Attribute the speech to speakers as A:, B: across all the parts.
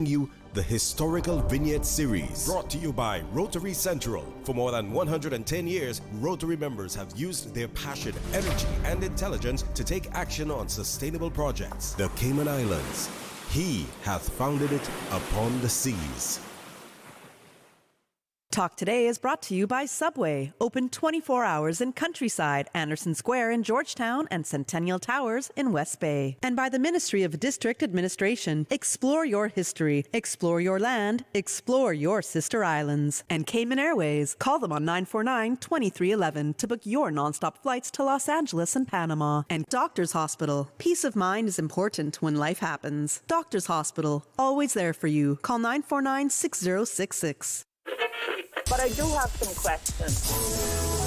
A: You the Historical Vignette Series, brought to you by Rotary Central. For more than 110 years, Rotary members have used their passion, energy, and intelligence to take action on sustainable projects. The Cayman Islands, He hath founded it upon the seas.
B: Talk Today is brought to you by Subway, open 24 hours in Countryside, Anderson Square in Georgetown, and Centennial Towers in West Bay. And by the Ministry of District Administration. Explore your history, explore your land, explore your sister islands. And Cayman Airways. Call them on 949-2311 to book your nonstop flights to Los Angeles and Panama. And Doctors Hospital. Peace of mind is important when life happens. Doctors Hospital, always there for you. Call 949-6066.
C: But I do have some questions.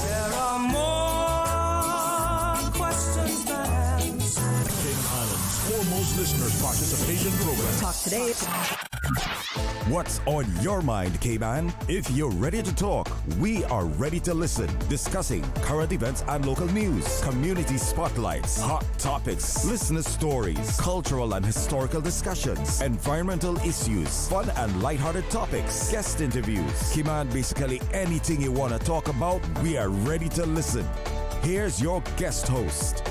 D: There are more questions than answers.
E: Cayman Islands' foremost listeners' participation program.
B: Talk Today.
F: What's on your mind, Cayman? If you're ready to talk, we are ready to listen. Discussing current events and local news, community spotlights, hot topics, listener stories, cultural and historical discussions, environmental issues, fun and lighthearted topics, guest interviews. Cayman, basically anything you want to talk about, we are ready to listen. Here's your guest host.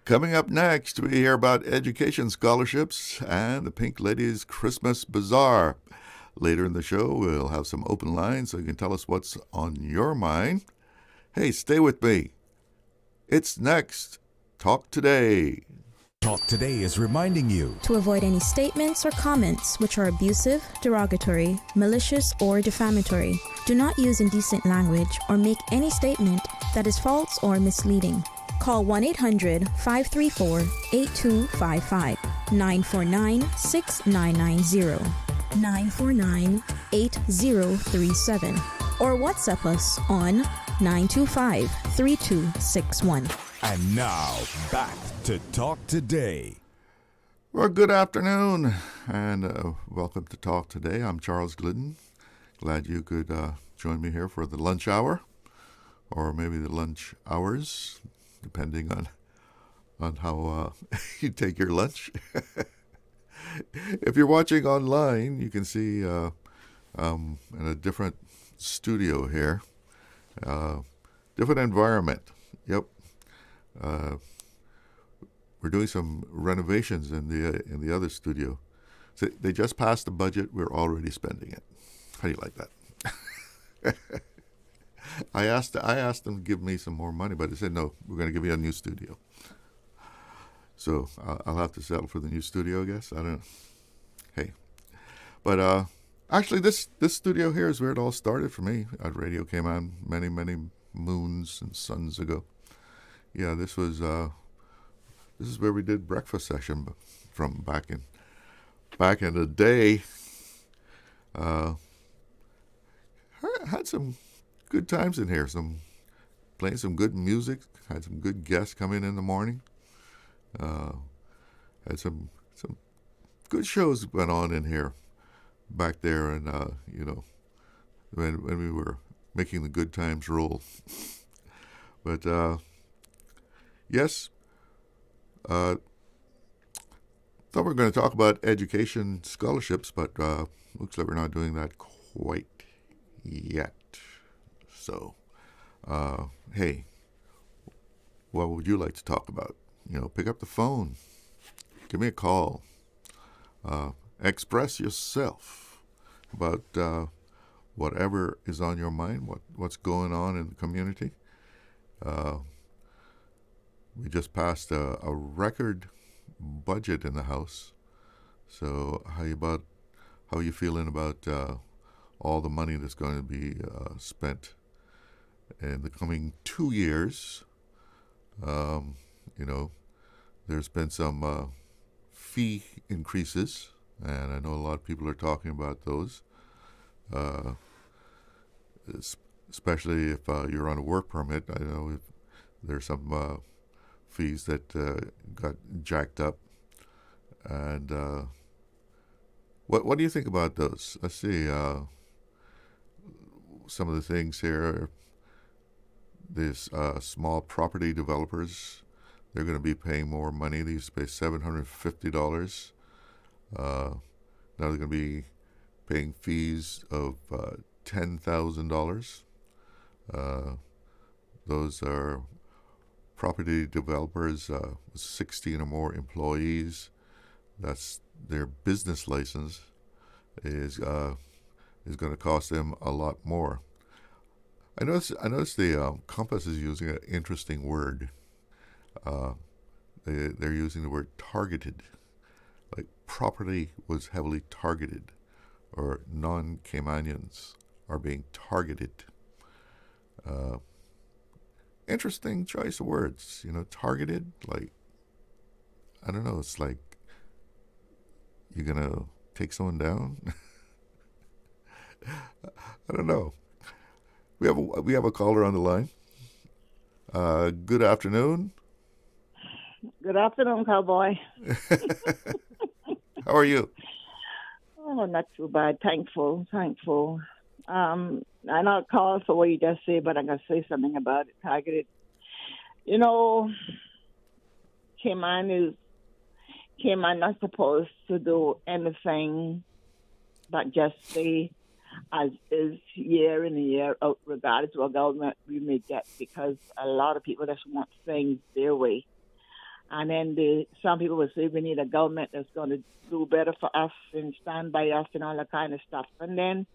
G: Coming up next, we hear about education scholarships and the Pink Ladies Christmas Bazaar. Later in the show, we'll have some open lines so you can tell us what's on your mind. Hey, stay with me. It's next. Talk Today.
F: Talk Today is reminding you
H: to avoid any statements or comments which are abusive, derogatory, malicious, or defamatory. Do not use indecent language or make any statement that is false or misleading. Call 1-800-534-8255, 949-6990, 949-8037, or WhatsApp us on 925-3261.
F: And now, back to Talk Today.
G: Well, good afternoon, and welcome to Talk Today. I'm Charles Glidden. Glad you could join me here for the lunch hour, or maybe the lunch hours, depending on how you take your lunch. If you're watching online, you can see in a different studio here, different environment. Yep. We're doing some renovations in the other studio. So they just passed the budget. We're already spending it. How do you like that? I asked them to give me some more money, but they said, no, we're going to give you a new studio. So I'll have to settle for the new studio, I guess. I don't know. Hey. But actually, this studio here is where it all started for me. Radio came on many, many moons and suns ago. Yeah, this is where we did breakfast session from back in the day. Had some good times in here. Playing some good music. Had some good guests come in the morning. Had some good shows went on in here back there, and when we were making the good times roll. But yes, thought we were going to talk about education scholarships, but looks like we're not doing that quite yet. So, hey, what would you like to talk about? Pick up the phone. Give me a call. Express yourself about whatever is on your mind, what's going on in the community. We just passed a record budget in the House. So how you feeling about all the money that's going to be spent in the coming 2 years? There's been some fee increases, and I know a lot of people are talking about those, especially if you're on a work permit. I know there's some fees that got jacked up. And what do you think about those? Let's see. Some of the things here. These small property developers, they're going to be paying more money. They used to pay $750 Now they're going to be paying fees of $10,000. Those are property developers with 16 or more employees. That's their business license is going to cost them a lot more. I noticed the Compass is using an interesting word. They're using the word targeted. Like property was heavily targeted, or non-Caymanians are being targeted. Interesting choice of words, targeted. Like, I don't know. It's like you're gonna take someone down. I don't know. We have a caller on the line. Good afternoon.
C: Good afternoon, cowboy.
G: How are you?
C: Oh, not too bad. Thankful. I not call for what you just say, but I'm going to say something about it. Targeted. Cayman not supposed to do anything but just stay as is year in and year out, regardless of what government we may get, because a lot of people just want things their way. And then some people will say we need a government that's going to do better for us and stand by us and all that kind of stuff. And then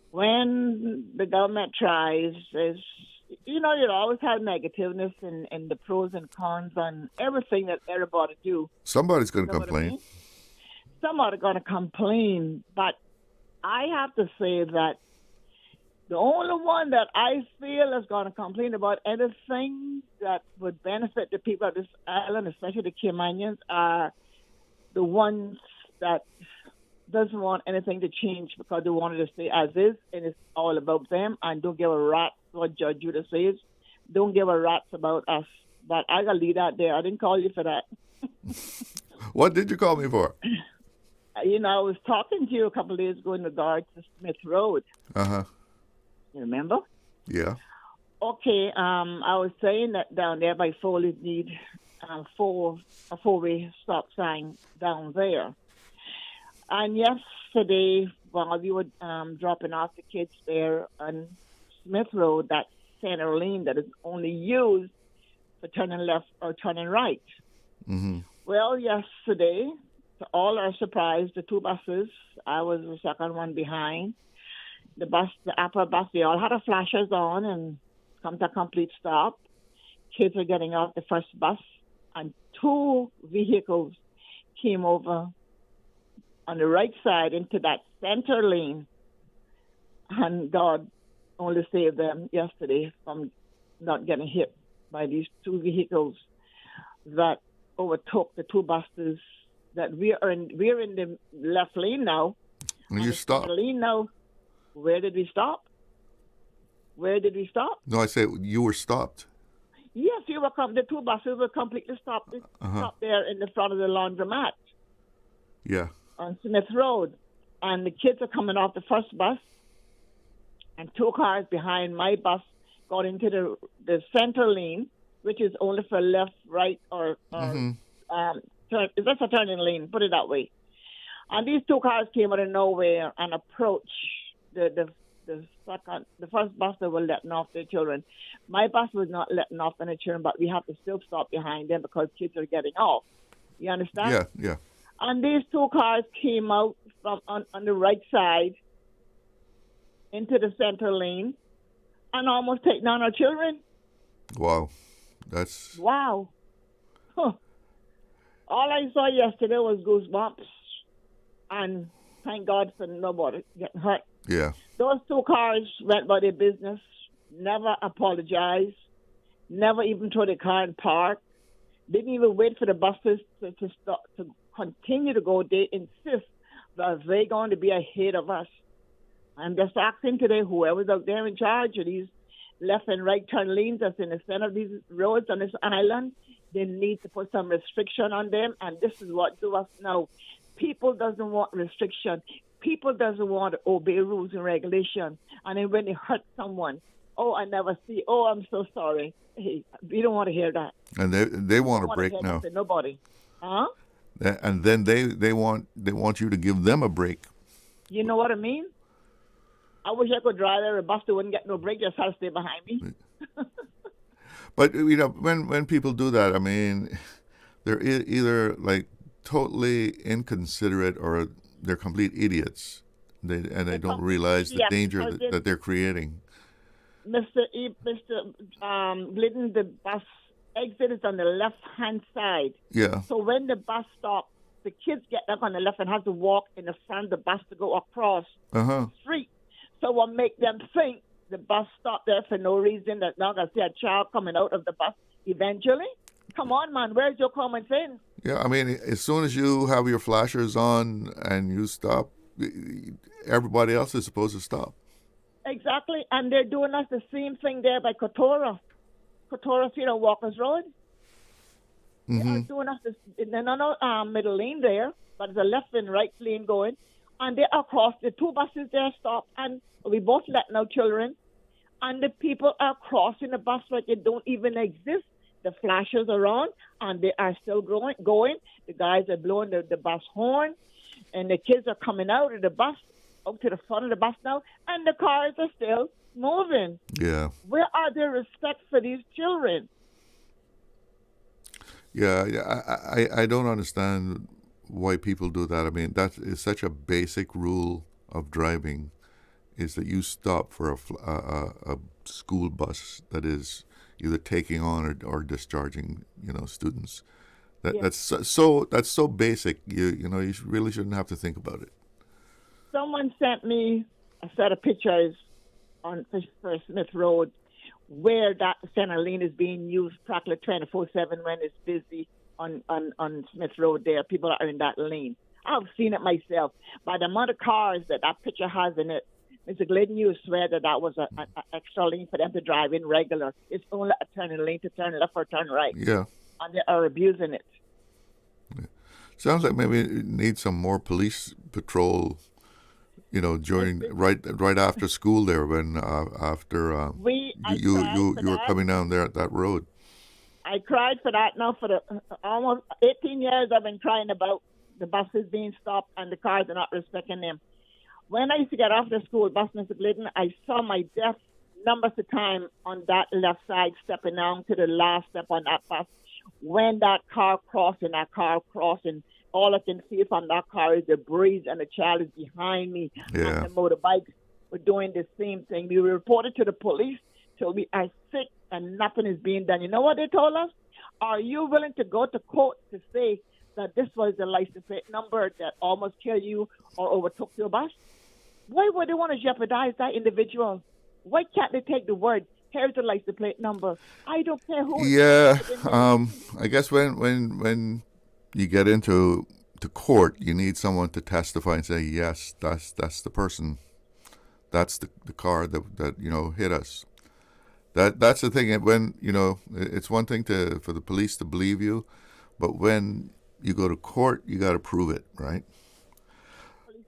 C: when the government tries, you always have negativeness and the pros and cons on everything that everybody do.
G: Somebody's going to complain.
C: Somebody's going to complain. But I have to say that the only one that I feel is going to complain about anything that would benefit the people of this island, especially the Caymanians, are the ones that doesn't want anything to change because they wanted to stay as is, and it's all about them, and don't give a rat's what Judge Judah says. Don't give a rat's about us. But I got to leave that there. I didn't call you for that.
G: What did you call me for?
C: I was talking to you a couple of days ago in regards to Smith Road.
G: Uh-huh.
C: You remember?
G: Yeah.
C: Okay, I was saying that down there by Foley need a four-way stop sign down there. And yesterday, while we were dropping off the kids there on Smith Road, that center lane that is only used for turning left or turning right.
G: Mm-hmm.
C: Well, yesterday, to all our surprise, the two buses, I was the second one behind. The upper bus, they all had the flashers on and come to a complete stop. Kids are getting off the first bus, and two vehicles came over on the right side into that center lane. And God only saved them yesterday from not getting hit by these two vehicles that overtook the two buses. That we're in the left lane now.
G: And you stopped.
C: Lane now. Where did we stop?
G: No, I said you were stopped.
C: Yes, the two buses were completely stopped. Stopped there in the front of the laundromat.
G: Yeah.
C: On Smith Road. And the kids are coming off the first bus, and two cars behind my bus got into the center lane, which is only for left, right, or turn. That's a turning lane, put it that way. And these two cars came out of nowhere and approached the first bus that were letting off their children. My bus was not letting off any children, but we have to still stop behind them because kids are getting off. You understand?
G: Yeah.
C: And these two cars came out from on the right side into the center lane and almost taking on our children.
G: Wow.
C: Wow. Huh. All I saw yesterday was goosebumps, and thank God for nobody getting hurt.
G: Yeah.
C: Those two cars went by their business, never apologized, never even threw the car in park, didn't even wait for the buses to stop, to continue to go. They insist that they're going to be ahead of us. I'm just asking today, whoever's out there in charge of these left and right turn lanes that's in the center of these roads on this island, they need to put some restriction on them, and this is what do us now. People doesn't want restriction. People doesn't want to obey rules and regulations. And then when they hurt someone, oh, I never see. Oh, I'm so sorry. Hey, we don't want to hear that.
G: And they want to break now.
C: Nobody. Huh?
G: And then they want you to give them a break.
C: You know what I mean? I wish I could drive there. A bus that wouldn't get no break, just had to stay behind me.
G: But when people do that, I mean, they're either like totally inconsiderate or they're complete idiots. They don't realize the danger that they're creating.
C: Mr. Glidden, the bus exit is on the left-hand side.
G: Yeah.
C: So when the bus stops, the kids get up on the left and have to walk in the front of the bus to go across the street. So what make them think the bus stopped there for no reason, that now going to see a child coming out of the bus eventually? Come on, man, where's your common sense?
G: Yeah, I mean, as soon as you have your flashers on and you stop, everybody else is supposed to stop.
C: Exactly, and they're doing us the same thing there by Kotora Walker's Road. They are doing us this, they're not middle lane there, but there's a left and right lane going, and they are across. The two buses there stop, and we both letting out children, and the people are crossing the bus like it don't even exist. The flashers are on, and they are still going. The guys are blowing the bus horn, and the kids are coming out of the bus, up to the front of the bus now, and the cars are still moving.
G: Yeah.
C: Where are the respect for these children?
G: Yeah, I don't understand why people do that. I mean, that is such a basic rule of driving, is that you stop for a school bus that is either taking on or discharging, students. That's so basic. You really shouldn't have to think about it.
C: Someone sent me a set of pictures on First Smith Road where that center lane is being used practically 24/7 when it's busy on Smith Road there. People are in that lane. I've seen it myself. By the amount of cars that picture has in it, Mr. Glidden, you swear that was an extra lane for them to drive in regular. It's only a turning lane to turn left or turn right.
G: Yeah.
C: And they are abusing it.
G: Yeah. Sounds like maybe it needs some more police patrol, during right after school there when after you were coming down there at that road.
C: I cried for that now for the almost 18 years. I've been crying about the buses being stopped and the cars are not respecting them. When I used to get off the school bus, Mr. Glidden, I saw my death numbers of time on that left side stepping down to the last step on that bus. When that car crossing, all I can see from that car is the breeze, and the child is behind me.
G: Yeah.
C: And the motorbikes were doing the same thing. We reported to the police till we are sick and nothing is being done. You know what they told us? Are you willing to go to court to say that this was the license plate number that almost killed you or overtook your bus? Why would they want to jeopardize that individual? Why can't they take the word, here's the license plate number? I don't care who.
G: Yeah, I guess when you get into court, you need someone to testify and say, yes, that's the person, that's the car that hit us. That's the thing. When it's one thing for the police to believe you, but when you go to court, you got to prove it, right?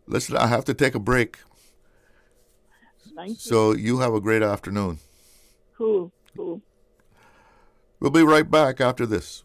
G: Listen, I have to take a break. So you have a great afternoon.
C: Cool.
G: We'll be right back after this.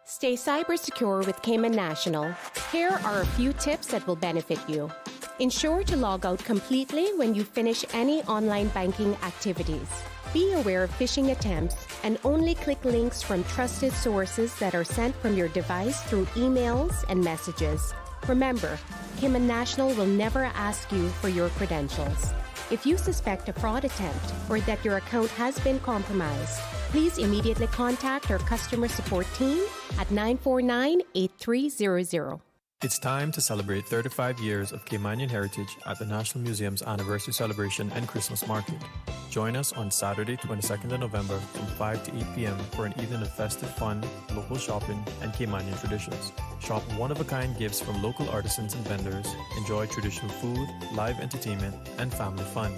I: Stay cyber secure with Cayman National. Here are a few tips that will benefit you. Ensure to log out completely when you finish any online banking activities. Be aware of phishing attempts and only click links from trusted sources that are sent from your device through emails and messages. Remember, Cayman National will never ask you for your credentials. If you suspect a fraud attempt or that your account has been compromised, please immediately contact our customer support team at 949-8300.
J: It's time to celebrate 35 years of Caymanian heritage at the National Museum's Anniversary Celebration and Christmas Market. Join us on Saturday, 22nd of November from 5 to 8 p.m. for an evening of festive fun, local shopping, and Caymanian traditions. Shop one-of-a-kind gifts from local artisans and vendors, enjoy traditional food, live entertainment, and family fun.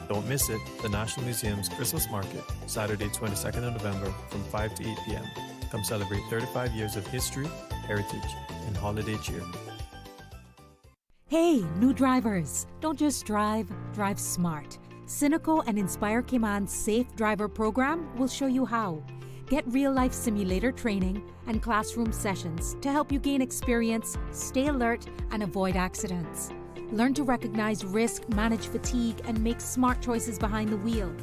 J: Don't miss it, the National Museum's Christmas Market, Saturday, 22nd of November from 5 to 8 p.m. Come celebrate 35 years of history, heritage, and holiday cheer.
K: Hey, new drivers! Don't just drive, drive smart. Cynical and Inspire Cayman's Safe Driver program will show you how. Get real-life simulator training and classroom sessions to help you gain experience, stay alert, and avoid accidents. Learn to recognize risk, manage fatigue, and make smart choices behind the wheel.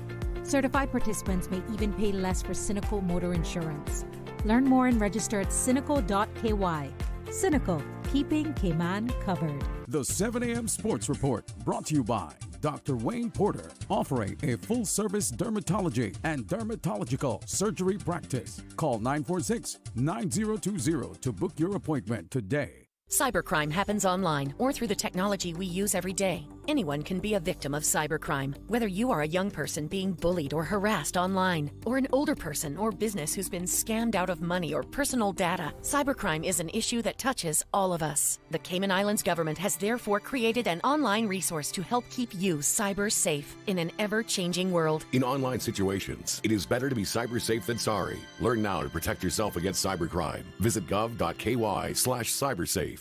K: Certified participants may even pay less for Cynical motor insurance. Learn more and register at cynical.ky. Cynical, keeping Cayman covered.
E: The 7 a.m. Sports Report, brought to you by Dr. Wayne Porter, offering a full-service dermatology and dermatological surgery practice. Call 946-9020 to book your appointment today.
L: Cybercrime happens online or through the technology we use every day. Anyone can be a victim of cybercrime, whether you are a young person being bullied or harassed online, or an older person or business who's been scammed out of money or personal data. Cybercrime is an issue that touches all of us. The Cayman Islands government has therefore created an online resource to help keep you cyber safe in an ever-changing world.
M: In online situations, it is better to be cyber safe than sorry. Learn now to protect yourself against cybercrime. Visit gov.ky/cybersafe.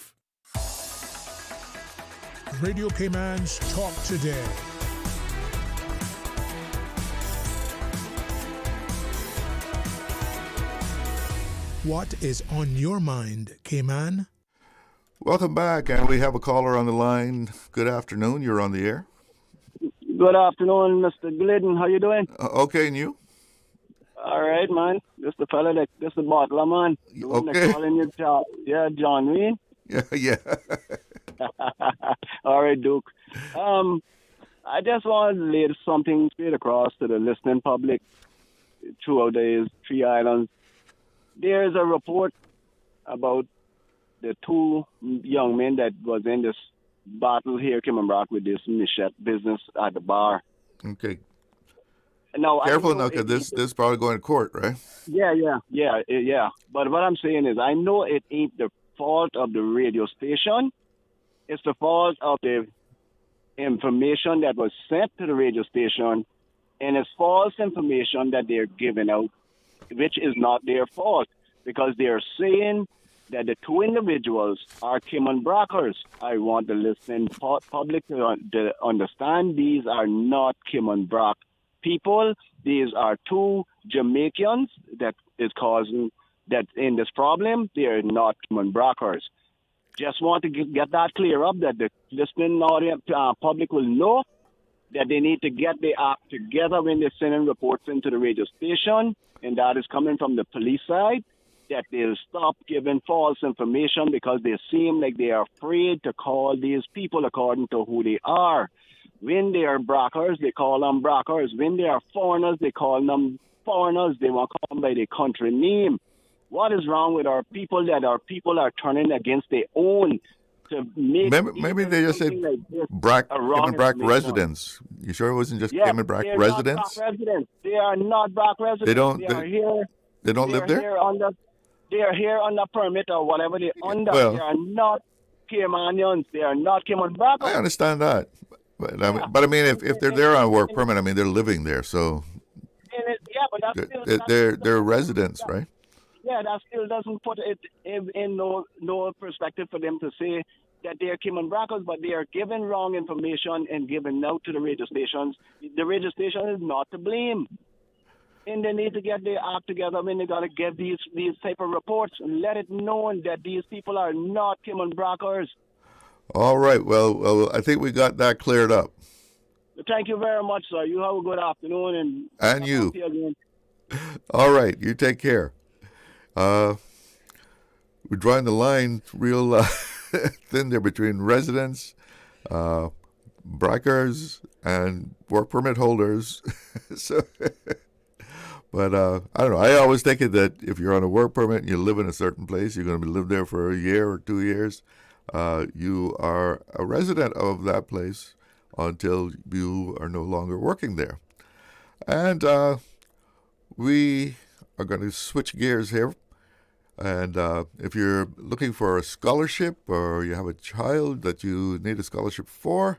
N: Radio Cayman's Talk Today. What is on your mind, Cayman?
G: Welcome back, and we have a caller on the line. Good afternoon. You're on the air.
O: Good afternoon, Mr. Glidden. How you doing?
G: Okay, and you?
O: All right, man. This the fella that this the bottler, man.
G: Okay.
O: Calling you John. Yeah, John Wayne.
G: Yeah.
O: All right, Duke. I just want to lay something straight across to the listening public throughout these 3 islands. There's a report about the 2 young men that was in this battle here, Cayman Brock, with this Michette business at the bar.
G: Okay.
O: Now,
G: careful now, because this is probably going to court, right?
O: Yeah. But what I'm saying is, I know it ain't the fault of the radio station. It's the fault of the information that was sent to the radio station, and it's false information that they're giving out, which is not their fault, because they're saying that the 2 individuals are Cayman Brockers. I want the listening public to understand these are not Cayman Brock people. These are 2 Jamaicans that is causing that in this problem. They are not Cayman Brockers. Just want to get that clear up, that the listening audience public will know that they need to get the act together when they're sending reports into the radio station, and that is coming from the police side, that they'll stop giving false information because they seem like they are afraid to call these people according to who they are. When they are Brockers, they call them Brockers. When they are foreigners, they call them foreigners. They won't call them by their country name. What is wrong with our people that our people are turning against their own to make...
G: Maybe they just said Cayman Brock residents. You sure it wasn't just Cayman Brock residents?
O: Not Brock residents. They are not Brock residents.
G: They don't live there?
O: They are here on the permit or whatever they're under.
G: Well,
O: they are not Caymanians. They are not Cayman Brock.
G: I understand that. But I mean, if they're there on work permit, I mean, they're living there, so...
O: but that's
G: they're residents, right?
O: Yeah, that still doesn't put it in no perspective for them to say that they're Cayman Brockers, but they are giving wrong information and giving out to the radio stations. The radio station is not to blame. And they need to get their act together when they got to get these type of reports and let it known that these people are not Cayman Brockers.
G: All right. Well, I think we got that cleared up.
O: Thank you very much, sir. You have a good afternoon.
G: And you. All right. You take care. We're drawing the line real thin there between residents, Brockers, and work permit holders. But I don't know. I always think that if you're on a work permit and you live in a certain place, you're going to live there for a year or 2 years. You are a resident of that place until you are no longer working there. And we are going to switch gears here. And if you're looking for a scholarship or you have a child that you need a scholarship for,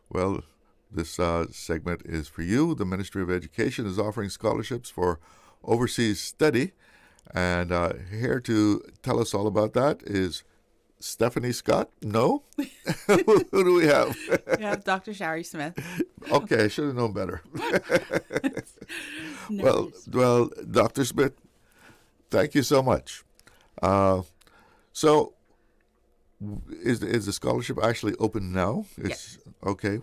G: well, this segment is for you. The Ministry of Education is offering scholarships for overseas study. And here to tell us all about that is Stephanie Scott? No? Who do we have?
P: We have Dr. Shari Smith.
G: Okay, I should have known better. Well, Dr. Smith, Thank you so much. So, is the scholarship actually open now? It's okay.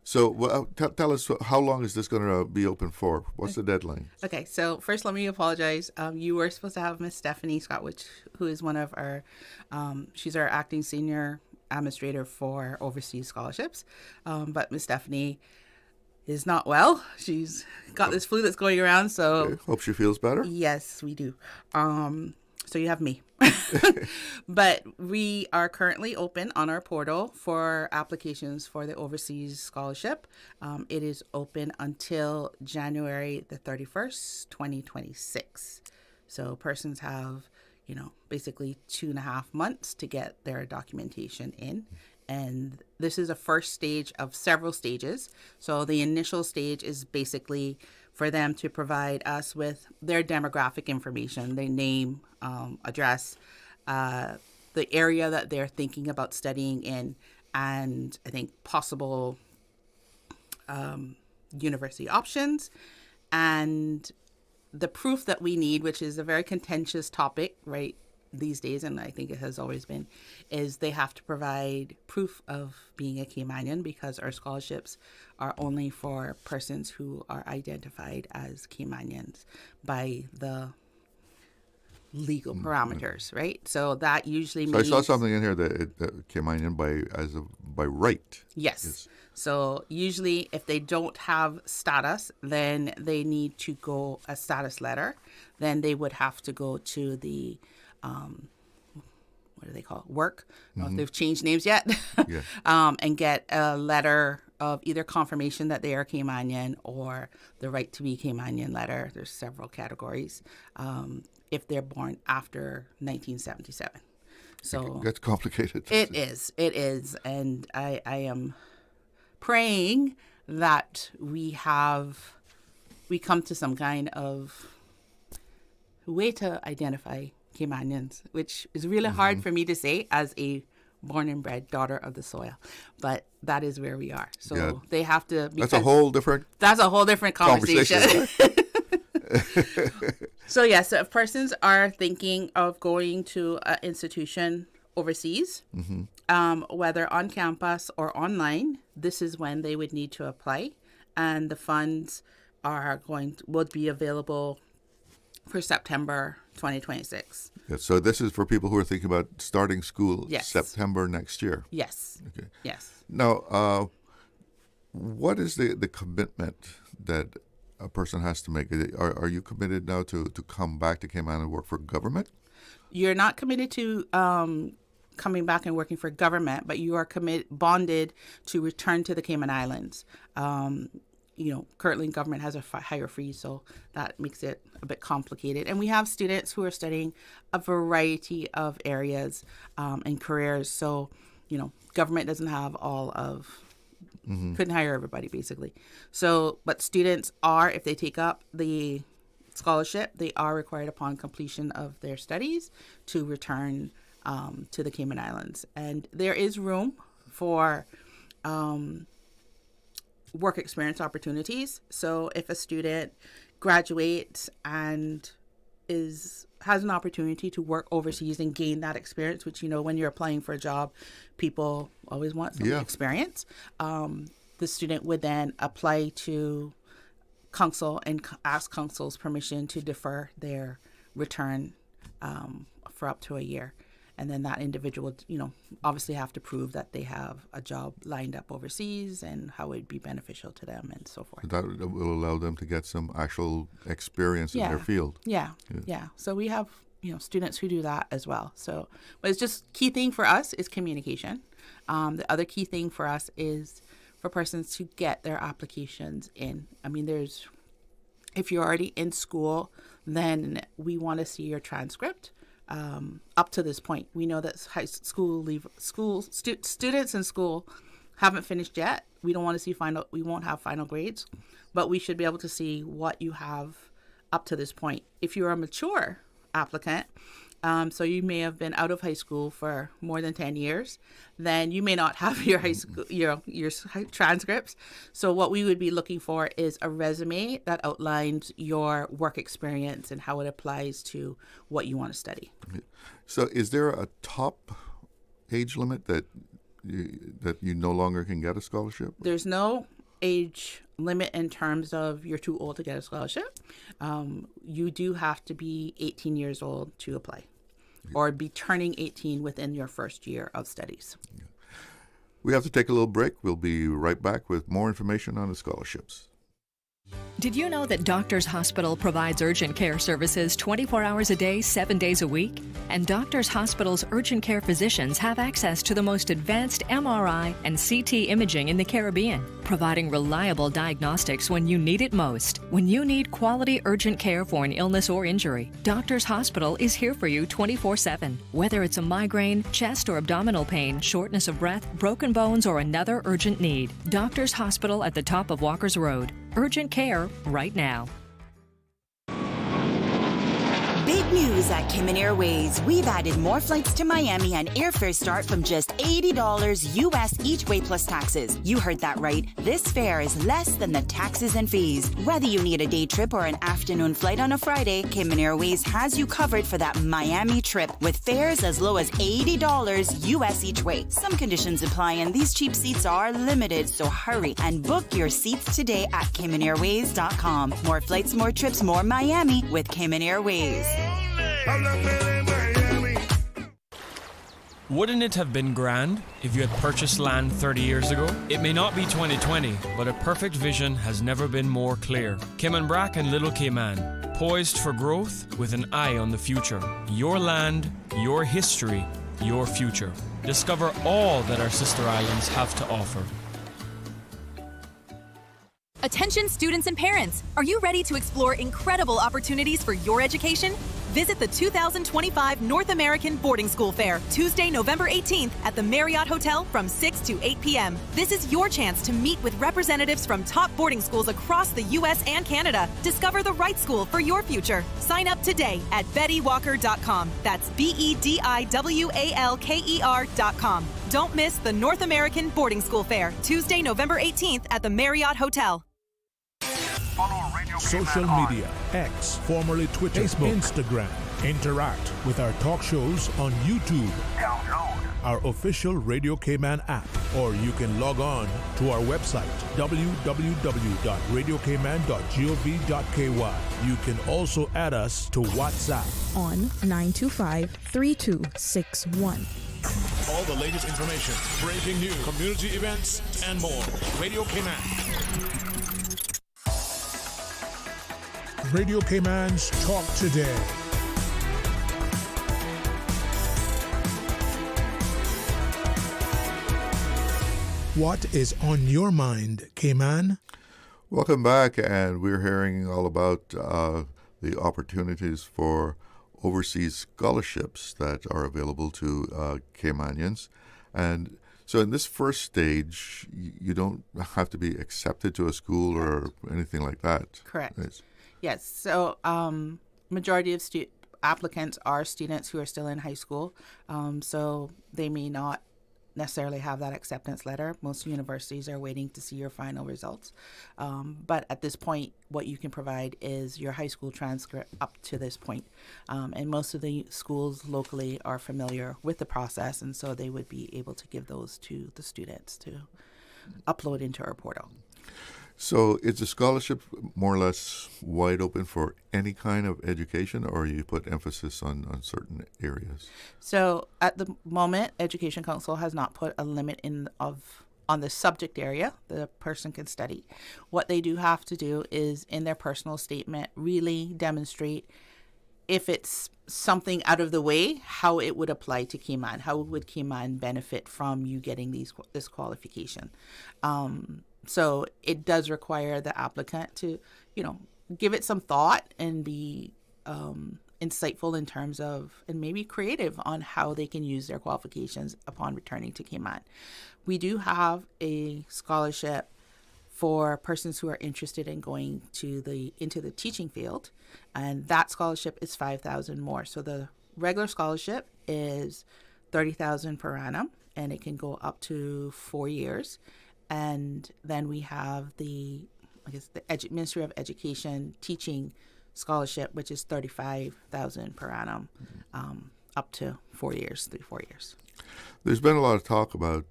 G: So, well, tell us, how long is this going to be open for? What's the deadline?
P: Okay, so first let me apologize. You were supposed to have Miss Stephanie Scott, who is one of our, she's our acting senior administrator for overseas scholarships. But Miss Stephanie is not well. She's got this flu that's going around. So
G: Okay. Hope she feels better.
P: Yes, we do. So you have me. But we are currently open on our portal for applications for the overseas scholarship. It is open until January the 31st, 2026. So persons have, basically 2.5 months to get their documentation in. And this is a first stage of several stages. So the initial stage is basically for them to provide us with their demographic information, their name, address, the area that they're thinking about studying in, and I think possible university options, and the proof that we need, which is a very contentious topic, right, these days, and I think it has always been, is they have to provide proof of being a Caymanian, because our scholarships are only for persons who are identified as Caymanians by the legal parameters, right? So that usually means...
G: I saw something in here that Caymanian by right.
P: Yes. So usually if they don't have status, then they need to go a status letter. Then they would have to go to the... what do they call it? Work. I don't know if they've changed names yet. And get a letter of either confirmation that they are Caymanian or the right to be Caymanian letter. There's several categories. If they're born after 1977. So
G: that's complicated.
P: It is. And I am praying that we come to some kind of way to identify Caymanians, which is really hard for me to say as a born and bred daughter of the soil, but that is where we are. So they have to. That's a whole different conversation. So so if persons are thinking of going to an institution overseas, whether on campus or online, this is when they would need to apply, and the funds would be available for September 2026.
G: So this is for people who are thinking about starting school September next year.
P: Yes.
G: Okay.
P: Yes.
G: Now, what is the commitment that a person has to make? Are you committed now to come back to Cayman and work for government?
P: You're not committed to coming back and working for government, but you are bonded to return to the Cayman Islands. Currently government has a higher fee, so that makes it a bit complicated. And we have students who are studying a variety of areas and careers. So, government doesn't have all of, couldn't hire everybody basically. So, but students are, if they take up the scholarship, they are required upon completion of their studies to return to the Cayman Islands. And there is room for work experience opportunities. So if a student graduates and has an opportunity to work overseas and gain that experience, which, when you're applying for a job, people always want some experience. The student would then apply to council and ask council's permission to defer their return for up to a year. And then that individual, obviously have to prove that they have a job lined up overseas and how it would be beneficial to them and so forth.
G: That will allow them to get some actual experience in their field.
P: Yeah. So we have, students who do that as well. So, but it's just key thing for us is communication. The other key thing for us is for persons to get their applications in. I mean, if you're already in school, then we want to see your transcript. Up to this point, we know that students in school haven't finished yet. We don't want to see we won't have final grades, but we should be able to see what you have up to this point. If you're a mature applicant So you may have been out of high school for more than 10 years. Then you may not have your high school, your transcripts. So what we would be looking for is a resume that outlines your work experience and how it applies to what you want to study.
G: So is there a top age limit that you no longer can get a scholarship?
P: There's no age limit in terms of you're too old to get a scholarship. You do have to be 18 years old to apply, or be turning 18 within your first year of studies.
G: We have to take a little break. We'll be right back with more information on the scholarships.
Q: Did you know that Doctors Hospital provides urgent care services 24 hours a day, 7 days a week? And Doctors Hospital's urgent care physicians have access to the most advanced MRI and CT imaging in the Caribbean, providing reliable diagnostics when you need it most. When you need quality urgent care for an illness or injury, Doctors Hospital is here for you 24/7. Whether it's a migraine, chest or abdominal pain, shortness of breath, broken bones, or another urgent need, Doctors Hospital at the top of Walker's Road. Urgent care right now.
R: Big news at Cayman Airways. We've added more flights to Miami, and airfares start from just $80 US each way plus taxes. You heard that right. This fare is less than the taxes and fees. Whether you need a day trip or an afternoon flight on a Friday, Cayman Airways has you covered for that Miami trip with fares as low as $80 US each way. Some conditions apply, and these cheap seats are limited, so hurry and book your seats today at CaymanAirways.com. More flights, more trips, more Miami with Cayman Airways.
S: Wouldn't it have been grand if you had purchased land 30 years ago? It may not be 2020, but a perfect vision has never been more clear. Cayman Brac and Little Cayman, poised for growth with an eye on the future. Your land, your history, your future. Discover all that our sister islands have to offer.
T: Attention students and parents, are you ready to explore incredible opportunities for your education? Visit the 2025 North American Boarding School Fair, Tuesday, November 18th at the Marriott Hotel from 6 to 8 p.m. This is your chance to meet with representatives from top boarding schools across the U.S. and Canada. Discover the right school for your future. Sign up today at bettywalker.com. That's BEDIWALKER.com. Don't miss the North American Boarding School Fair, Tuesday, November 18th at the Marriott Hotel.
N: Social media, X, formerly Twitter, Facebook, Instagram. Interact with our talk shows on YouTube. Download our official Radio Cayman app, or you can log on to our website, www.radiocayman.gov.ky. You can also add us to WhatsApp
H: on 925-3261.
N: All the latest information, breaking news, community events, and more. Radio Cayman. Radio Cayman's Talk Today. What is on your mind, Cayman?
G: Welcome back, and we're hearing all about the opportunities for overseas scholarships that are available to Caymanians. And so in this first stage, you don't have to be accepted to a school or anything like that.
P: Correct. Yes. So majority of applicants are students who are still in high school. So they may not necessarily have that acceptance letter. Most universities are waiting to see your final results. But at this point, what you can provide is your high school transcript up to this point. And most of the schools locally are familiar with the process, and so they would be able to give those to the students to upload into our portal.
G: So is the scholarship more or less wide open for any kind of education, or you put emphasis on certain areas?
P: So at the moment, Education Council has not put a limit on the subject area that a person can study. What they do have to do is, in their personal statement, really demonstrate if it's something out of the way, how it would apply to Cayman. How would Cayman benefit from you getting this qualification? So it does require the applicant to, give it some thought and be insightful in terms of, and maybe creative on how they can use their qualifications upon returning to Cayman. We do have a scholarship for persons who are interested in going into the teaching field, and that scholarship is $5,000 more. So the regular scholarship is $30,000 per annum, and it can go up to 4 years. And then we have the Ministry of Education teaching scholarship, which is $35,000 per annum, up to 4 years, 4 years.
G: There's been a lot of talk about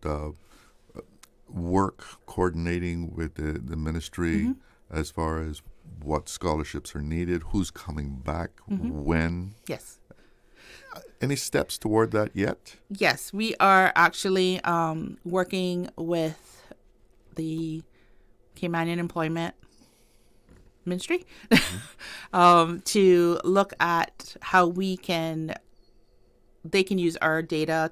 G: work coordinating with the ministry as far as what scholarships are needed, who's coming back, when.
P: Yes.
G: Any steps toward that yet?
P: Yes, we are actually working with the Caymanian Employment Ministry to look at how they can use our data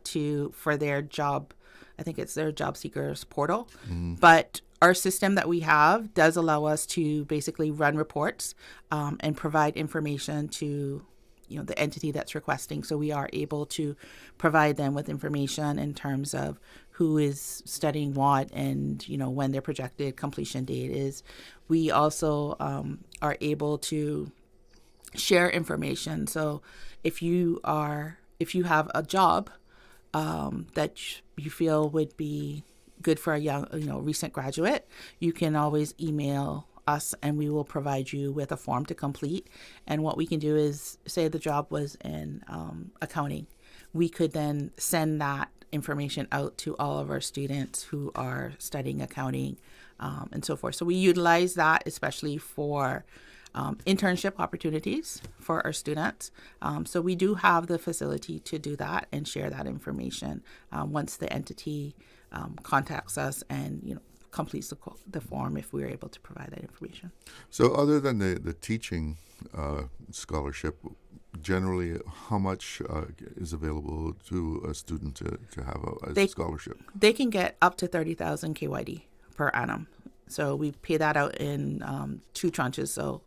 P: for their job. I think it's their job seekers portal. But our system that we have does allow us to basically run reports and provide information to the entity that's requesting. So we are able to provide them with information in terms of who is studying what and, when their projected completion date is. We also are able to share information. So if you have a job that you feel would be good for a young, recent graduate, you can always email us and we will provide you with a form to complete. And what we can do is, say the job was in accounting, we could then send that information out to all of our students who are studying accounting and so forth. So we utilize that especially for internship opportunities for our students. So we do have the facility to do that and share that information once the entity contacts us and completes the form, if we're able to provide that information.
G: So other than the teaching scholarship, generally how much is available to a student to have a scholarship? They can get up to 30,000 KYD per annum. So we pay that out in 2 tranches. So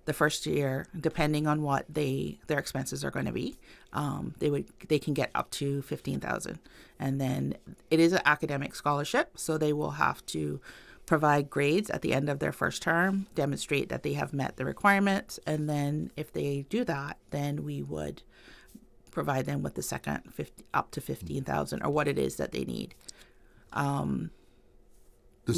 G: the first year, depending on what their expenses are going to be, they can get up to 15,000. And then it is an academic scholarship, so they will have to provide grades at the end of their first term, demonstrate that they have met the requirements, and then if they do that, then we would provide them with the second up to 15,000 or what it is that they need. Does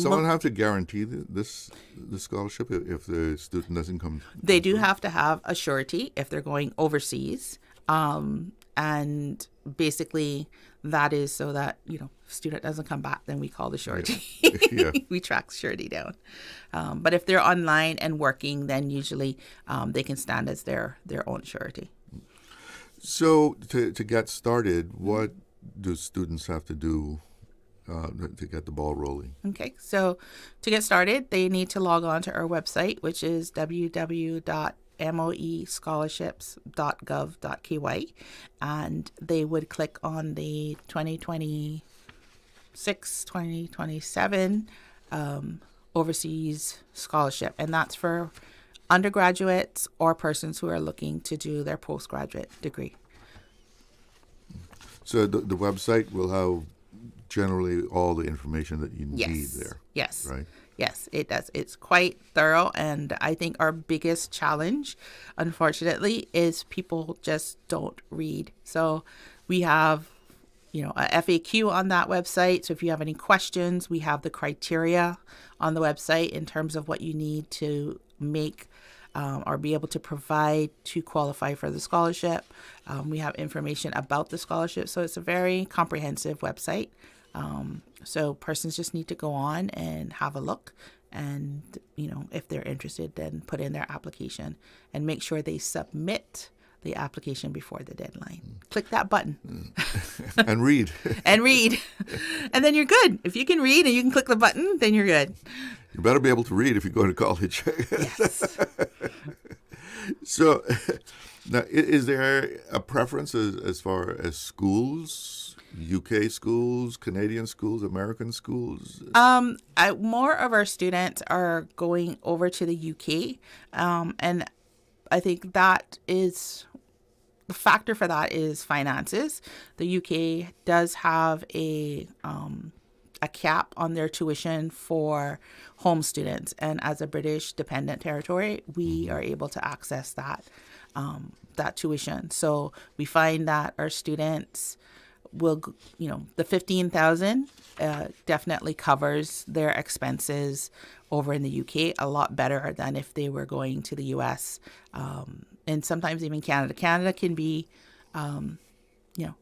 G: someone have to guarantee this scholarship if the student doesn't come?
P: They do have to have a surety if they're going overseas. And basically that is so that, student doesn't come back, then we call the surety. Yeah. We track surety down. But if they're online and working, then usually they can stand as their own surety.
G: So to get started, what do students have to do to get the ball rolling?
P: Okay, so to get started, they need to log on to our website, which is www.moescholarships.gov.ky, and they would click on the 2026-2027 overseas scholarship, and that's for undergraduates or persons who are looking to do their postgraduate degree.
G: So the website will have generally all the information that you need there.
P: Yes.
G: Right?
P: Yes, it does. It's quite thorough, and I think our biggest challenge, unfortunately, is people just don't read. So we have, a FAQ on that website. So if you have any questions, we have the criteria on the website in terms of what you need to make or be able to provide to qualify for the scholarship. We have information about the scholarship. So it's a very comprehensive website. So persons just need to go on and have a look, and if they're interested, then put in their application and make sure they submit the application before the deadline. Click that button.
G: And read.
P: And read. And then you're good. If you can read and you can click the button, then you're good.
G: You better be able to read if you go to college.
P: Yes.
G: So now, is there a preference as far as schools? UK schools, Canadian schools, American schools?
P: More of our students are going over to the UK, and I think that is the factor for that is finances. The UK does have a cap on their tuition for home students, and as a British dependent territory, we are able to access that. that tuition. So we find that our students will, the $15,000 definitely covers their expenses over in the UK a lot better than if they were going to the US, and sometimes even Canada. Canada can be,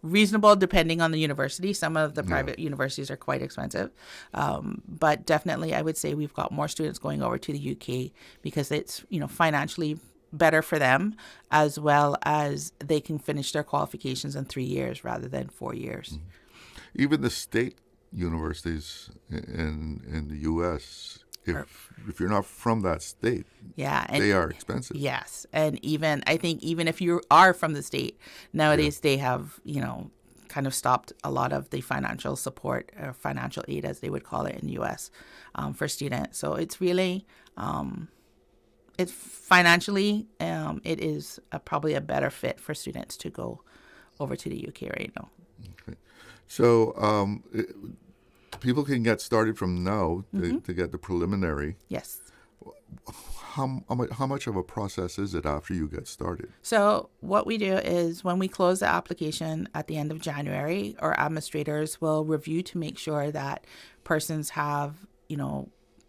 P: reasonable depending on the university. Some of the private universities are quite expensive, but definitely I would say we've got more students going over to the UK because it's financially better for them, as well as they can finish their qualifications in 3 years rather than 4 years.
G: Even the state universities in the U.S., if you're not from that state, they are expensive.
P: Yes, and I think even if you are from the state, nowadays they have kind of stopped a lot of the financial support or financial aid, as they would call it in the U.S., for students. So it's really it's financially it is probably a better fit for students to go over to the UK right now.
G: Okay. So people can get started from now to get the preliminary.
P: Yes.
G: How much of a process is it after you get started?
P: So what we do is when we close the application at the end of January, our administrators will review to make sure that persons have,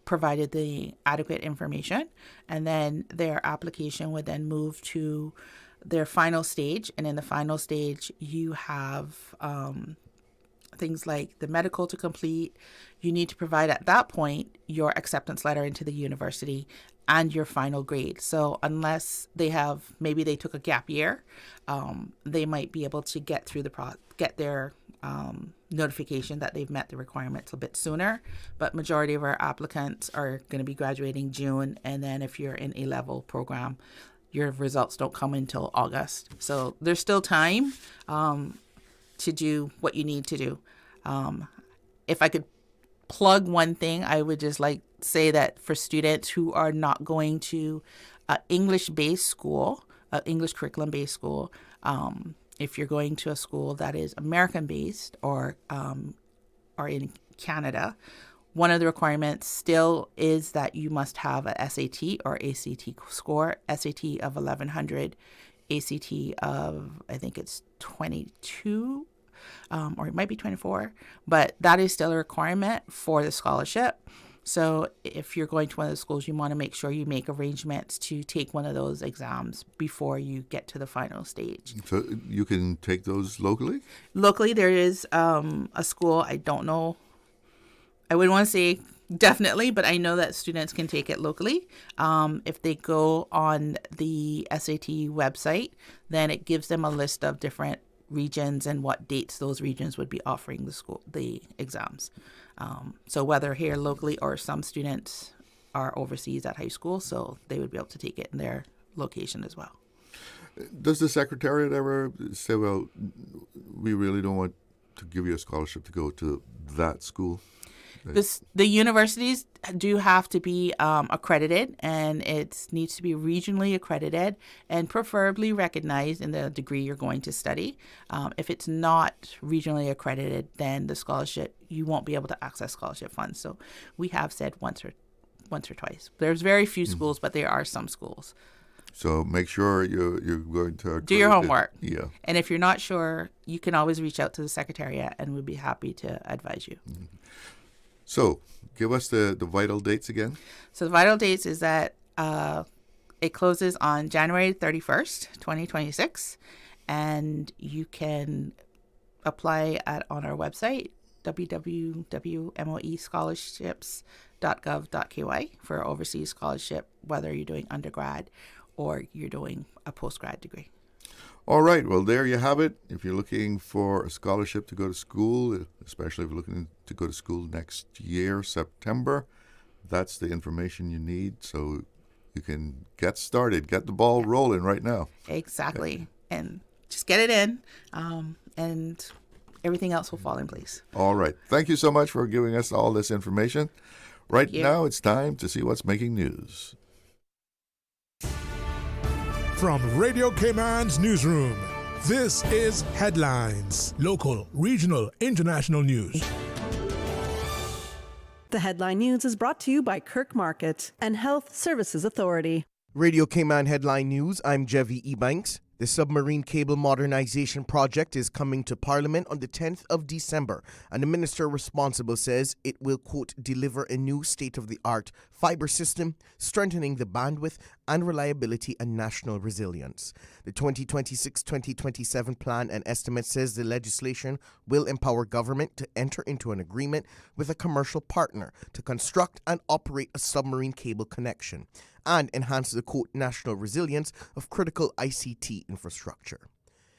P: provided the adequate information, and then their application would then move to their final stage. And in the final stage, you have things like the medical to complete. You need to provide at that point your acceptance letter into the university and your final grade. So unless maybe they took a gap year, they might be able to get through get their notification that they've met the requirements a bit sooner. But majority of our applicants are going to be graduating June, and then if you're in A-level program, your results don't come until August. So there's still time to do what you need to do. If I could plug one thing, I would just say that for students who are not going to an English-based school, English curriculum-based school, if you're going to a school that is American-based or in Canada, one of the requirements still is that you must have a SAT or ACT score, SAT of 1100, ACT of, I think it's 22, or it might be 24, but that is still a requirement for the scholarship. So if you're going to one of the schools, you want to make sure you make arrangements to take one of those exams before you get to the final stage.
G: So you can take those locally?
P: Locally, there is a school, I don't know, I wouldn't want to say definitely, but I know that students can take it locally. If they go on the SAT website, then it gives them a list of different regions and what dates those regions would be offering the exams. So whether here locally or some students are overseas at high school, so they would be able to take it in their location as well.
G: Does the Secretariat ever say, well, we really don't want to give you a scholarship to go to that school?
P: The universities do have to be accredited, and it needs to be regionally accredited and preferably recognized in the degree you're going to study. If it's not regionally accredited, then the scholarship, you won't be able to access scholarship funds. So we have said once or twice. There's very few schools, but there are some schools.
G: So make sure you're going to
P: do your homework.
G: Yeah.
P: And if you're not sure, you can always reach out to the Secretariat, and we'd be happy to advise you.
G: Mm-hmm. So give us the vital dates again.
P: So the vital dates is that it closes on January 31st, 2026, and you can apply on our website, www.moescholarships.gov.ky for overseas scholarship, whether you're doing undergrad or you're doing a postgrad degree.
G: All right. Well, there you have it. If you're looking for a scholarship to go to school, especially if you're looking to go to school next year, September, that's the information you need so you can get started, get the ball rolling right now.
P: Exactly. And just get it in, and everything else will fall in place.
G: All right. Thank you so much for giving us all this information. Right now, it's time to see what's making news.
N: From Radio Cayman's newsroom, this is Headlines. Local, regional, international news.
B: The Headline News is brought to you by Kirk Market and Health Services Authority.
U: Radio Cayman Headline News, I'm Jevi Ebanks. The submarine cable modernization project is coming to Parliament on the 10th of December, and the minister responsible says it will, quote, deliver a new state-of-the-art fiber system, strengthening the bandwidth and reliability and national resilience. The 2026-2027 plan and estimate says the legislation will empower government to enter into an agreement with a commercial partner to construct and operate a submarine cable connection and enhance the, quote, national resilience of critical ICT infrastructure.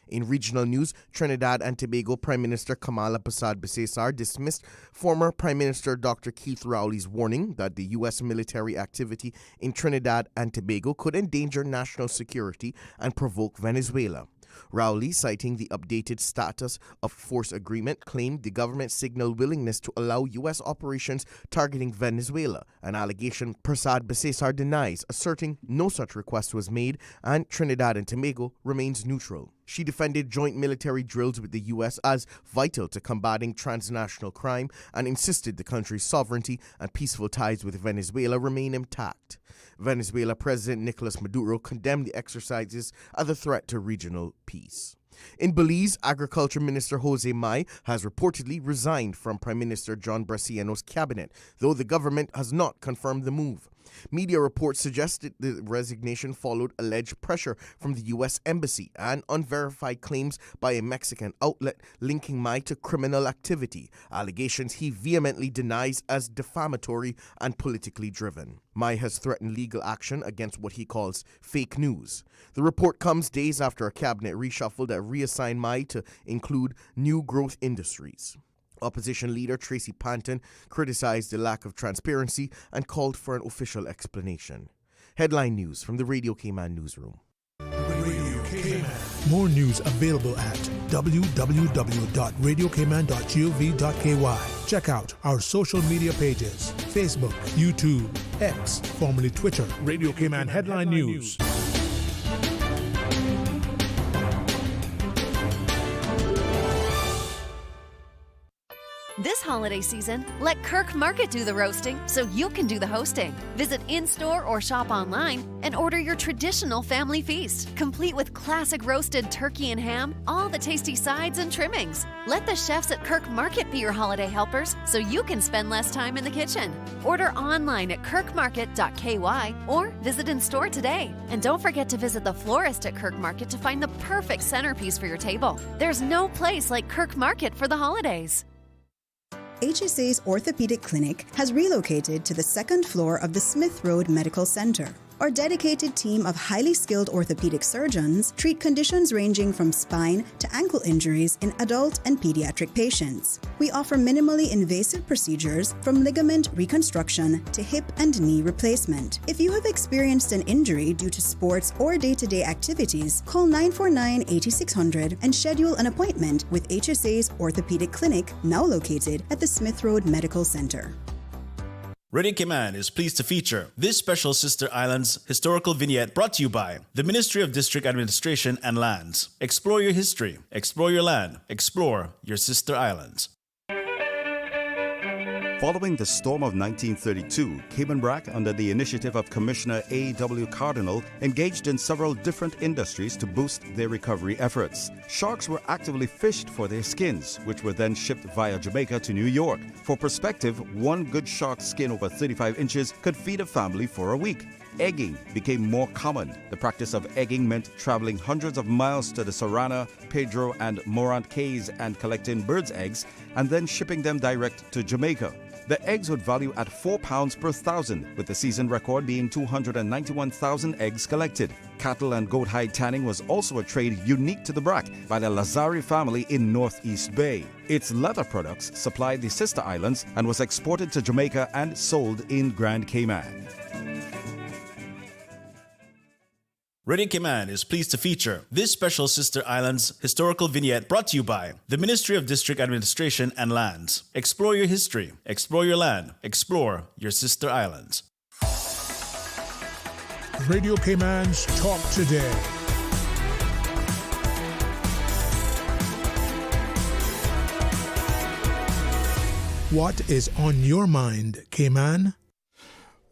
U: In regional news, Trinidad and Tobago Prime Minister Kamala Persad-Bissessar dismissed former Prime Minister Dr. Keith Rowley's warning that the U.S. military activity in Trinidad and Tobago could endanger national security and provoke Venezuela. Rowley, citing the updated status of force agreement, claimed the government signaled willingness to allow U.S. operations targeting Venezuela, an allegation Persad-Bissessar denies, asserting no such request was made and Trinidad and Tobago remains neutral. She defended joint military drills with the U.S. as vital to combating transnational crime and insisted the country's sovereignty and peaceful ties with Venezuela remain intact. Venezuela President Nicolas Maduro condemned the exercises as a threat to regional peace. In Belize, Agriculture Minister Jose Mai has reportedly resigned from Prime Minister John Braciano's cabinet, though the government has not confirmed the move. Media reports suggested the resignation followed alleged pressure from the U.S. Embassy and unverified claims by a Mexican outlet linking Mai to criminal activity, allegations he vehemently denies as defamatory and politically driven. Mai has threatened legal action against what he calls fake news. The report comes days after a cabinet reshuffle that reassigned Mai to include new growth industries. Opposition leader Tracy Panton criticized the lack of transparency and called for an official explanation. Headline news from the Radio Cayman newsroom.
N: Radio Cayman. More news available at www.radiocayman.gov.ky. Check out our social media pages: Facebook, YouTube, X, formerly Twitter. Radio Cayman Headline News.
V: This holiday season, let Kirk Market do the roasting so you can do the hosting. Visit in-store or shop online and order your traditional family feast, complete with classic roasted turkey and ham, all the tasty sides and trimmings. Let the chefs at Kirk Market be your holiday helpers so you can spend less time in the kitchen. Order online at kirkmarket.ky or visit in-store today. And don't forget to visit the florist at Kirk Market to find the perfect centerpiece for your table. There's no place like Kirk Market for the holidays.
W: HSA's orthopedic clinic has relocated to the second floor of the Smith Road Medical Center. Our dedicated team of highly skilled orthopedic surgeons treat conditions ranging from spine to ankle injuries in adult and pediatric patients. We offer minimally invasive procedures from ligament reconstruction to hip and knee replacement. If you have experienced an injury due to sports or day-to-day activities, call 949-8600 and schedule an appointment with HSA's orthopedic clinic, now located at the Smith Road Medical Center.
X: Radio Cayman is pleased to feature this special Sister Islands historical vignette brought to you by the Ministry of District Administration and Lands. Explore your history, explore your land, explore your Sister Islands.
Y: Following the storm of 1932, Cayman Brac, under the initiative of Commissioner A.W. Cardinal, engaged in several different industries to boost their recovery efforts. Sharks were actively fished for their skins, which were then shipped via Jamaica to New York. For perspective, one good shark skin over 35 inches could feed a family for a week. Egging became more common. The practice of egging meant traveling hundreds of miles to the Sorana, Pedro, and Morant Cays and collecting birds' eggs and then shipping them direct to Jamaica. The eggs would value at £4 per thousand, with the season record being 291,000 eggs collected. Cattle and goat hide tanning was also a trade unique to the Brac by the Lazari family in Northeast Bay. Its leather products supplied the sister islands and was exported to Jamaica and sold in Grand Cayman.
X: Radio Cayman is pleased to feature this special Sister Islands historical vignette brought to you by the Ministry of District Administration and Lands. Explore your history, explore your land, explore your Sister Islands.
N: Radio Cayman's Talk Today. What is on your mind, Cayman?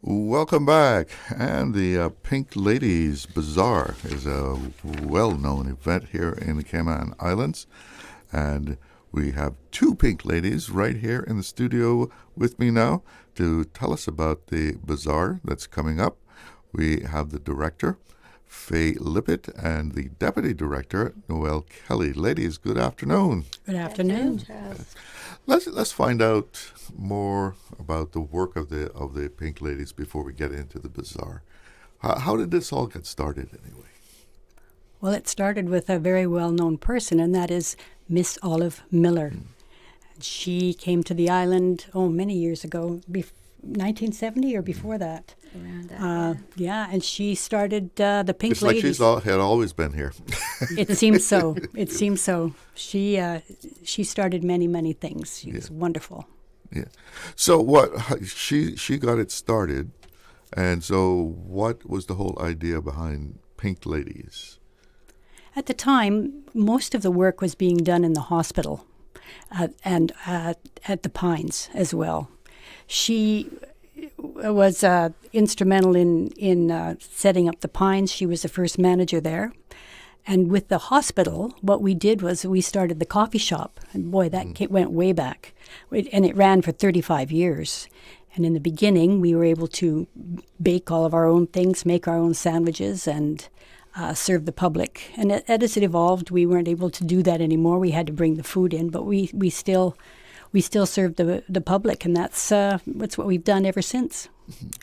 G: Welcome back. And the Pink Ladies Bazaar is a well-known event here in the Cayman Islands. And we have two Pink Ladies right here in the studio with me now to tell us about the bazaar that's coming up. We have the director, Faye Lippett, and the deputy director, Noelle Kelly. Ladies, good afternoon.
A: Good afternoon.
G: Let's find out more about the work of the Pink Ladies before we get into the bazaar. How did this all get started anyway?
A: Well, it started with a very well-known person, and that is Miss Olive Miller. She came to the island, many years ago, 1970 or before that.
C: Around that,
A: yeah, and she started the Pink
G: it's
A: Ladies.
G: It's like had always been here.
A: It seems so. It seems so. She started many things. She was wonderful.
G: Yeah. So what she got it started, and so what was the whole idea behind Pink Ladies?
A: At the time, most of the work was being done in the hospital, and at the Pines as well. She was instrumental in setting up the Pines. She was the first manager there. And with the hospital, what we did was we started the coffee shop. And boy, that went way back. And it ran for 35 years. And in the beginning, we were able to bake all of our own things, make our own sandwiches, and serve the public. And as it evolved, we weren't able to do that anymore. We had to bring the food in, but we still serve the public, and that's what we've done ever since.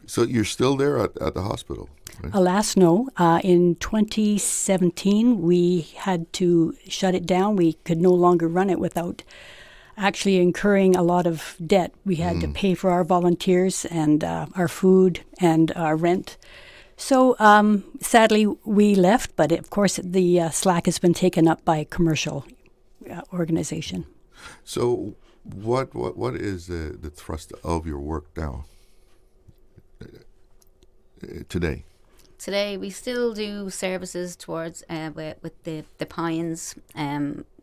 G: So you're still there at the hospital? Right?
A: Alas, no. In 2017, we had to shut it down. We could no longer run it without actually incurring a lot of debt. We had to pay for our volunteers and our food and our rent. So sadly, we left, but of course the slack has been taken up by a commercial organization.
G: So what is the thrust of your work now, today?
C: Today, we still do services towards with the Pines.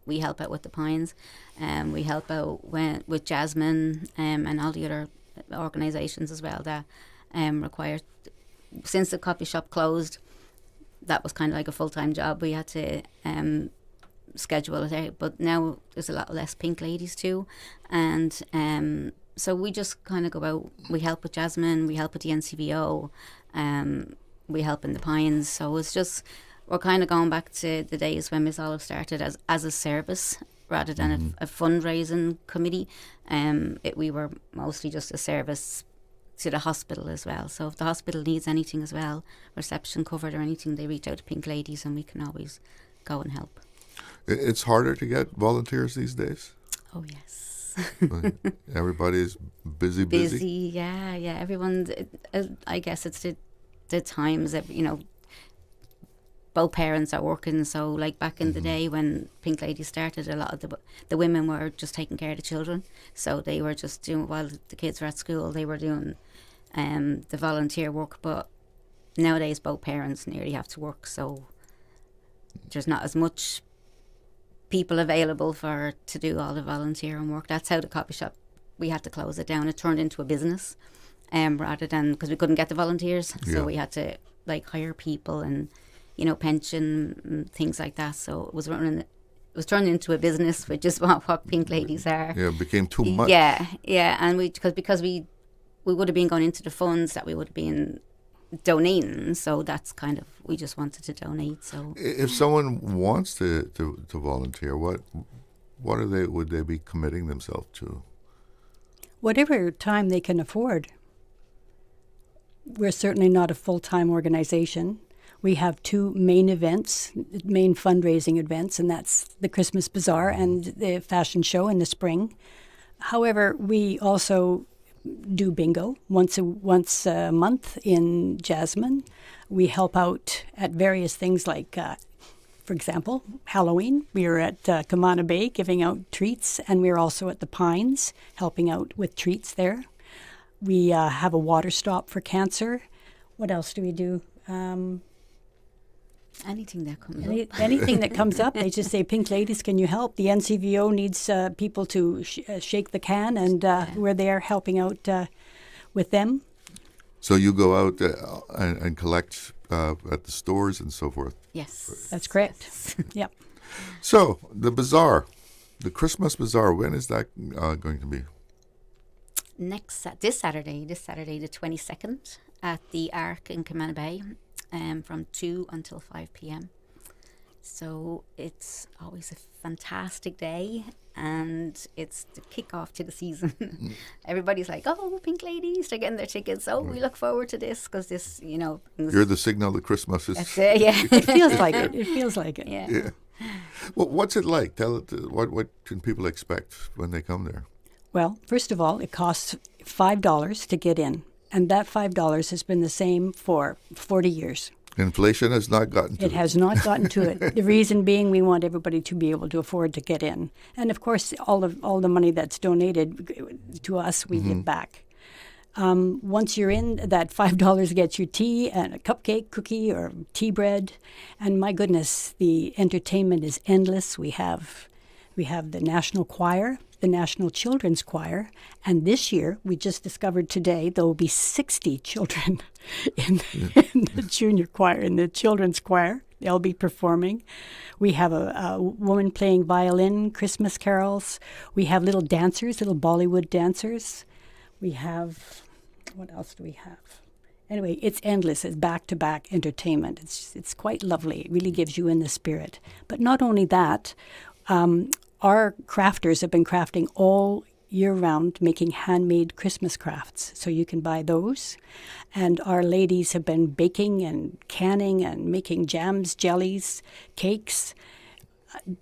C: We help out with the Pines. We help out with Jasmine and all the other organisations as well that require. Since the coffee shop closed, that was kind of like a full-time job. We had to schedule it out, but now there's a lot less Pink Ladies too, and so we just kind of go out. We help with Jasmine, we help with the NCVO, we help in the Pines. So it's just we're kind of going back to the days when Miss Olive started as a service rather than a fundraising committee. We were mostly just a service to the hospital as well. So if the hospital needs anything as well, reception covered or anything, they reach out to Pink Ladies and we can always go and help.
G: It's harder to get volunteers these days?
C: Oh, yes.
G: Everybody's busy.
C: Busy, yeah. Everyone's, I guess it's the times that, both parents are working. So like back in the day when Pink Ladies started, a lot of the women were just taking care of the children. So they were just doing, while the kids were at school, they were doing the volunteer work. But nowadays both parents nearly have to work. So there's not as much people available to do all the volunteering work. That's how the coffee shop, we had to close it down. It turned into a business rather than, because we couldn't get the volunteers. So we had to hire people and pension and things like that. So it was turned into a business, which is what Pink Ladies are.
G: Yeah, it became too much.
C: Yeah, and because we would have been going into the funds that we would have been donating. So that's kind of, we just wanted to donate. So
G: if someone wants to volunteer, what would they be committing themselves to?
A: Whatever time they can afford. We're certainly not a full-time organization. We have two main events, main fundraising events, and that's the Christmas Bazaar and the fashion show in the spring. However, we also do bingo once a month in Jasmine. We help out at various things like, for example, Halloween. We are at Kamana Bay giving out treats, and we're also at the Pines helping out with treats there. We have a water stop for cancer. What else do we do?
C: Anything that comes up.
A: Anything that comes up, they just say, Pink Ladies, can you help? The NCVO needs people to shake the can, and we're there helping out with them.
G: So you go out and collect at the stores and so forth?
C: Yes.
A: That's correct. Yep.
G: So the bazaar, the Christmas bazaar, when is that going to be?
C: This Saturday the 22nd at the Ark in Camana Bay, from 2 until 5 p.m. So it's always a fantastic day, and it's the kickoff to the season. Everybody's like, "Oh, Pink Ladies, they're getting their tickets. Oh, we look forward to this because this,
G: You're the signal that Christmas is.
C: That's it, yeah.
A: It feels like it. It feels like it.
C: Yeah.
G: Well, what's it like? Tell it. What can people expect when they come there?
A: Well, first of all, it costs $5 to get in, and that $5 has been the same for 40 years.
G: Inflation has not gotten to it.
A: It has not gotten to it. The reason being, we want everybody to be able to afford to get in, and of course, all the money that's donated to us, we give back. Once you're in, that $5 gets you tea and a cupcake, cookie, or tea bread, and my goodness, the entertainment is endless. We have the National Choir, the National Children's Choir, and this year, we just discovered today, there will be 60 children in the junior choir, in the children's choir. They'll be performing. We have a woman playing violin, Christmas carols. We have little dancers, little Bollywood dancers. We have, what else do we have? Anyway, it's endless. It's back-to-back entertainment. It's quite lovely. It really gives you in the spirit. But not only that, our crafters have been crafting all year round, making handmade Christmas crafts. So you can buy those. And our ladies have been baking and canning and making jams, jellies, cakes.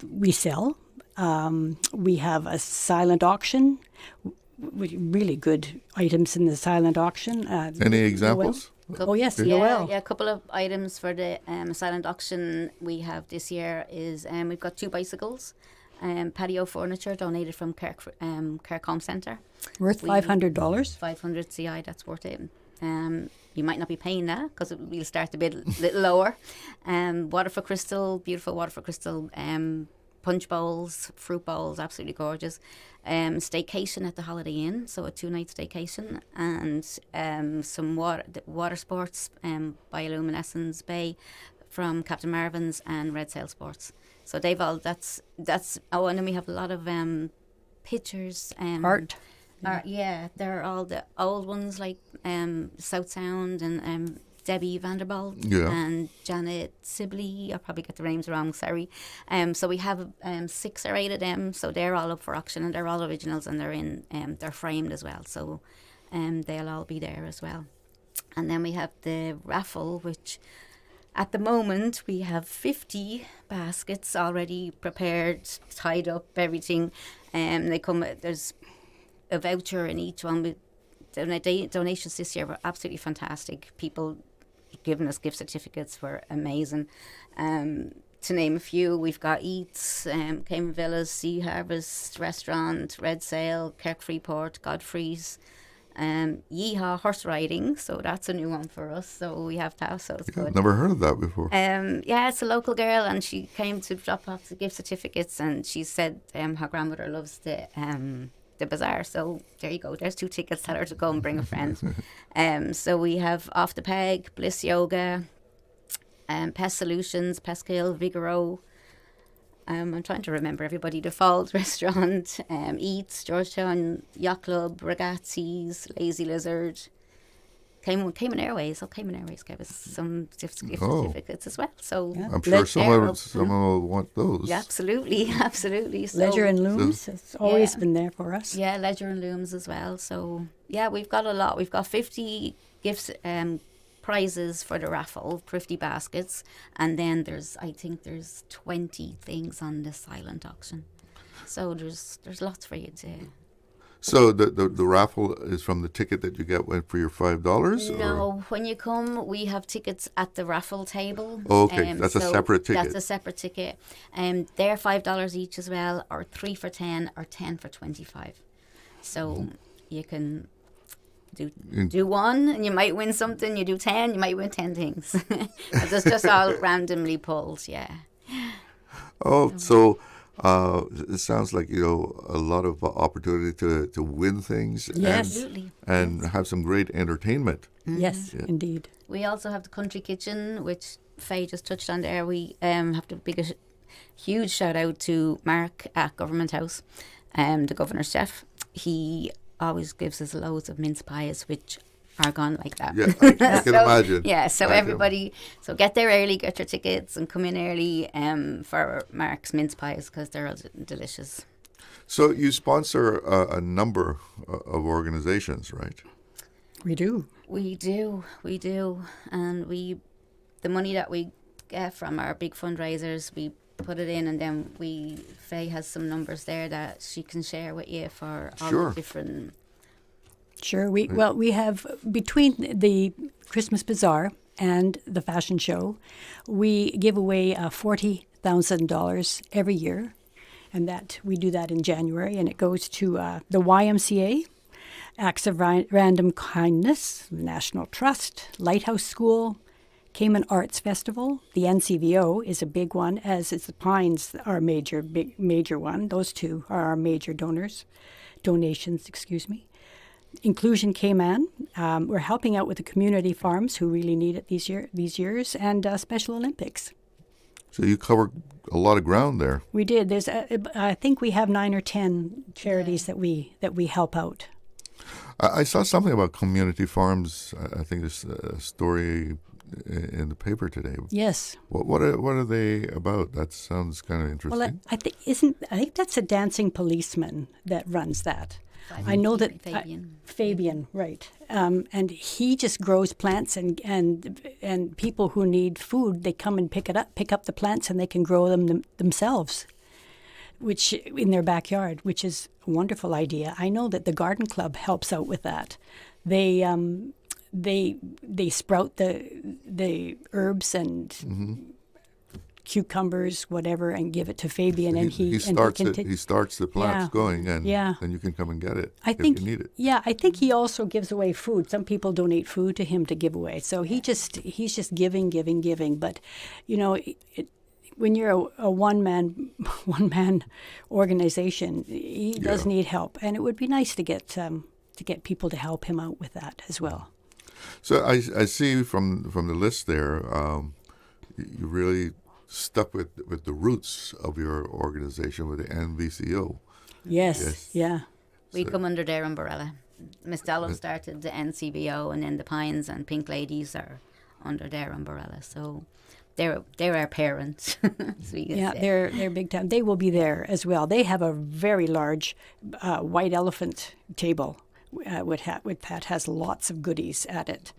A: We sell. We have a silent auction. Really good items in the silent auction.
G: Any examples?
A: Oh, yes,
C: yeah, a couple of items for the silent auction we have this year is we've got 2 bicycles. Patio furniture donated from Kirk Home Centre.
A: Worth $500.
C: $500 CI, that's worth it. You might not be paying that because we'll start a little lower. Water for crystal, beautiful water for crystal. Punch bowls, fruit bowls, absolutely gorgeous. Staycation at the Holiday Inn, so a 2-night staycation, and some water sports by Illuminescence Bay from Captain Marvin's and Red Sail Sports. So they've all that's oh, and then we have a lot of pictures.
A: Art.
C: Yeah, they're all the old ones like South Sound and Debbie Vanderbilt and Janet Sibley. I'll probably get the names wrong, sorry. So we have 6 or 8 of them, so they're all up for auction and they're all originals and they're framed as well. So they'll all be there as well. And then we have the raffle, which at the moment we have 50 baskets already prepared, tied up, everything. There's a voucher in each one. With donations this year were absolutely fantastic. People giving us gift certificates were amazing. To name a few, we've got Eats, Cayman Villas, Sea Harvest Restaurant, Red Sail, Kirk Freeport, Godfrey's, Yeehaw Horse Riding, so that's a new one for us. So we have that, so it's good.
G: Never heard of that before.
C: Yeah, it's a local girl, and she came to drop off the gift certificates, and she said her grandmother loves the bazaar. So there you go. There's 2 tickets. Tell her to go and bring a friend. So we have Off the Peg, Bliss Yoga, Pest Solutions, Pest Kill, Vigoro. I'm trying to remember everybody. The Falls Restaurant, Eats, Georgetown Yacht Club, Ragazzi's, Lazy Lizard, Cayman Airways. Oh, Cayman Airways gave us some gift certificates as well. So
G: I'm sure someone will want those.
C: Yeah, absolutely. So,
A: Ledger and Looms, it's always been there for us.
C: Yeah, Ledger and Looms as well. So yeah, we've got a lot. We've got 50 gifts. Prizes for the raffle, 50 baskets, and then I think there's 20 things on the silent auction. So there's lots for you to.
G: So the raffle is from the ticket that you get for your $5?
C: No, when you come, we have tickets at the raffle table.
G: Oh, okay, that's a separate ticket.
C: That's a separate ticket. They're $5 each as well, or 3 for 10, or 10 for 25. So you can do one and you might win something. You do 10, you might win 10 things. It's just all randomly pulled, yeah.
G: Oh, so It sounds like, a lot of opportunity to win things.
A: Yes.
G: And have some great entertainment.
A: Yes, indeed.
C: We also have the Country Kitchen, which Faye just touched on there. We have to big a huge shout out to Mark at Government House, the governor's chef. He always gives us loads of mince pies, which are gone like that.
G: Yeah, I can imagine.
C: Yeah, so everybody, so get there early, get your tickets, and come in early for Mark's mince pies because they're all delicious.
G: So you sponsor a number of organizations, right?
A: We do.
C: We do, and the money that we get from our big fundraisers, we put it in, and then Faye has some numbers there that she can share with you for all the different.
A: Sure. We have, between the Christmas Bazaar and the fashion show, we give away $40,000 every year, and that we do that in January, and it goes to the YMCA, Acts of Random Kindness, the National Trust, Lighthouse School, Cayman Arts Festival. The NCVO is a big one, as is the Pines, our major one. Those two are our major donations. Inclusion Cayman. We're helping out with the community farms who really need it these years, and Special Olympics.
G: So you cover a lot of ground there.
A: We did. There's, I think we have 9 or 10 charities that we help out.
G: I saw something about community farms. I think there's a story in the paper today.
A: Yes.
G: What are they about? That sounds kind of interesting.
A: Well, I think that's a dancing policeman that runs that. I know that Fabian, right? And he just grows plants, and people who need food, they come and pick up the plants, and they can grow them themselves, which in their backyard, which is a wonderful idea. I know that the garden club helps out with that. They sprout the herbs and cucumbers, whatever, and give it to Fabian, and he starts
G: the plants going, and then you can come and get it if you need it.
A: Yeah, I think he also gives away food. Some people donate food to him to give away, so he's just giving. But when you're a one man organization, he does need help, and it would be nice to get people to help him out with that as well.
G: So I see from the list there, you really stuck with the roots of your organization with the NVCO.
A: Yes. Yeah.
C: We come under their umbrella. Miss Dello started the NCBO, and then the Pines and Pink Ladies are under their umbrella. So they're our parents.
A: They're big time. They will be there as well. They have a very large white elephant table, that has lots of goodies at it.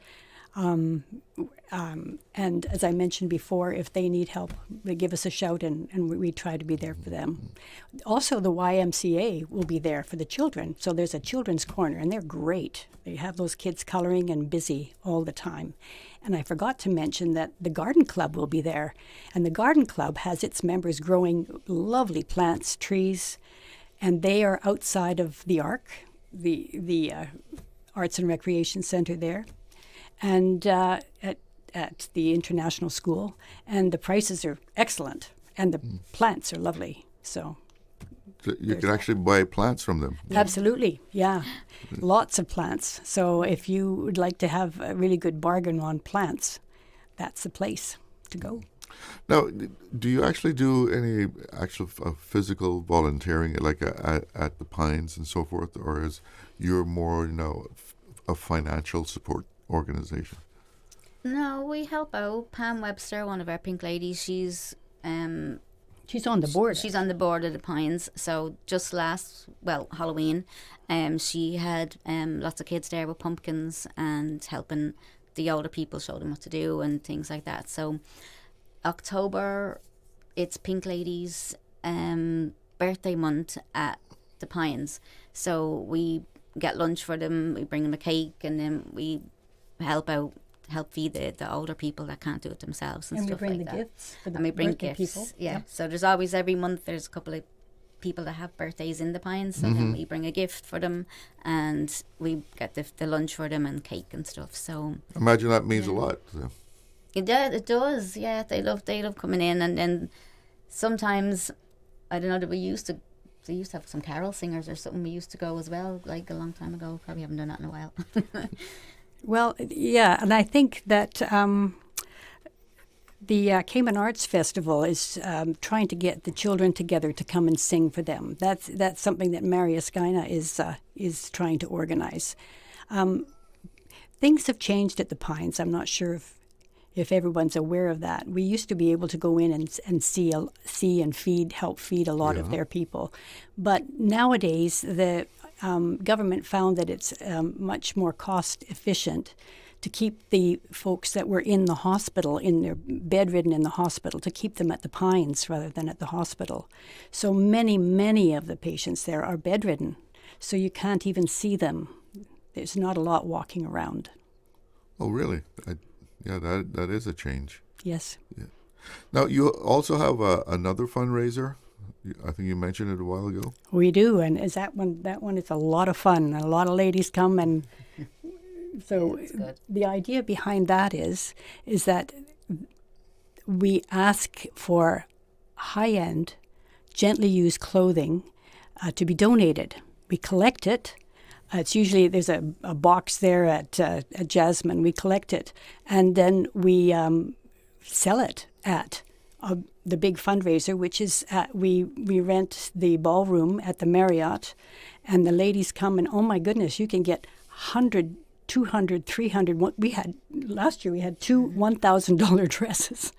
A: And as I mentioned before, if they need help, they give us a shout, and we try to be there for them. Also, the YMCA will be there for the children. So there's a children's corner, and they're great. They have those kids coloring and busy all the time. And I forgot to mention that the garden club will be there. And the garden club has its members growing lovely plants, trees, and they are outside of the ARC, the Arts and Recreation Center there, and at the International School, and the prices are excellent, and the plants are lovely. So
G: you can actually buy plants from them.
A: Absolutely, yeah, lots of plants. So if you would like to have a really good bargain on plants, that's the place to go.
G: Now, do you actually do any actual physical volunteering, like at the Pines and so forth, or is you're more, a financial support organization?
C: No, we help out. Pam Webster, one of our Pink Ladies, she's on
A: the board.
C: She's on the board of the Pines. So just Halloween, she had lots of kids there with pumpkins and helping the older people, show them what to do and things like that. So October, it's Pink Ladies' birthday month at the Pines. So we get lunch for them, we bring them a cake, and then we help feed the older people that can't do it themselves and stuff like that.
A: And we bring the gifts for the
C: and we bring
A: birthday
C: gifts,
A: people.
C: yeah. So there's always, every month, there's a couple of people that have birthdays in the Pines, so then we bring a gift for them, and we get the lunch for them and cake and stuff. So
G: imagine that means a lot to them.
C: It does, yeah. They love coming in, and then sometimes I don't know, they used to have some carol singers or something. We used to go as well, like a long time ago. Probably haven't done that in a while.
A: Well, yeah, and I think that the Cayman Arts Festival is trying to get the children together to come and sing for them. That's something that Mary Esquina is trying to organize. Things have changed at the Pines. I'm not sure if everyone's aware of that. We used to be able to go in and see and help feed a lot of their people. But nowadays, the government found that it's much more cost efficient to keep the folks that were in the hospital, they're bedridden in the hospital, to keep them at the Pines rather than at the hospital. So many of the patients there are bedridden, so you can't even see them. There's not a lot walking around.
G: Oh, really? Yeah, that is a change.
A: Yes.
G: Yeah. Now, you also have another fundraiser. I think you mentioned it a while ago.
A: We do, and is that one is a lot of fun. A lot of ladies come, and so the idea behind that is that we ask for high-end, gently used clothing to be donated. We collect it. It's usually, there's a box there at Jasmine. We collect it, and then we sell it at the big fundraiser, which is we rent the ballroom at the Marriott, and the ladies come, and oh my goodness, you can get 100, 200, 300. Last year we had two $1,000 dresses,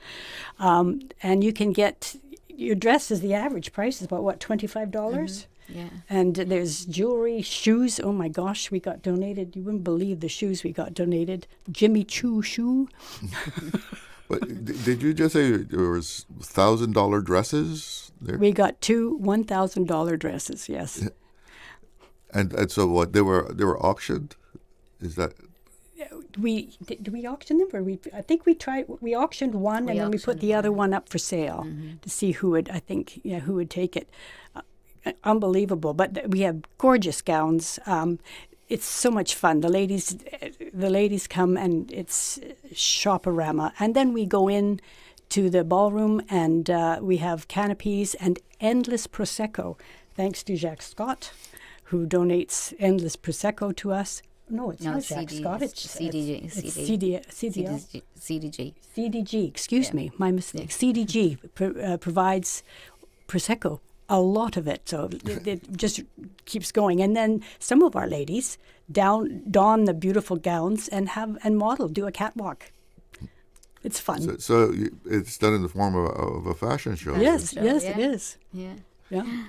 A: and you can get your dress is the average price is about what, $25? Mm-hmm.
C: Yeah.
A: And there's jewelry, shoes. Oh my gosh, we got donated. You wouldn't believe the shoes we got donated. Jimmy Choo shoe.
G: But did you just say there was $1,000 dresses there?
A: We got two $1,000 dresses. Yes.
G: And so what? They were auctioned. Is that?
A: Did we auction them, or I think we auctioned one, and then we put the other one up for sale to see who would take it. Unbelievable, but we have gorgeous gowns. It's so much fun. The ladies come, and it's shop-a-rama. And then we go in to the ballroom, and we have canopies and endless Prosecco, thanks to Jacques Scott, who donates endless Prosecco to us. No, it's not Jacques Scott. It's
C: CDG.
A: CDG, excuse me, my mistake. CDG provides Prosecco. A lot of it, so it just keeps going. And then some of our ladies don the beautiful gowns and do a catwalk. It's fun.
G: So it's done in the form of a fashion show.
A: Yes, it is.
C: Yeah.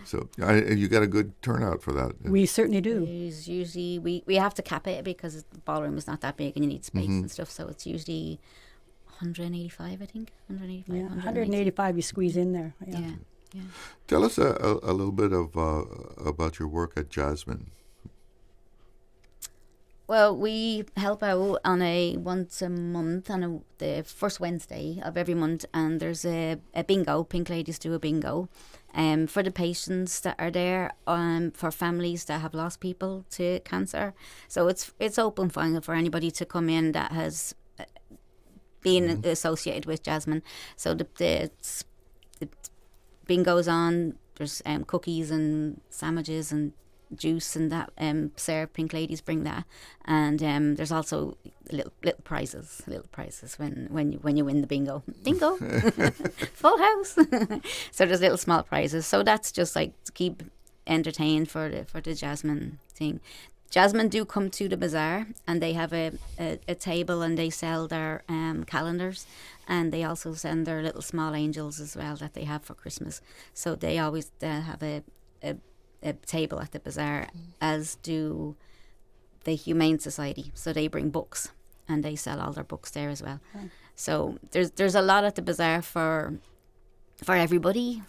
G: So you got a good turnout for that.
A: We certainly do.
C: Usually we have to cap it because the ballroom is not that big and you need space and stuff. So it's usually 185, I think. 185.
A: Yeah, 185 you squeeze in there. Yeah.
C: Yeah.
G: Tell us a little bit about your work at Jasmine.
C: Well, we help out on once a month on the first Wednesday of every month, and there's a bingo. Pink Ladies do a bingo for the patients that are there, for families that have lost people to cancer. So it's open for anybody to come in that has been associated with Jasmine. So the bingo's on. There's cookies and sandwiches and juice and that. Sarah Pink Ladies bring that, and there's also little prizes when you win the bingo. Full house. So there's little small prizes. So that's just like to keep entertained for the Jasmine thing. Jasmine do come to the bazaar, and they have a table, and they sell their calendars, and they also send their little small angels as well that they have for Christmas. So they always have a table at the bazaar, as do the Humane Society. So they bring books, and they sell all their books there as well. Okay. So there's a lot at the bazaar for everybody,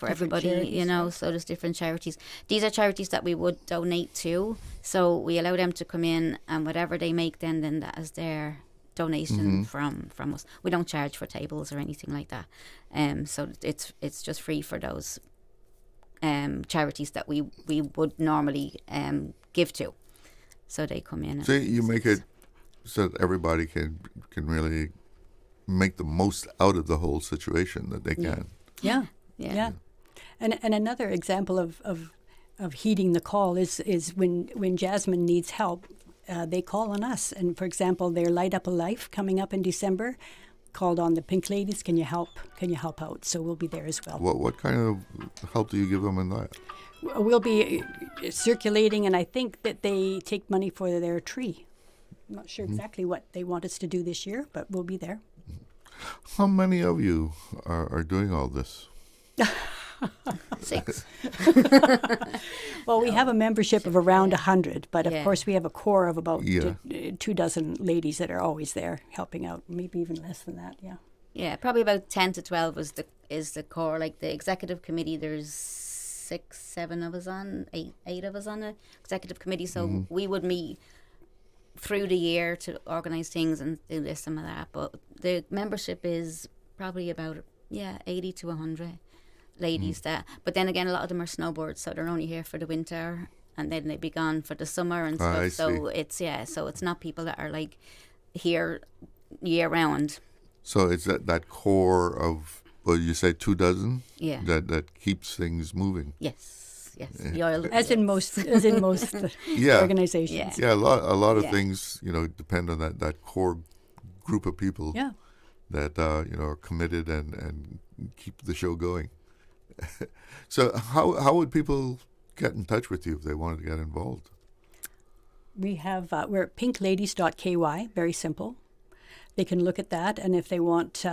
C: you know. So there's different charities. These are charities that we would donate to. So we allow them to come in, and whatever they make, then that is their donation from us. We don't charge for tables or anything like that. So it's just free for those charities that we would normally give to. So they come in.
G: So you make it so that everybody can really make the most out of the whole situation that they can.
A: Yeah. And another example of heeding the call is when Jasmine needs help, they call on us. And for example, their Light Up a Life coming up in December called on the Pink Ladies. Can you help out? So we'll be there as well.
G: What kind of help do you give them in that?
A: We'll be circulating, and I think that they take money for their tree. I'm not sure exactly what they want us to do this year, but we'll be there.
G: How many of you are doing all this?
C: 6.
A: Well, we have a membership of around 100, but of
C: Yeah.
A: course we have a core of about
G: Yeah.
A: 24 ladies that are always there helping out, maybe even less than that, yeah.
C: Yeah, probably about 10 to 12 is the core. Like the executive committee, there's 6, 7 of us on, 8 of us on the executive committee. So we would meet through the year to organise things and do this and that. But the membership is probably about 80 to 100 ladies that. But then again, a lot of them are snowboards, so they're only here for the winter, and then they'd be gone for the summer and stuff.
G: I
C: So
G: see.
C: it's not people that are like here year round.
G: So it's that core of, well, you say 24?
C: Yeah.
G: That keeps things moving.
C: Yes.
G: Yeah.
A: As in most
G: Yeah.
A: organizations.
G: Yeah, a lot of
C: Yeah.
G: things, depend on that core group of people.
A: Yeah.
G: That are committed and keep the show going. So how would people get in touch with you if they wanted to get involved?
A: We have, we're at pinkladies.ky, very simple. They can look at that, and if they want,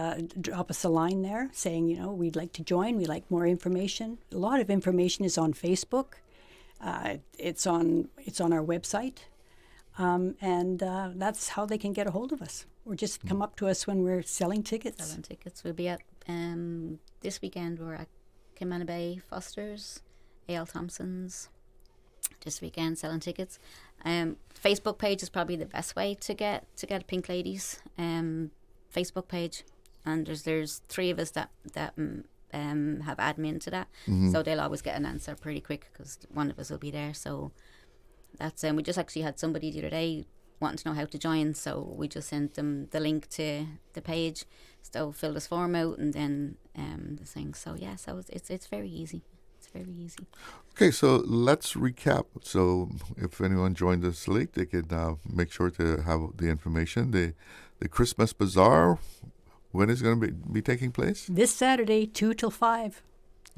A: drop us a line there saying, we'd like to join, we'd like more information. A lot of information is on Facebook. It's on our website, and that's how they can get a hold of us. Or just come up to us when we're selling tickets.
C: We'll be at, this weekend we're at Kimana Bay, Foster's, A.L. Thompson's, this weekend selling tickets. Facebook page is probably the best way to get a Pink Ladies Facebook page, and there's 3 of us that have admin to that, so they'll always get an answer pretty quick because one of us will be there. So that's we just actually had somebody the other day wanting to know how to join, so we just sent them the link to the page, so fill this form out and then the thing. So so it's very easy. It's very easy.
G: Okay, so let's recap. So if anyone joined us late, they could make sure to have the information. The Christmas Bazaar, when is it going to be taking place?
A: This Saturday, 2 till 5.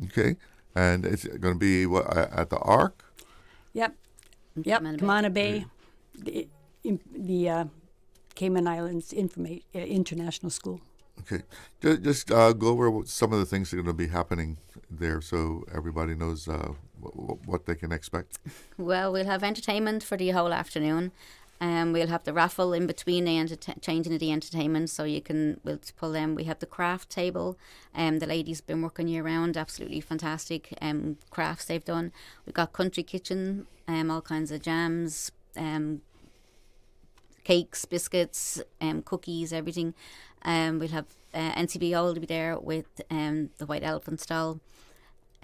G: Okay, and it's going to be at the Ark?
A: Yep. Kimana Bay, the Cayman Islands International School.
G: Okay, just go over some of the things that are going to be happening there so everybody knows what they can expect.
C: Well, we'll have entertainment for the whole afternoon. We'll have the raffle in between changing of the entertainment, so we'll pull them. We have the craft table. The ladies been working year round, absolutely fantastic crafts they've done. We've got country kitchen, all kinds of jams, cakes, biscuits, cookies, everything. We'll have NCBO will be there with the White Elephant stall.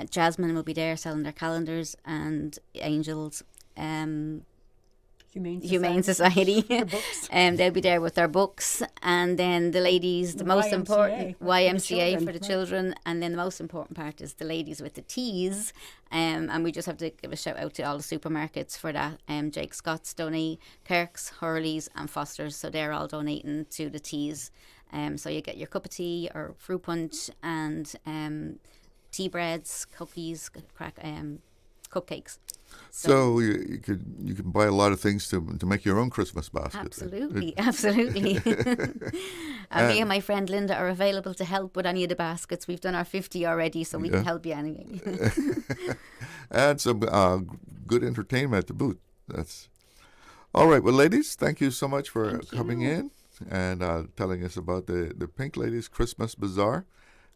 C: Jasmine will be there selling their calendars, and Angels. Humane Society. They'll be there with their books, and then the ladies, the most important YMCA for the children, and then the most important part is the ladies with the teas, and we just have to give a shout out to all the supermarkets for that. Jake Scott's donate, Kirk's, Hurley's and Foster's, so they're all donating to the teas. So you get your cup of tea or fruit punch and tea breads, cookies, cupcakes.
G: So you can buy a lot of things to make your own Christmas basket.
C: Absolutely. And me and my friend Linda are available to help with any of the baskets. We've done our 50 already, so we can help you anyway.
G: And some good entertainment to boot. That's all right. Well, ladies, thank you so much for coming in and telling us about the Pink Ladies Christmas Bazaar.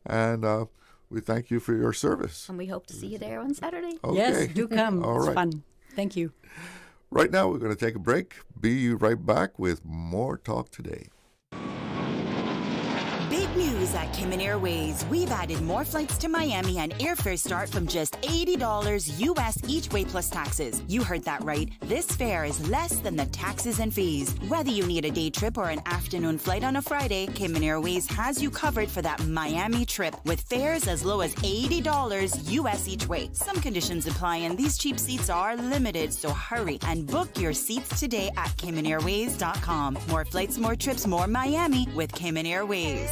G: And we thank you for your service.
C: And we hope to see you there on Saturday.
G: Okay.
A: Yes, do come.
G: All
A: it's
G: right.
A: fun. Thank you.
G: Right now, we're going to take a break. Be right back with more Talk Today.
R: Big news at Cayman Airways. We've added more flights to Miami and airfares start from just $80 US each way plus taxes. You heard that right. This fare is less than the taxes and fees. Whether you need a day trip or an afternoon flight on a Friday, Cayman Airways has you covered for that Miami trip with fares as low as $80 US each way. Some conditions apply and these cheap seats are limited, so hurry and book your seats today at CaymanAirways.com. More flights, more trips, more Miami with Cayman Airways.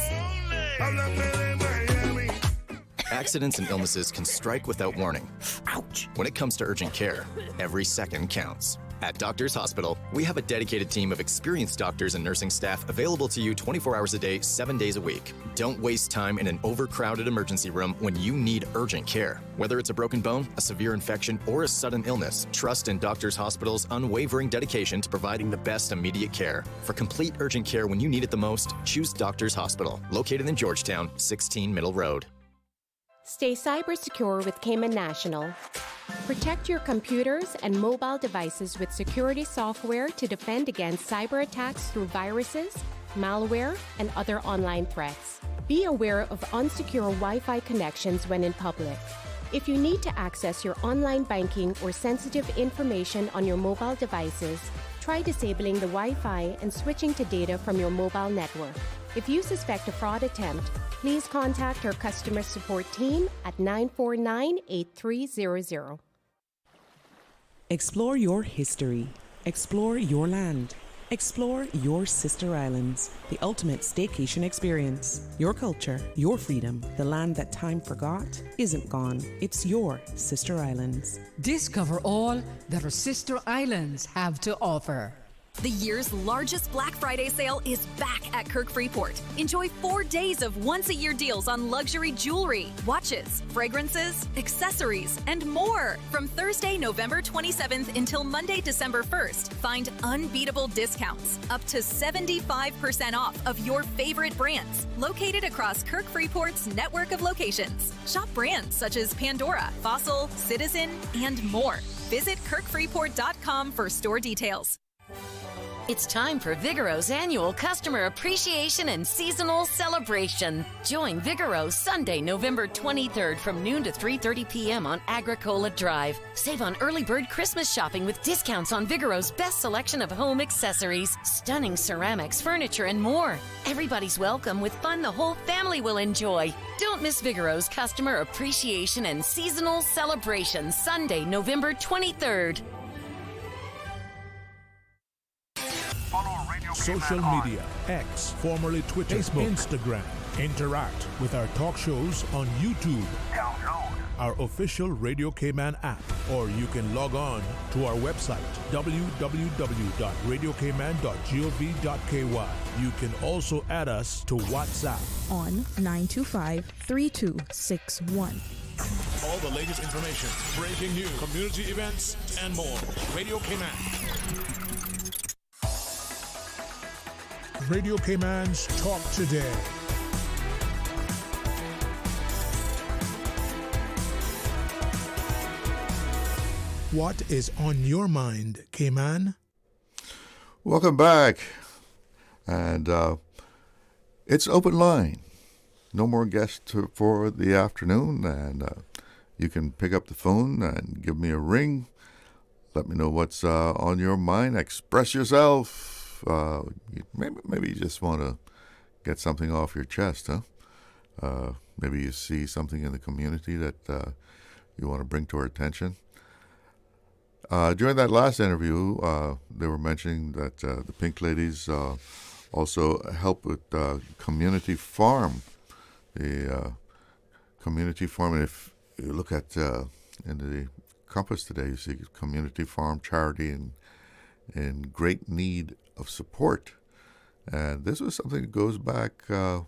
D: Accidents and illnesses can strike without warning. Ouch! When it comes to urgent care, every second counts. At Doctors Hospital, we have a dedicated team of experienced doctors and nursing staff available to you 24 hours a day, 7 days a week. Don't waste time in an overcrowded emergency room when you need urgent care. Whether it's a broken bone, a severe infection, or a sudden illness, trust in Doctors Hospital's unwavering dedication to providing the best immediate care. For complete urgent care when you need it the most, choose Doctors Hospital, located in Georgetown, 16 Middle Road.
F: Stay cyber secure with Cayman National. Protect your computers and mobile devices with security software to defend against cyber attacks through viruses, malware, and other online threats. Be aware of unsecure Wi-Fi connections when in public. If you need to access your online banking or sensitive information on your mobile devices, try disabling the Wi-Fi and switching to data from your mobile network. If you suspect a fraud attempt, please contact our customer support team at 949-8300.
I: Explore your history. Explore your land. Explore your sister islands, the ultimate staycation experience. Your culture, your freedom, the land that time forgot isn't gone. It's your sister islands.
J: Discover all that our sister islands have to offer.
T: The year's largest Black Friday sale is back at Kirk Freeport. Enjoy 4 days of once-a-year deals on luxury jewelry, watches, fragrances, accessories, and more. From Thursday, November 27th until Monday, December 1st, find unbeatable discounts, up to 75% off of your favorite brands, located across Kirk Freeport's network of locations. Shop brands such as Pandora, Fossil, Citizen, and more. Visit kirkfreeport.com for store details.
V: It's time for Vigoros' annual Customer Appreciation and Seasonal Celebration. Join Vigoros Sunday, November 23rd from noon to 3:30 p.m. on Agricola Drive. Save on early bird Christmas shopping with discounts on Vigoros' best selection of home accessories, stunning ceramics, furniture, and more. Everybody's welcome with fun the whole family will enjoy. Don't miss Vigoros' Customer Appreciation and Seasonal Celebration Sunday, November 23rd.
N: Social media, X, formerly Twitter, Facebook, Instagram. Interact with our talk shows on YouTube. Download our official Radio Cayman app, or you can log on to our website, www.radiocayman.gov.ky. You can also add us to WhatsApp
H: on 925-3261.
N: All the latest information, breaking news, community events, and more. Radio Cayman. Radio Cayman's Talk Today. What is on your mind, Cayman?
G: Welcome back. And it's open line. No more guests for the afternoon. And you can pick up the phone and give me a ring. Let me know what's on your mind. Express yourself. Maybe you just want to get something off your chest, huh? Maybe you see something in the community that you want to bring to our attention. During that last interview, they were mentioning that the Pink Ladies also help with Community Farm. The Community Farm, and if you look at in the compass today, you see Community Farm charity in great need of support. And this was something that goes back to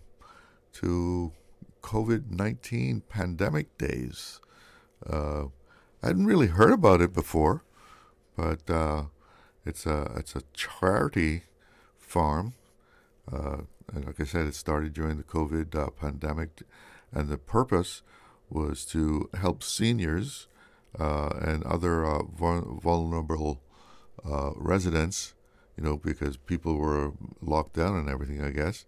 G: COVID-19 pandemic days. I hadn't really heard about it before, but it's a charity farm. And like I said, it started during the COVID pandemic, and the purpose was to help seniors and other vulnerable residents, because people were locked down and everything, I guess.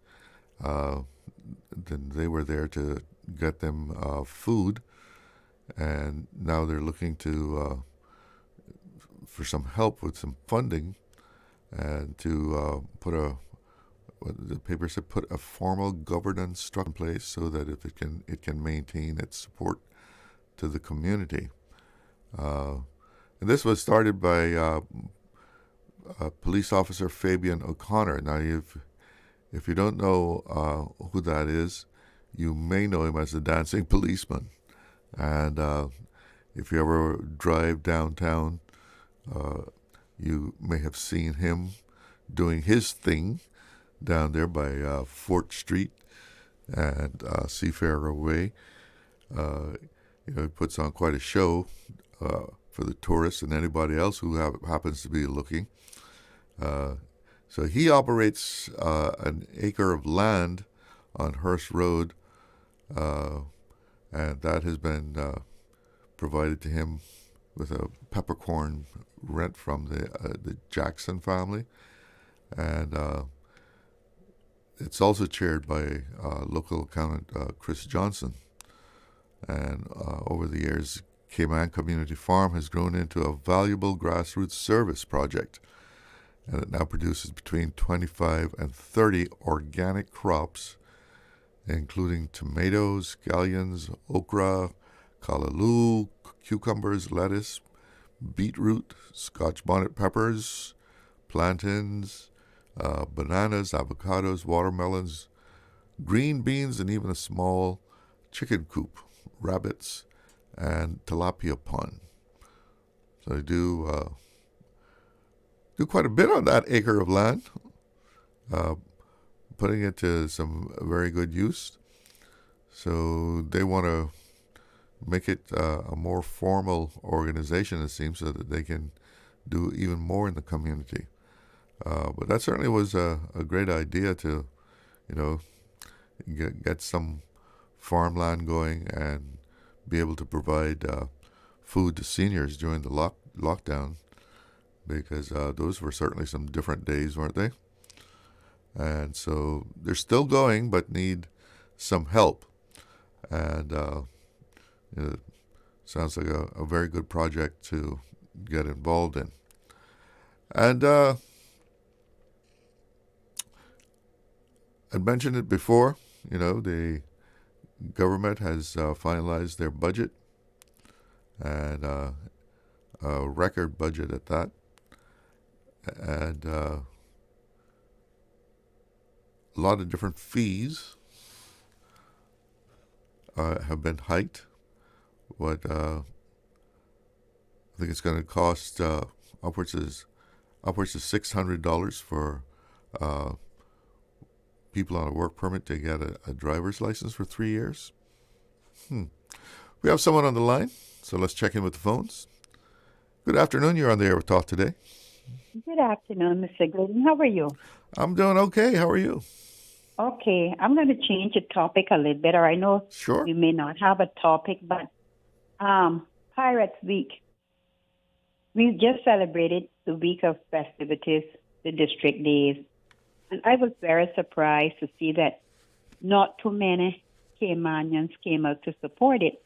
G: then they were there to get them food, and now they're looking to for some help with some funding, and to put what the paper said, put a formal governance structure in place so that if it can maintain its support to the community. And this was started by police officer Fabian O'Connor. Now, if you don't know who that is, you may know him as the dancing policeman. And if you ever drive downtown, you may have seen him doing his thing down there by Fort Street and Seafarer Way. He puts on quite a show for the tourists and anybody else who happens to be looking. So he operates an acre of land on Hearst Road, and that has been provided to him with a peppercorn rent from the Jackson family, and it's also chaired by local accountant Chris Johnson. And over the years, Cayman Community Farm has grown into a valuable grassroots service project, and it now produces between 25 and 30 organic crops, including tomatoes, scallions, okra, callaloo, cucumbers, lettuce, beetroot, Scotch bonnet peppers, plantains, bananas, avocados, watermelons, green beans, and even a small chicken coop, rabbits, and tilapia pond. So they do quite a bit on that acre of land, putting it to some very good use. So they want to make it a more formal organization, it seems, so that they can do even more in the community. But that certainly was a great idea to, get some farmland going and be able to provide food to seniors during the lockdown, because those were certainly some different days, weren't they? And so they're still going, but need some help. And it sounds like a very good project to get involved in. And I mentioned it before, the government has finalized their budget, and a record budget at that. And a lot of different fees have been hiked. What I think it's going to cost upwards of $600 for people on a work permit to get a driver's license for 3 years. We have someone on the line, so let's check in with the phones. Good afternoon. You're on the air with Talk Today.
E: Good afternoon, Mr. Glidden. How are you?
G: I'm doing okay. How are you?
E: Okay. I'm going to change the topic a little bit, or I know we may not have a topic, but Pirates Week. We just celebrated the week of festivities, the district days, and I was very surprised to see that not too many Caymanians came out to support it.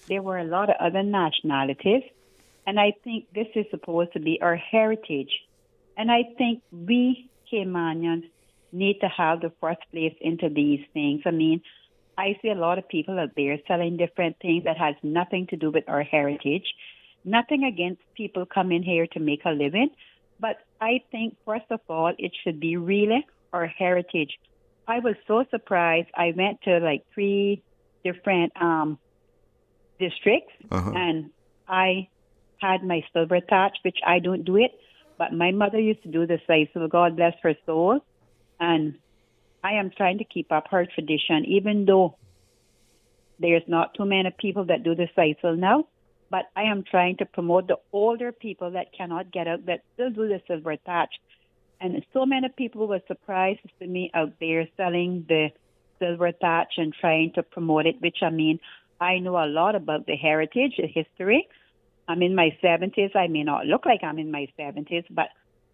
E: There were a lot of other nationalities, and I think this is supposed to be our heritage. And I think we Caymanians need to have the first place into these things. I mean, I see a lot of people out there selling different things that has nothing to do with our heritage. Nothing against people coming here to make a living, but I think, first of all, it should be really our heritage. I was so surprised. I went to like 3 different districts, and I had my silver touch, which I don't do it, but my mother used to do the sisal, God bless her soul, and I am trying to keep up her tradition, even though there's not too many people that do the sisal now, but I am trying to promote the older people that cannot get out, that still do the silver touch. And so many people were surprised to see me out there selling the silver touch and trying to promote it, which, I mean, I know a lot about the heritage, the history. I'm in my 70s. I may not look like I'm in my 70s, but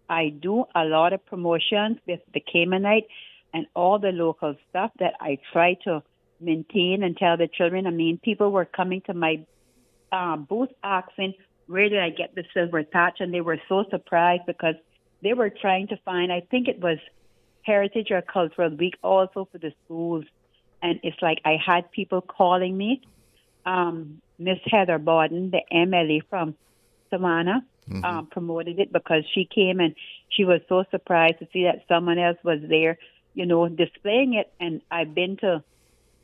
E: I do a lot of promotions with the Caymanite, and all the local stuff that I try to maintain and tell the children. I mean, people were coming to my booth asking, where did I get the silver thatch? And they were so surprised because they were trying to find, I think it was Heritage or Cultural Week also for the schools. And it's like I had people calling me. Miss Heather Borden, the MLA from Savannah, promoted it because she came and she was so surprised to see that someone else was there, displaying it. And I've been to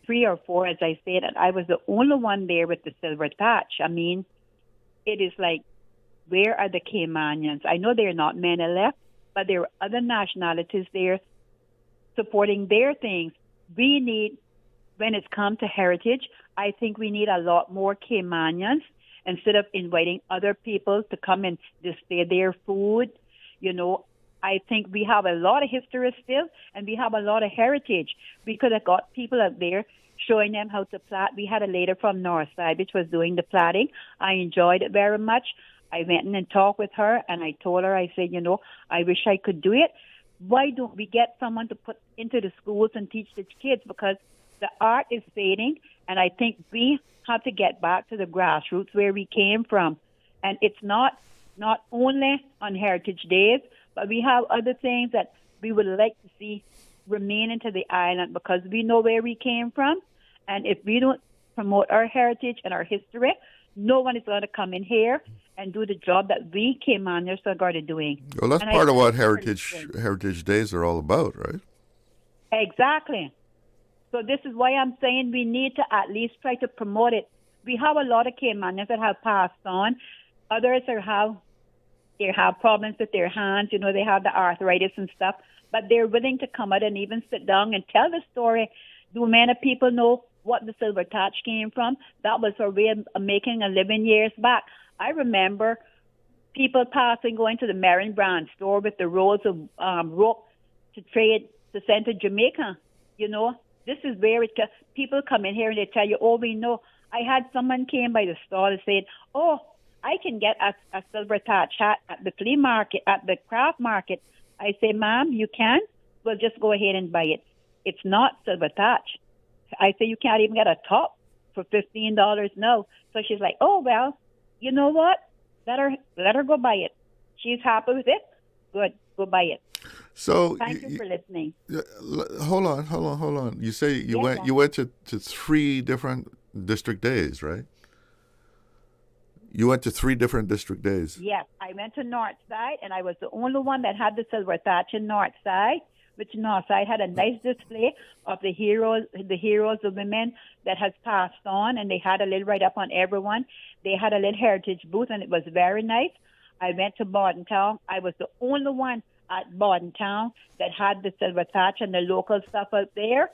E: 3 or 4, as I said, and I was the only one there with the silver thatch. I mean, it is like, where are the Caymanians? I know there are not many left, but there are other nationalities there supporting their things. We need, when it's come to heritage, I think we need a lot more Caymanians instead of inviting other people to come and display their food. I think we have a lot of history still, and we have a lot of heritage. We could have got people out there showing them how to plait. We had a lady from Northside which was doing the plaiting. I enjoyed it very much. I went in and talked with her, and I told her, I said, I wish I could do it. Why don't we get someone to put into the schools and teach the kids? Because the art is fading, and I think we have to get back to the grassroots where we came from. And it's not only on Heritage Days, but we have other things that we would like to see remain into the island because we know where we came from. And if we don't promote our heritage and our history, no one is going to come in here and do the job that we Caymanians are going to doing.
G: Well, that's part of what Heritage Days are all about, right?
E: Exactly. So this is why I'm saying we need to at least try to promote it. We have a lot of Caymanians that have passed on. Others they have problems with their hands. They have the arthritis and stuff. But they're willing to come out and even sit down and tell the story. Do many people know what the silver thatch came from? That was our way of making a living years back. I remember people going to the Marion Brand store with the rolls of rope to send to Jamaica. This is where people come in here and they tell you, oh, we know. I had someone came by the store and said, oh, I can get a silver thatch hat at the flea market, at the craft market. I say, ma'am, you can? Well, just go ahead and buy it. It's not silver thatch. I say, you can't even get a top for $15 now. So she's like, oh, well, you know what? Let her go buy it. She's happy with it. Good, go buy it.
G: So
E: thank you for listening.
G: Hold on. You say you went to 3 different district days, right? You went to 3 different district days.
E: Yes, I went to Northside, and I was the only one that had the silver thatch in Northside. Which Northside had a nice display of the heroes of women that has passed on, and they had a little write up on everyone. They had a little heritage booth, and it was very nice. I went to Bordentown. I was the only one at Bordentown that had the silver thatch and the local stuff out there.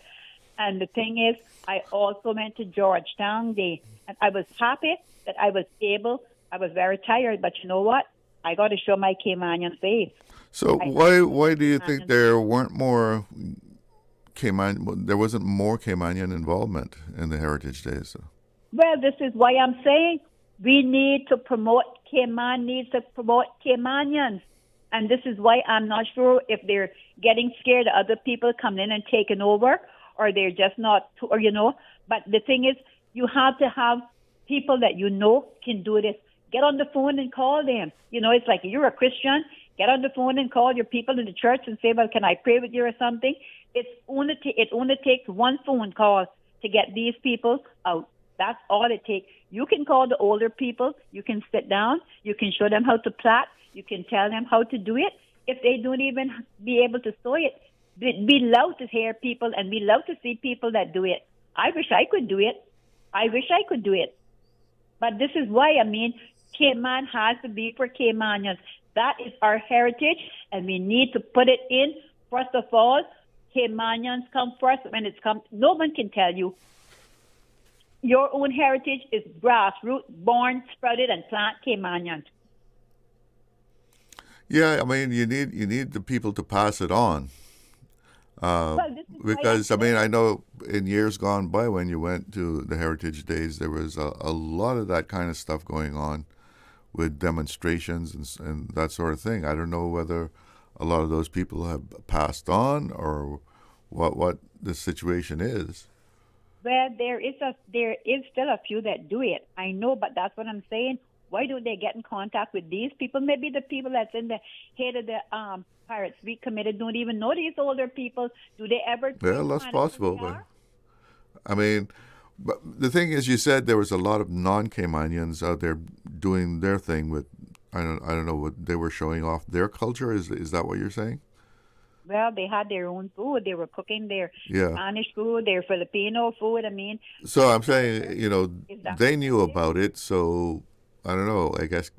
E: And the thing is, I also went to Georgetown Day, and I was happy that I was very tired, but you know what? I got to show my Caymanian face.
G: So why do you think there weren't more there wasn't more Caymanian involvement in the Heritage Days? So?
E: Well, this is why I'm saying we need to promote needs to promote Caymanians. And this is why I'm not sure if they're getting scared of other people coming in and taking over, or they're just not, But the thing is, you have to have people that can do this. Get on the phone and call them. It's like you're a Christian. Get on the phone and call your people in the church and say, well, can I pray with you or something? It only takes one phone call to get these people out. That's all it takes. You can call the older people. You can sit down. You can show them how to plait. You can tell them how to do it. If they don't even be able to sew it, we love to hear people, and we love to see people that do it. I wish I could do it. But this is why, Cayman has to be for Caymanians. That is our heritage, and we need to put it in. First of all, Caymanians come first. No one can tell you. Your own heritage is grassroots, born, sprouted, and plant Caymanians.
G: Yeah, you need the people to pass it on. Because I know in years gone by when you went to the Heritage Days, there was a lot of that kind of stuff going on with demonstrations and that sort of thing. I don't know whether a lot of those people have passed on or what the situation is.
E: Well, there is still a few that do it. I know, but that's what I'm saying. Why don't they get in contact with these people? Maybe the people that's in the head of the Pirates Week committee don't even know these older people. Do they ever?
G: Well, that's possible, but I mean, but the thing is, you said there was a lot of non-Caymanians out there doing their thing with. I don't know what they were showing off their culture. Is that what you're saying?
E: Well, they had their own food. They were cooking their
G: Yeah.
E: Spanish food, their Filipino food. I mean,
G: So I'm saying, they knew about it. So I don't know. I guess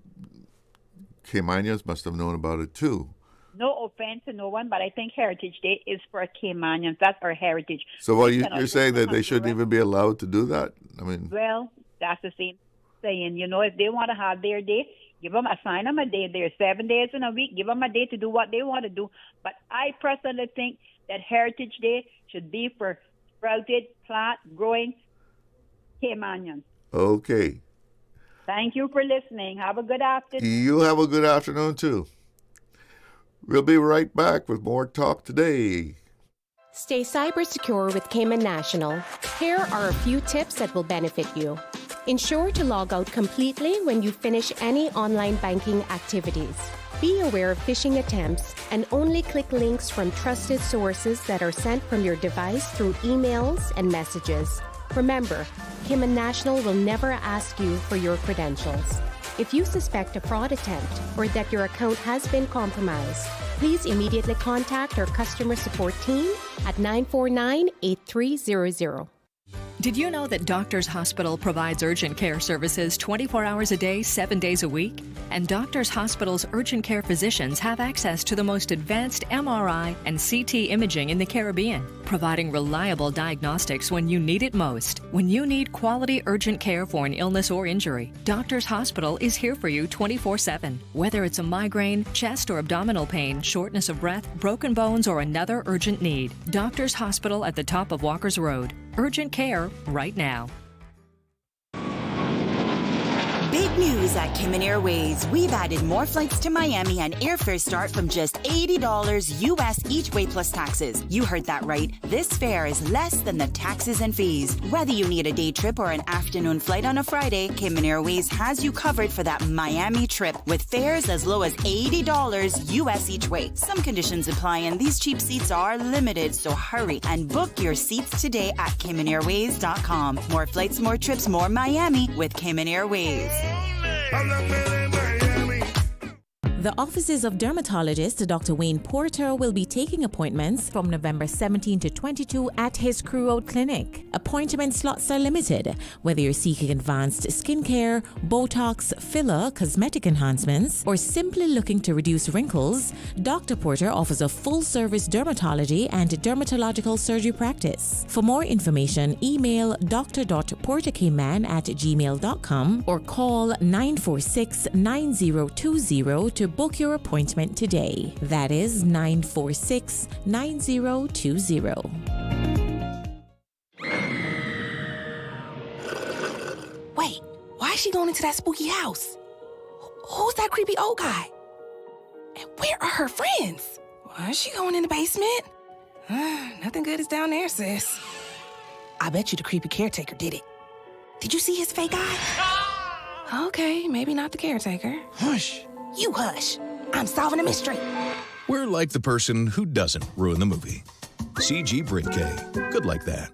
G: Caymanians must have known about it too.
E: no offense to no one, but I think Heritage Day is for Caymanians. That's our heritage.
G: So what
E: We cannot
G: you're saying that they
E: just
G: shouldn't even be allowed to do that? I mean,
E: Well, that's the same saying. If they want to have their day, assign them a day. There's 7 days in a week. Give them a day to do what they want to do. But I personally think that Heritage Day should be for sprouted, plant-growing Caymanians.
G: okay.
E: Thank you for listening. Have a good afternoon.
G: You have a good afternoon too. We'll be right back with more Talk Today.
F: Stay cyber secure with Cayman National. Here are a few tips that will benefit you. Ensure to log out completely when you finish any online banking activities. Be aware of phishing attempts and only click links from trusted sources that are sent from your device through emails and messages. Remember, Cayman National will never ask you for your credentials. If you suspect a fraud attempt or that your account has been compromised, please immediately contact our customer support team at 949-8300.
K: Did you know that Doctors Hospital provides urgent care services 24 hours a day, 7 days a week? And Doctors Hospital's urgent care physicians have access to the most advanced MRI and CT imaging in the Caribbean, providing reliable diagnostics when you need it most. When you need quality urgent care for an illness or injury, Doctors Hospital is here for you 24/7. Whether it's a migraine, chest or abdominal pain, shortness of breath, broken bones, or another urgent need, Doctors Hospital at the top of Walker's Road. Urgent care right now.
R: Big news at Cayman Airways. We've added more flights to Miami and airfares start from just $80 US each way plus taxes. You heard that right. This fare is less than the taxes and fees. Whether you need a day trip or an afternoon flight on a Friday, Cayman Airways has you covered for that Miami trip with fares as low as $80 US each way. Some conditions apply and these cheap seats are limited, so hurry and book your seats today at CaymanAirways.com. More flights, more trips, more Miami with Cayman Airways.
L: The offices of dermatologist Dr. Wayne Porter will be taking appointments from November 17 to 22 at his Crew Road Clinic. Appointment slots are limited. Whether you're seeking advanced skincare, Botox, filler, cosmetic enhancements, or simply looking to reduce wrinkles, Dr. Porter offers a full-service dermatology and dermatological surgery practice. For more information, email dr.porterkman@gmail.com or call 946-9020 to book your appointment today. That is 946-9020.
M: Wait, why is she going into that spooky house? Who's that creepy old guy? And where are her friends? Why is she going in the basement? Nothing good is down there, sis. I bet you the creepy caretaker did it. Did you see his fake eye? Okay, maybe not the caretaker.
O: Hush.
M: You hush. I'm solving a mystery.
O: We're like the person who doesn't ruin the movie. CG Brinke. Good like that.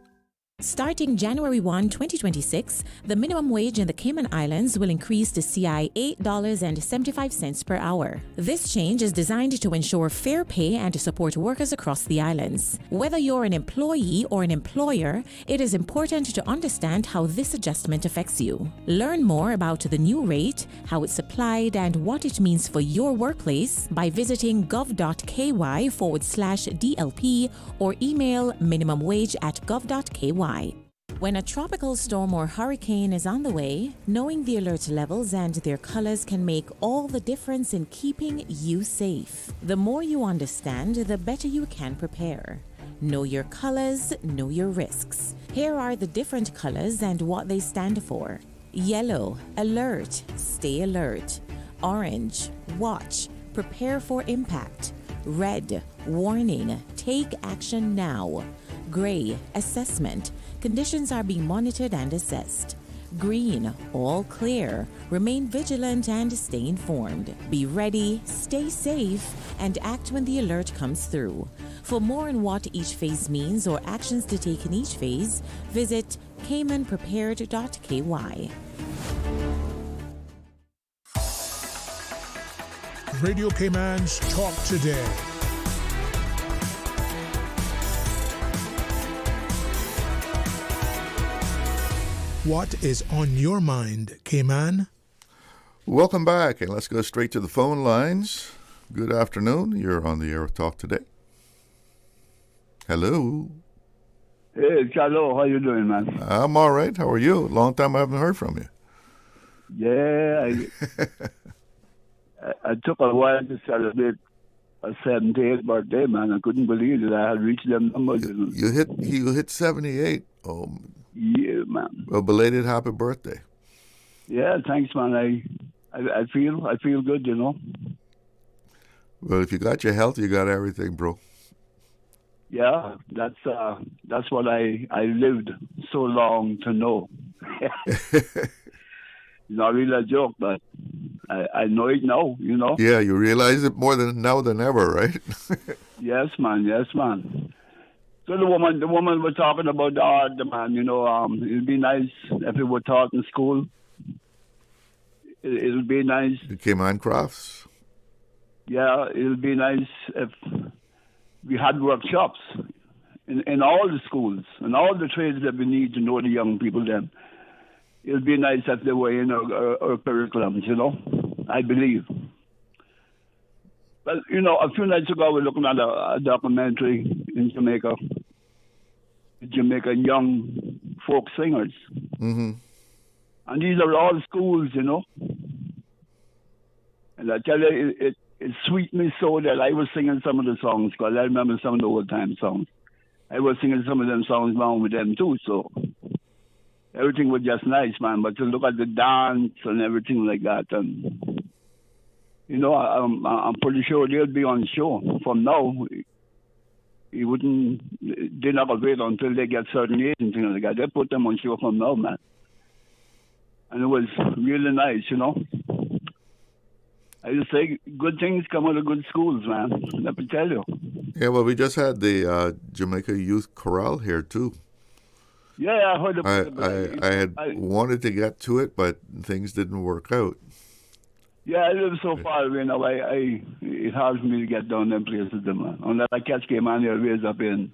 L: Starting January 1, 2026, the minimum wage in the Cayman Islands will increase to CI $8.75 per hour. This change is designed to ensure fair pay and to support workers across the islands. Whether you're an employee or an employer, it is important to understand how this adjustment affects you. Learn more about the new rate, how it's applied, and what it means for your workplace by visiting gov.ky/DLP or email minimumwage@gov.ky. When a tropical storm or hurricane is on the way, knowing the alert levels and their colors can make all the difference in keeping you safe. The more you understand, the better you can prepare. Know your colors, know your risks. Here are the different colors and what they stand for. Yellow, alert, stay alert. Orange, watch, prepare for impact. Red, Warning, take action now. Gray, assessment. Conditions are being monitored and assessed. Green, all clear. Remain vigilant and stay informed. Be ready, stay safe, and act when the alert comes through. For more on what each phase means or actions to take in each phase, visit caymanprepared.ky.
N: Radio Cayman's Talk Today. What is on your mind, Cayman?
G: Welcome back, and let's go straight to the phone lines. Good afternoon. You're on the air with Talk Today. Hello.
B: Hey, Charlo, how you doing, man?
G: I'm all right. How are you? Long time I haven't heard from you.
B: Yeah, I took a while to celebrate a 78th birthday, man. I couldn't believe that I had reached them numbers.
G: You hit 78. Oh,
B: yeah, man.
G: Well, belated happy birthday.
B: Yeah, thanks, man. I feel good, you know.
G: Well, if you got your health, you got everything, bro.
B: Yeah, that's what I lived so long to know. Not really a joke, but I know it now, you know.
G: Yeah, you realize it more now than ever, right?
B: Yes, man. Yes, man. So the woman was talking about the art, man. You know, it'd be nice if it were taught in school. It'll be nice.
G: The Cayman Crafts.
B: Yeah, it'll be nice if we had workshops in all the schools and all the trades that we need to know the young people then. It'll be nice if they were in our curriculums, you know, I believe. But, you know, a few nights ago, we were looking at a documentary in Jamaica. Jamaican young folk singers.
G: Mm-hmm.
B: And these are all schools, you know. And I tell you, it sweet me so that I was singing some of the songs, because I remember some of the old-time songs. I was singing some of them songs along with them, too, so everything was just nice, man. But to look at the dance and everything like that, and you know, I'm pretty sure they'll be on show from now. They're not gonna wait until they get certain age and things like that. They put them on show from now, man. And it was really nice, you know. I just say good things come out of good schools, man. Let me tell you.
G: Yeah, well, we just had the Jamaica Youth Chorale here too.
B: Yeah, I heard about it.
G: I wanted to get to it, but things didn't work out.
B: Yeah, I live so far away now. It's hard for me to get down them places, man. Unless I catch Cayman here, ways up in.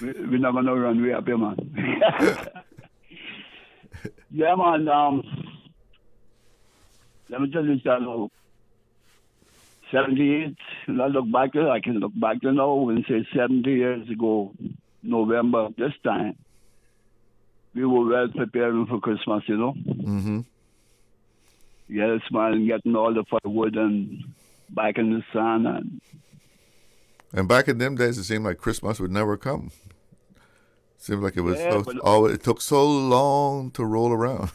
B: We're not gonna run way up here, man. Yeah, man. Let me tell you something. 78. When I look back, I can look back to now and say 70 years ago, November this time, we were well preparing for Christmas, you know.
G: Mm-hmm.
B: Yes, man, getting all the firewood and back in the sun.
G: And back in them days, it seemed like Christmas would never come. It seemed like it was it took so long to roll around.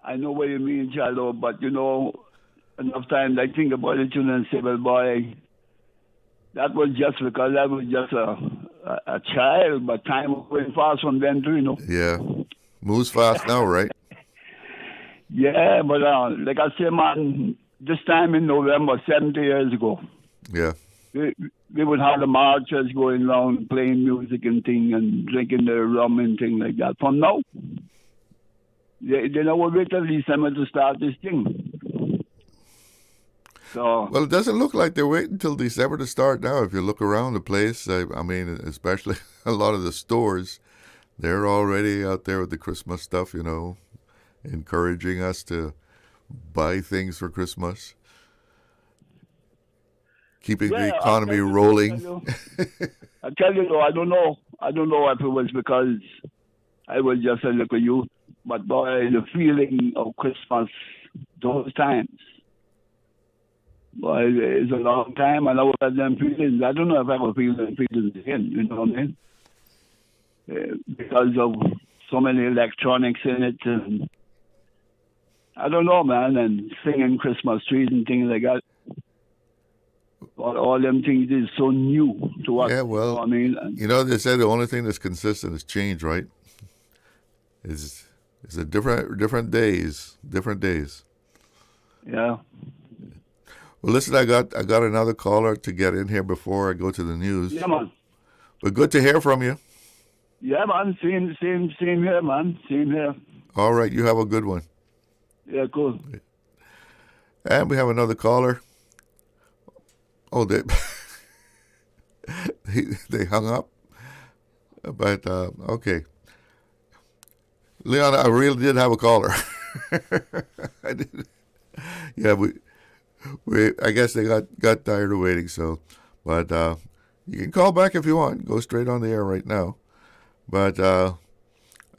B: I know what you mean, Charlo, but you know, enough times I think about it, you know, and say, well, boy, that was just because I was just a child, but time was going fast from then too, you know.
G: Yeah, moves fast now, right?
B: Yeah, but like I say, man, this time in November, 70 years ago,
G: yeah,
B: we would have the marchers going around playing music and thing and drinking their rum and thing like that. From now, they never wait till December to start this thing. So,
G: well, it doesn't look like they're waiting until December to start now. If you look around the place, I mean, especially a lot of the stores, they're already out there with the Christmas stuff, you know, encouraging us to buy things for Christmas, keeping the economy rolling.
B: I tell you though, I don't know if it was because I was just a little youth, but boy, the feeling of Christmas, those times, boy, it's a long time, and I had them feelings. I don't know if I will feel them feelings again, you know what I mean? Because of so many electronics in it, and I don't know, man, and singing Christmas trees and things like that. all them things is so new to us.
G: Yeah, well,
B: you know what I mean?
G: They said the only thing that's consistent is change, right? It's a different days.
B: Yeah.
G: Well, listen, I got another caller to get in here before I go to the news.
B: Yeah, man.
G: But good to hear from you.
B: Yeah, man. Same here, man. Same here.
G: All right, you have a good one.
B: Yeah, cool.
G: And we have another caller. Oh, they they hung up. But okay, Leon, I really did have a caller. I did. Yeah, we I guess they got tired of waiting. So, but you can call back if you want. Go straight on the air right now. But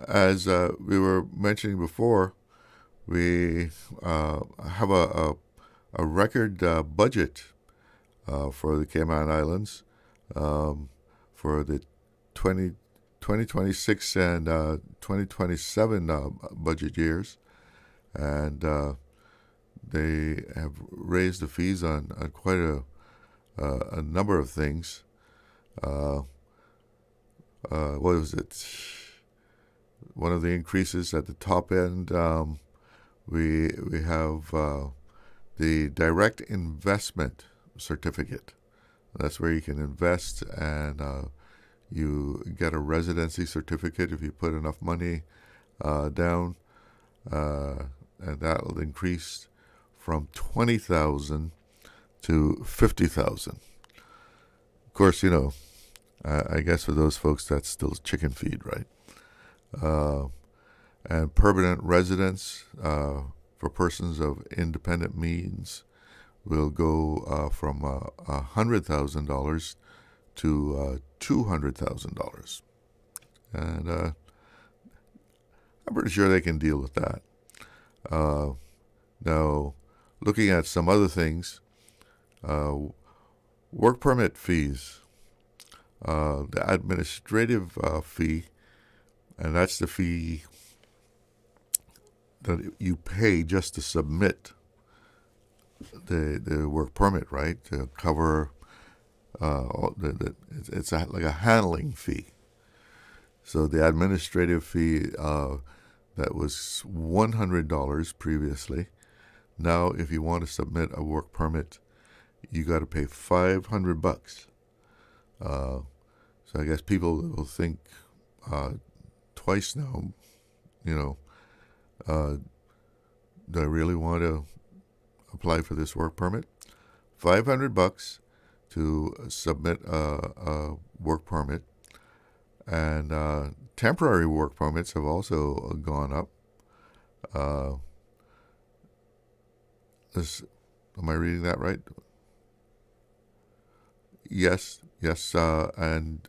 G: as we were mentioning before, we have a record budget for the Cayman Islands for the 2026 and 2027 budget years. And they have raised the fees on quite a number of things. What was it? One of the increases at the top end, we have the direct investment certificate. That's where you can invest and you get a residency certificate if you put enough money down, and that will increase from 20,000 to 50,000. Of course, I guess for those folks that's still chicken feed, right? And permanent residence for persons of independent means will go from $100,000 to $200,000, and I'm pretty sure they can deal with that. Now, looking at some other things, work permit fees, the administrative fee, and that's the fee that you pay just to submit the work permit, right? To cover it's like a handling fee. So the administrative fee that was $100 previously. Now, if you want to submit a work permit, you got to pay $500. So I guess people will think twice now. Do I really want to apply for this work permit? $500 to submit a work permit, and temporary work permits have also gone up. Am I reading that right? Yes, and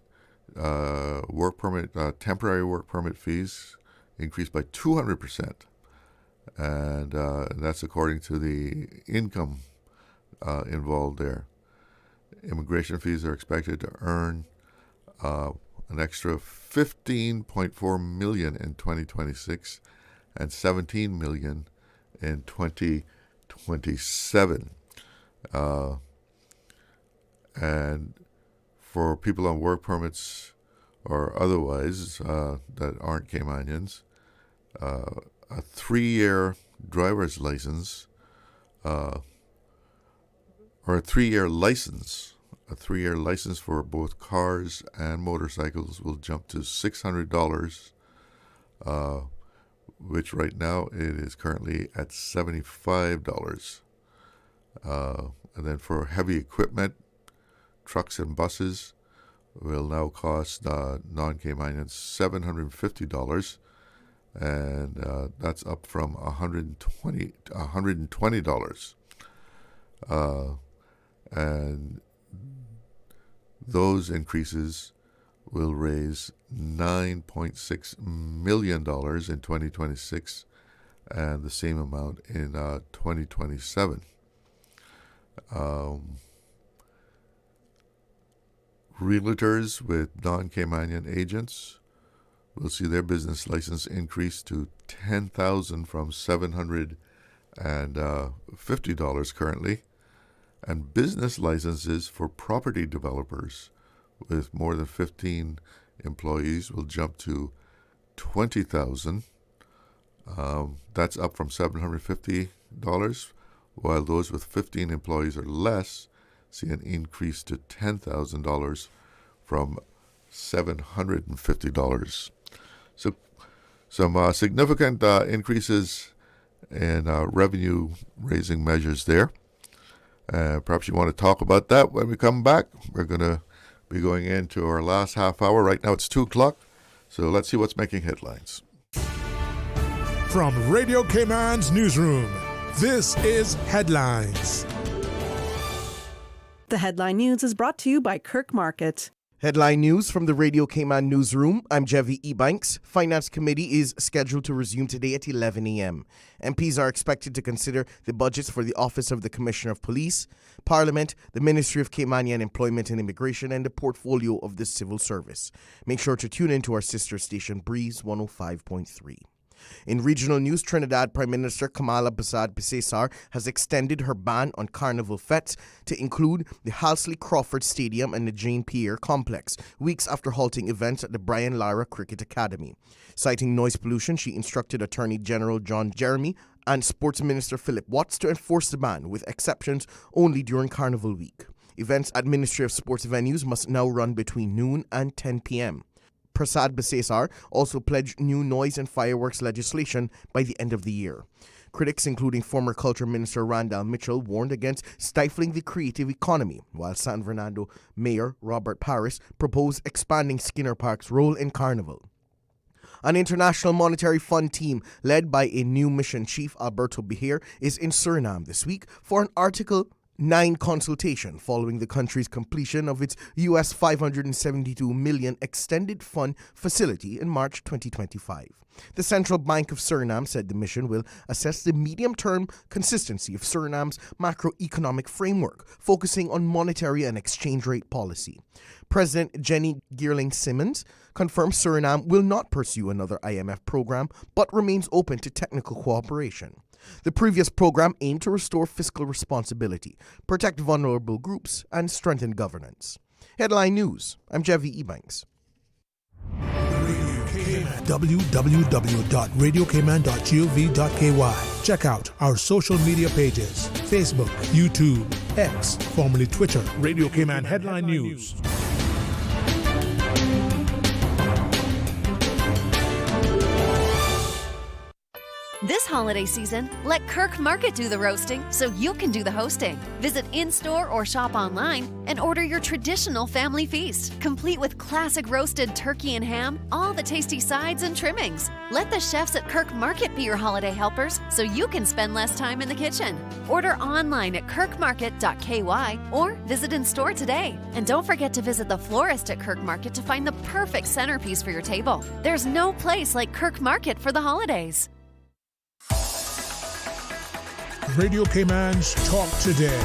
G: work permit, temporary work permit fees increased by 200%, and that's according to the income involved there. Immigration fees are expected to earn an extra $15.4 million in 2026 and $17 million in 2027. And for people on work permits or otherwise that aren't Caymanians, a 3-year driver's license or a 3-year license. A 3-year license for both cars and motorcycles will jump to $600, which right now it is currently at $75. And then for heavy equipment, trucks and buses will now cost non-Caymanians $750, and that's up from $120. And those increases will raise $9.6 million in 2026 and the same amount in 2027. Realtors with non-Caymanian agents will see their business license increase to $10,000 from $750 currently. and business licenses for property developers with more than 15 employees will jump to $20,000. That's up from $750, while those with 15 employees or less see an increase to $10,000 from $750. So some significant increases in revenue-raising measures there. Perhaps you want to talk about that when we come back. We're going to be going into our last half hour. Right now it's 2 o'clock, so let's see what's making headlines.
N: From Radio Cayman's newsroom, this is Headlines.
P: The headline news is brought to you by Kirk Market.
Q: Headline news from the Radio Cayman newsroom. I'm Jevi Ebanks. Finance Committee is scheduled to resume today at 11 a.m. MPs are expected to consider the budgets for the Office of the Commissioner of Police, Parliament, the Ministry of Caymanian Employment and Immigration, and the portfolio of the Civil Service. Make sure to tune in to our sister station, Breeze 105.3. In regional news, Trinidad Prime Minister Kamala Persad-Bissessar has extended her ban on carnival fetes to include the Halsley Crawford Stadium and the Jane Pierre Complex, weeks after halting events at the Brian Lara Cricket Academy. Citing noise pollution, she instructed Attorney General John Jeremy and Sports Minister Philip Watts to enforce the ban, with exceptions only during Carnival Week. Events at Ministry of Sports venues must now run between noon and 10 p.m. Persad-Bissessar also pledged new noise and fireworks legislation by the end of the year. Critics, including former Culture Minister Randall Mitchell, warned against stifling the creative economy, while San Fernando Mayor Robert Parris proposed expanding Skinner Park's role in Carnival. An International Monetary Fund team led by a new mission chief, Alberto Behir, is in Suriname this week for an Article 9 consultation following the country's completion of its U.S. $572 million extended fund facility in March 2025. The Central Bank of Suriname said the mission will assess the medium-term consistency of Suriname's macroeconomic framework, focusing on monetary and exchange rate policy. President Jenny Geerling-Simmons confirmed Suriname will not pursue another IMF program, but remains open to technical cooperation. The previous program aimed to restore fiscal responsibility, protect vulnerable groups, and strengthen governance. Headline News. I'm Jevi Ebanks.
N: www.radiocayman.gov.ky. Check out our social media pages: Facebook, YouTube, X, formerly Twitter. Radio Cayman Headline News.
V: This holiday season, let Kirk Market do the roasting so you can do the hosting. Visit in-store or shop online and order your traditional family feast, complete with classic roasted turkey and ham, all the tasty sides and trimmings. Let the chefs at Kirk Market be your holiday helpers so you can spend less time in the kitchen. Order online at kirkmarket.ky or visit in-store today. And don't forget to visit the florist at Kirk Market to find the perfect centerpiece for your table. There's no place like Kirk Market for the holidays.
N: Radio Cayman's Talk Today.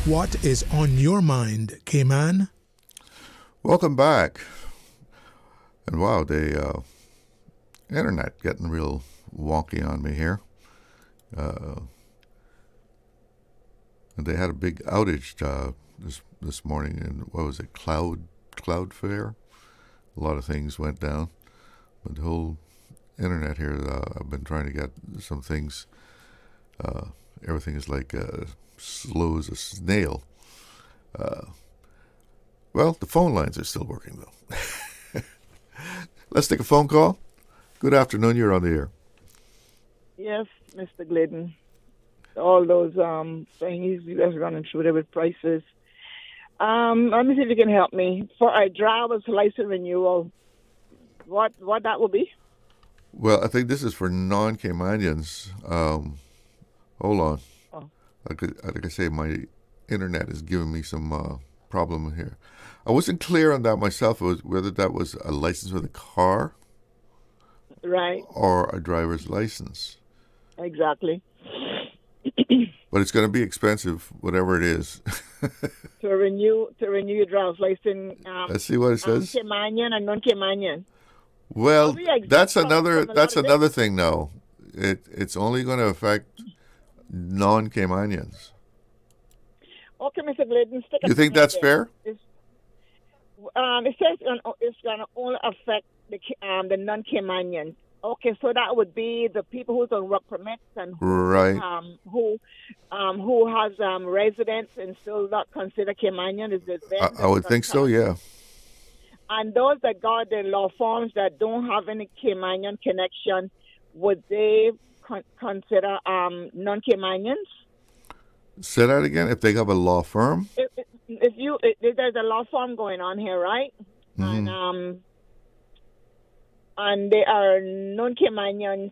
N: What is on your mind, Cayman?
G: Welcome back. And wow, the internet getting real wonky on me here. And they had a big outage this morning in, what was it, Cloudflare? A lot of things went down, but the whole internet here, I've been trying to get some things, everything is like slow as a snail. Well, the phone lines are still working though. Let's take a phone call. Good afternoon, you're on the air.
S: Yes, Mr. Glidden. All those things you guys are running through there with prices. Let me see if you can help me. For a driver's license renewal, what that will be?
G: Well, I think this is for non-Caymanians. Hold on.
S: Oh.
G: Like I say, my internet is giving me some problem here. I wasn't clear on that myself, whether that was a license for the car,
S: right,
G: or a driver's license.
S: Exactly.
G: But it's going to be expensive, whatever it is.
S: to renew your driver's license.
G: Let's see what it says.
S: Caymanian and non-Caymanian.
G: Well,
S: Are we exempt
G: that's
S: from
G: another
S: a lot
G: that's
S: of this?
G: another thing. Though it's only going to affect non-Caymanians.
S: Okay, Mr. Glidden, stick a
G: You think
S: pin
G: that's
S: there.
G: fair?
S: It says it's going to only affect the non-Caymanians. Okay, so that would be the people who's on work permits and
G: Right.
S: who has residence and still not considered Caymanian. Is it them?
G: I would think so. Yeah.
S: And those that got the law forms that don't have any Caymanian connection, would they consider non-Caymanians?
G: Say that again. If they have a law firm.
S: If there's a law firm going on here, right?
G: Mhm.
S: And they are non-Caymanians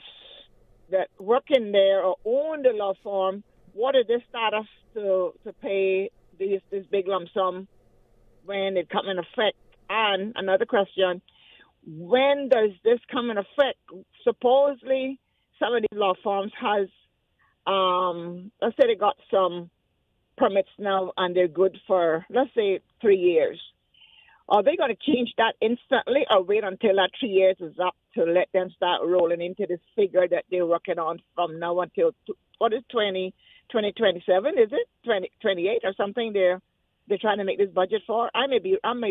S: that work in there or own the law firm, what is their status to pay this big lump sum when it come in effect? And another question, when does this come in effect? Supposedly, some of these law firms has, let's say they got some permits now and they're good for, let's say, 3 years. Are they going to change that instantly or wait until that 3 years is up to let them start rolling into this figure that they're working on from now until, what is 2027? Is it 2028 or something they're trying to make this budget for? I may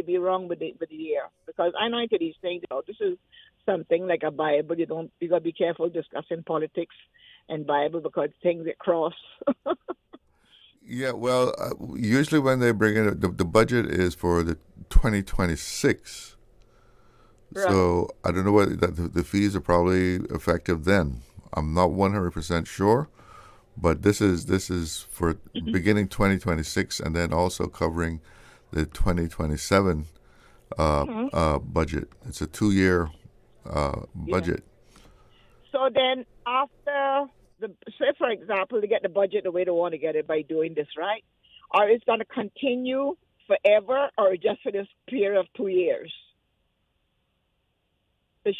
S: be wrong with the year, because I know into these things, this is something like a Bible. You got to be careful discussing politics and Bible because things get cross.
G: Yeah, well, usually when they bring in the budget is for the 2026.
S: Right.
G: So I don't know whether the fees are probably effective then. I'm not 100% sure, but this is for beginning 2026 and then also covering the 2027 budget. It's a 2-year budget.
S: So then after say, for example, to get the budget the way they want to get it by doing this, right? Or it's going to continue forever or just for this period of 2 years? It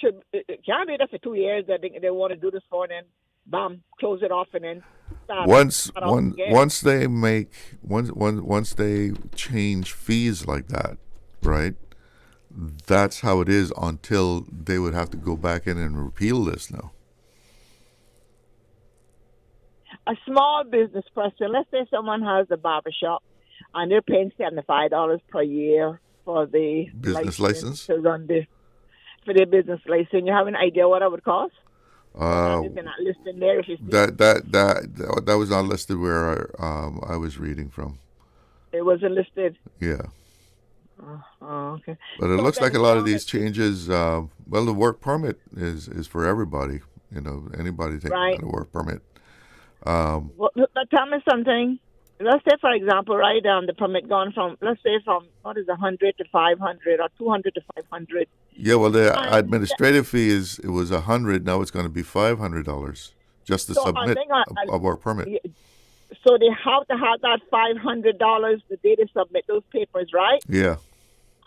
S: can't be that for 2 years that they want to do this for and then, bam, close it off and then start.
G: Once they change fees like that, right? That's how it is until they would have to go back in and repeal this now.
S: A small business person, let's say someone has a barber shop and they're paying $75 per year for the
G: business license
S: to run for their business license. You have an idea what it would cost? It's not listed there. If you see.
G: That was not listed where I was reading from.
S: It wasn't listed.
G: Yeah.
S: Okay.
G: But it looks like a lot of these changes. Well, the work permit is for everybody. Anybody taking a work permit.
S: But tell me something. Let's say, for example, right, the permit gone from, let's say, from, what is 100 to 500 or 200 to 500.
G: Yeah, well, the administrative fee it was $100. Now it's going to be $500 just to submit a work permit.
S: So they have to have that $500 the day they submit those papers, right?
G: Yeah.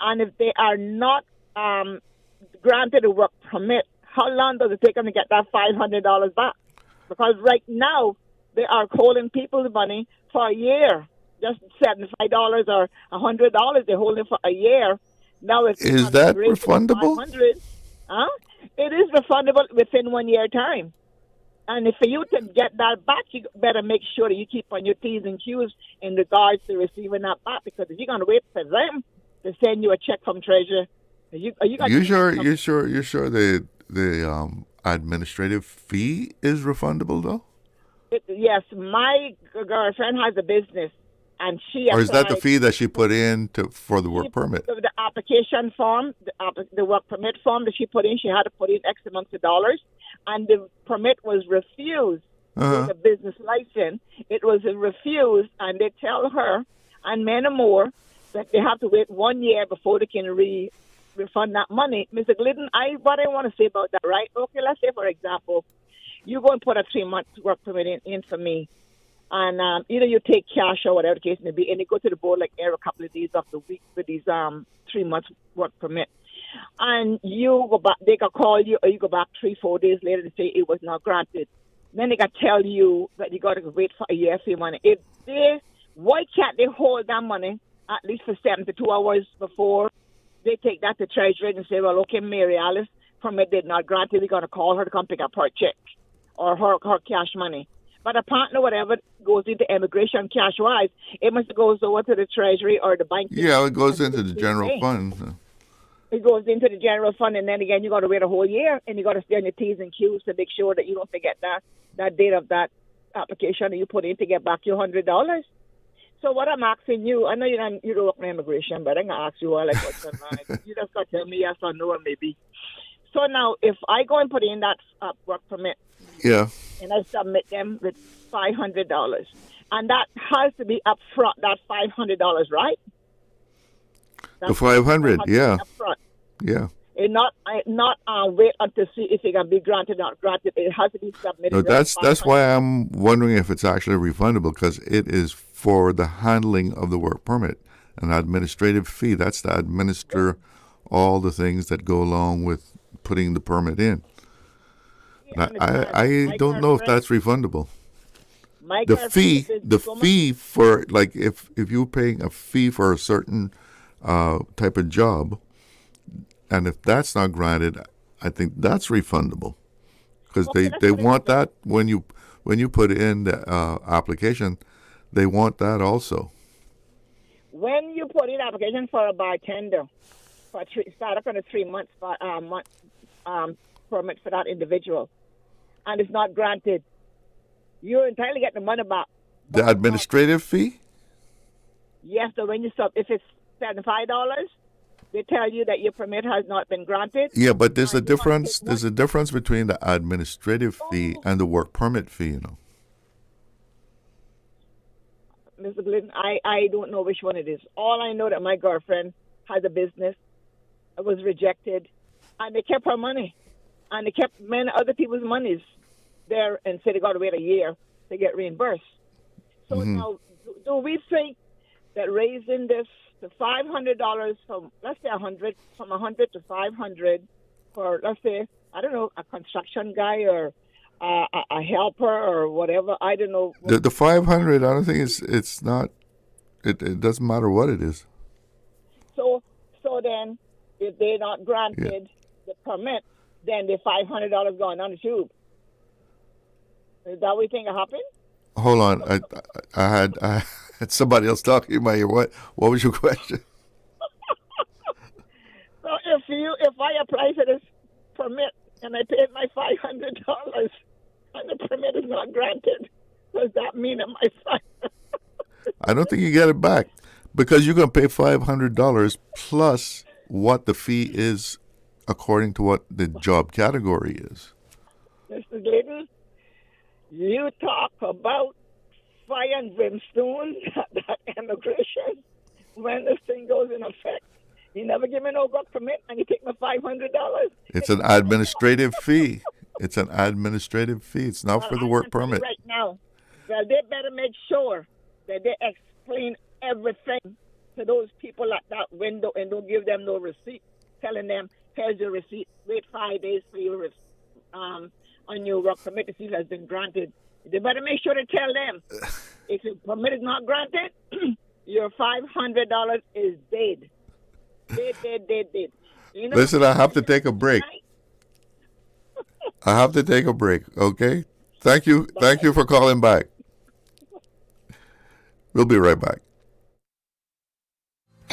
S: And if they are not granted a work permit, how long does it take them to get that $500 back? Because right now, they are holding people's money for a year. Just $75 or $100, they're holding for a year. Now, if
G: is that refundable?
S: It is refundable within 1 year time. And if for you to get that back, you better make sure that you keep on your T's and Q's in regards to receiving that back. Because if you're going to wait for them to send you a check from Treasury, you
G: sure the administrative fee is refundable though?
S: Yes, my girlfriend has a business, and she.
G: Or is that the fee that she put in for the work permit?
S: The application form, the work permit form that she put in, she had to put in X amounts of dollars, and the permit was refused. The business license, it was refused, and they tell her and many more that they have to wait 1 year before they can refund that money. Mr. Glidden, what I want to say about that, right? Okay, let's say, for example, you go and put a 3-month work permit in for me, and either you take cash or whatever the case may be, and you go to the board like every couple of days of the week with these 3-month work permit, and you go back, they can call you, or you go back 3-4 days later to say it was not granted. Then they can tell you that you got to wait for a year for your money. Why can't they hold that money at least for 72 hours before they take that to Treasury and say, well, okay, Mary Alice, permit did not granted, we're going to call her to come pick up her check or her cash money. But a partner, whatever goes into immigration cash-wise, it must go over to the Treasury or the bank.
G: Yeah, it goes into the general fund.
S: It goes into the general fund, and then again, you got to wait a whole year, and you got to stay on your T's and Q's to make sure that you don't forget that date of that application that you put in to get back your $100. So what I'm asking you, I know you don't work in immigration, but I'm going to ask you all, like, what's on mind. You just got to tell me yes or no, or maybe. So now, if I go and put in that work permit,
G: yeah,
S: and I submit them with $500, and that has to be upfront, that $500, right?
G: The 500, yeah.
S: Upfront.
G: Yeah.
S: And not wait until see if it can be granted or not granted. It has to be submitted.
G: No, that's why I'm wondering if it's actually refundable, because it is for the handling of the work permit, an administrative fee. That's to administer all the things that go along with putting the permit in. Now, I don't know if that's refundable. The fee for, like, if you're paying a fee for a certain type of job, and if that's not granted, I think that's refundable, because they want that when you put in the application, they want that also.
S: When you put in application for a bartender, start up on a 3 month permit for that individual, and it's not granted, you're entitled to get the money back.
G: The administrative fee?
S: Yes, so when you if it's $75, they tell you that your permit has not been granted.
G: Yeah, but there's a difference. There's a difference between the administrative fee and the work permit fee, you know.
S: Mr. Glidden, I don't know which one it is. All I know that my girlfriend has a business, was rejected, and they kept her money, and they kept many other people's monies there, and said they got to wait a year to get reimbursed. So now, do we think that raising this to $500 from, let's say, from 100 to 500 for, let's say, I don't know, a construction guy or a helper or whatever, I don't know.
G: The 500, I don't think it's not. It doesn't matter what it is.
S: So then, if they're not granted the permit, then the $500 going on the tube. Is that what you think happened?
G: Hold on, I had somebody else talking in my ear. What was your question?
S: So if I apply for this permit and I paid my $500 and the permit is not granted, does that mean that my
G: I don't think you get it back, because you're going to pay $500 plus what the fee is according to what the job category is.
S: Mr. Glidden, you talk about fire and brimstone, that immigration, when this thing goes in effect. You never give me no work permit, and you take my $500.
G: It's an administrative fee. It's an administrative fee. It's not for the work permit.
S: Right now, well, they better make sure that they explain everything to those people at that window and don't give them no receipt, telling them, here's your receipt, wait 5 days for your on your work permit to see if it has been granted. They better make sure to tell them, if your permit is not granted, your $500 is dead. Dead. You know,
G: listen, I have to take a break. I have to take a break, okay? Thank you. Bye. Thank you for calling back. We'll be right back.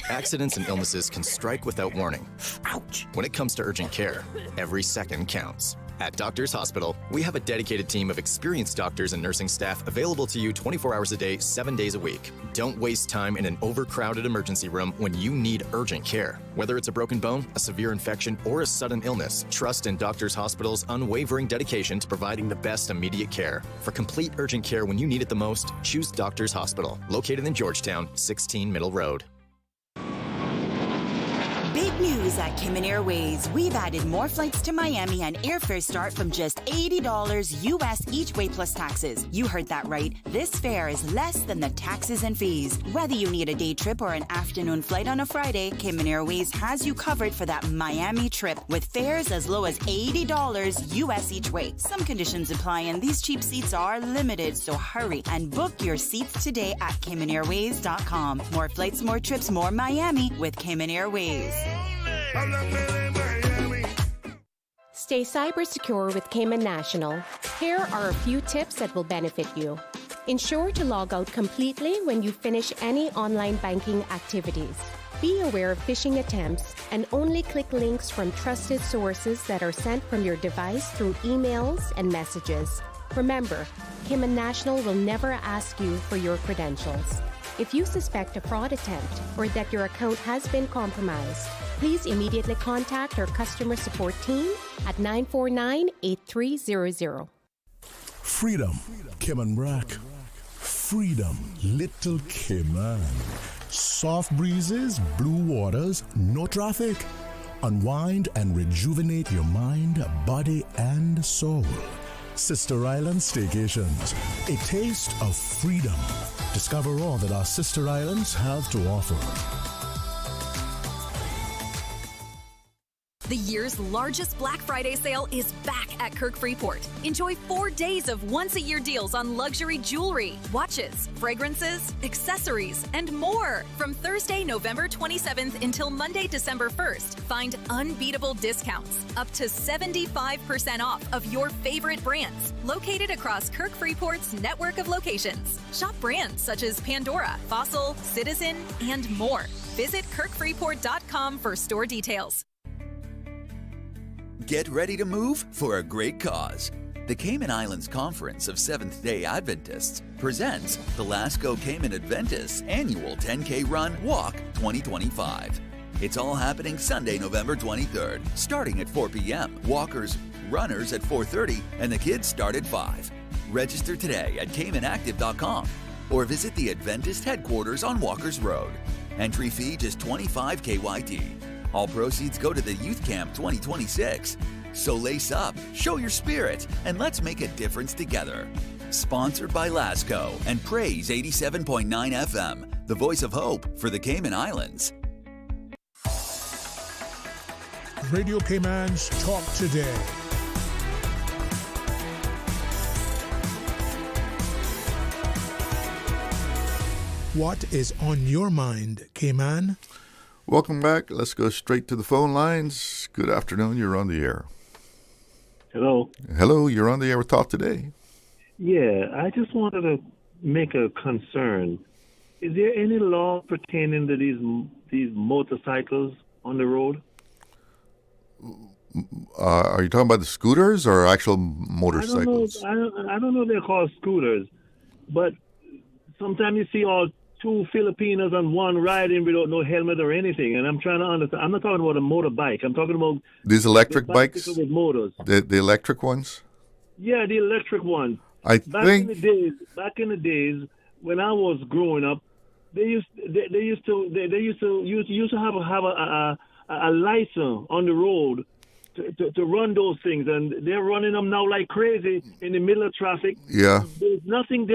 D: Accidents and illnesses can strike without warning. Ouch! When it comes to urgent care, every second counts. At Doctors Hospital, we have a dedicated team of experienced doctors and nursing staff available to you 24 hours a day, 7 days a week. Don't waste time in an overcrowded emergency room when you need urgent care. Whether it's a broken bone, a severe infection, or a sudden illness, trust in Doctors Hospital's unwavering dedication to providing the best immediate care. For complete urgent care when you need it the most, choose Doctors Hospital, located in Georgetown, 16 Middle Road.
R: Big news at Cayman Airways. We've added more flights to Miami and airfares start from just $80 US each way plus taxes. You heard that right. This fare is less than the taxes and fees. Whether you need a day trip or an afternoon flight on a Friday, Cayman Airways has you covered for that Miami trip with fares as low as $80 US each way. Some conditions apply and these cheap seats are limited, so hurry and book your seats today at CaymanAirways.com. More flights, more trips, more Miami with Cayman Airways.
F: Stay cyber secure with Cayman National. Here are a few tips that will benefit you. Ensure to log out completely when you finish any online banking activities. Be aware of phishing attempts and only click links from trusted sources that are sent from your device through emails and messages. Remember, Cayman National will never ask you for your credentials. If you suspect a fraud attempt or that your account has been compromised, please immediately contact our customer support team at 949-8300.
N: Freedom, Cayman Rack. Freedom, Little Cayman. Soft breezes, blue waters, no traffic. Unwind and rejuvenate your mind, body, and soul. Sister Island Staycations, a taste of freedom. Discover all that our sister islands have to offer.
T: The year's largest Black Friday sale is back at Kirk Freeport. Enjoy 4 days of once-a-year deals on luxury jewelry, watches, fragrances, accessories, and more. From Thursday, November 27th until Monday, December 1st, find unbeatable discounts, up to 75% off of your favorite brands, located across Kirk Freeport's network of locations. Shop brands such as Pandora, Fossil, Citizen, and more. Visit kirkfreeport.com for store details.
C: Get ready to move for a great cause. The Cayman Islands Conference of Seventh-day Adventists presents the Lasco Cayman Adventists Annual 10K Run Walk 2025. It's all happening Sunday, November 23rd, starting at 4 p.m. Walkers, runners at 4:30, and the kids start at 5. Register today at CaymanActive.com or visit the Adventist headquarters on Walkers Road. Entry fee just $25 KYT. All proceeds go to the Youth Camp 2026. So lace up, show your spirit, and let's make a difference together. Sponsored by Lasco and Praise 87.9 FM, the voice of hope for the Cayman Islands.
N: Radio Cayman's Talk Today. What is on your mind, Cayman?
G: Welcome back. Let's go straight to the phone lines. Good afternoon. You're on the air.
U: Hello.
G: Hello. You're on the air with Talk Today.
U: Yeah, I just wanted to make a concern. Is there any law pertaining to these motorcycles on the road?
G: Are you talking about the scooters or actual motorcycles?
U: I don't know if they're called scooters, but sometimes you see all two Filipinos on one riding without no helmet or anything, and I'm trying to understand. I'm not talking about a motorbike. I'm talking about
G: these electric bikes
U: with motors.
G: The electric ones.
U: Yeah, the electric ones. Back in the days when I was growing up, they used to have a license on the road to run those things, and they're running them now like crazy in the middle of traffic.
G: Yeah.
U: There's nothing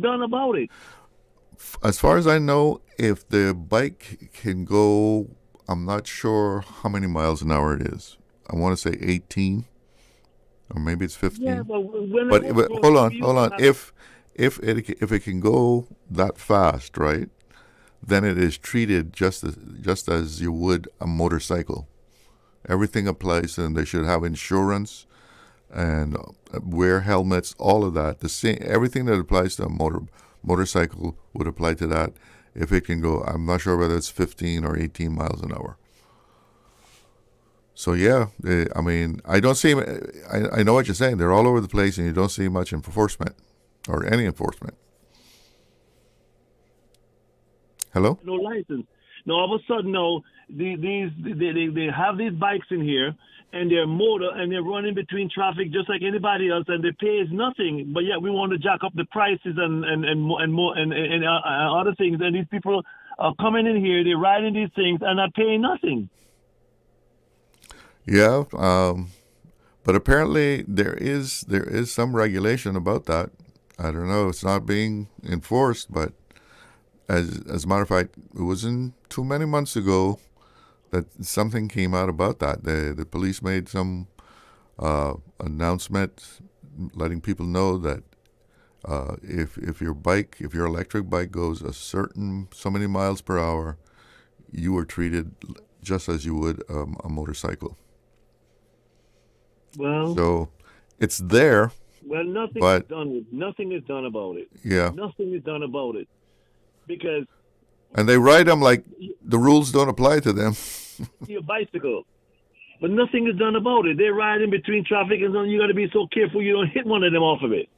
U: done about it.
G: As far as I know, if the bike can go, I'm not sure how many miles an hour it is. I want to say 18, or maybe it's 15.
U: Yeah, but
G: hold on. If it can go that fast, right, then it is treated just as you would a motorcycle. Everything applies, and they should have insurance and wear helmets. All of that, the same, everything that applies to a motorcycle would apply to that. If it can go, I'm not sure whether it's 15 or 18 miles an hour. So yeah, I mean, I don't see. I know what you're saying. They're all over the place, and you don't see much enforcement or any enforcement. Hello?
U: No license. No, all of a sudden, no. They have these bikes in here, and they're running between traffic just like anybody else, and they pay nothing. But yet we want to jack up the prices and more and other things. And these people are coming in here, they're riding these things and not paying nothing.
G: Yeah, but apparently there is some regulation about that. I don't know. It's not being enforced, but as a matter of fact, it wasn't too many months ago that something came out about that. The police made some announcement letting people know that if your electric bike goes so many miles per hour, you are treated just as you would a motorcycle.
U: Well,
G: So it's there.
U: Well, nothing
G: but
U: is done. Nothing is done about it.
G: Yeah.
U: Nothing is done about it because
G: And they write them like the rules don't apply to them.
U: your bicycle, but nothing is done about it. They're riding between traffic and so you got to be so careful you don't hit one of them off of it.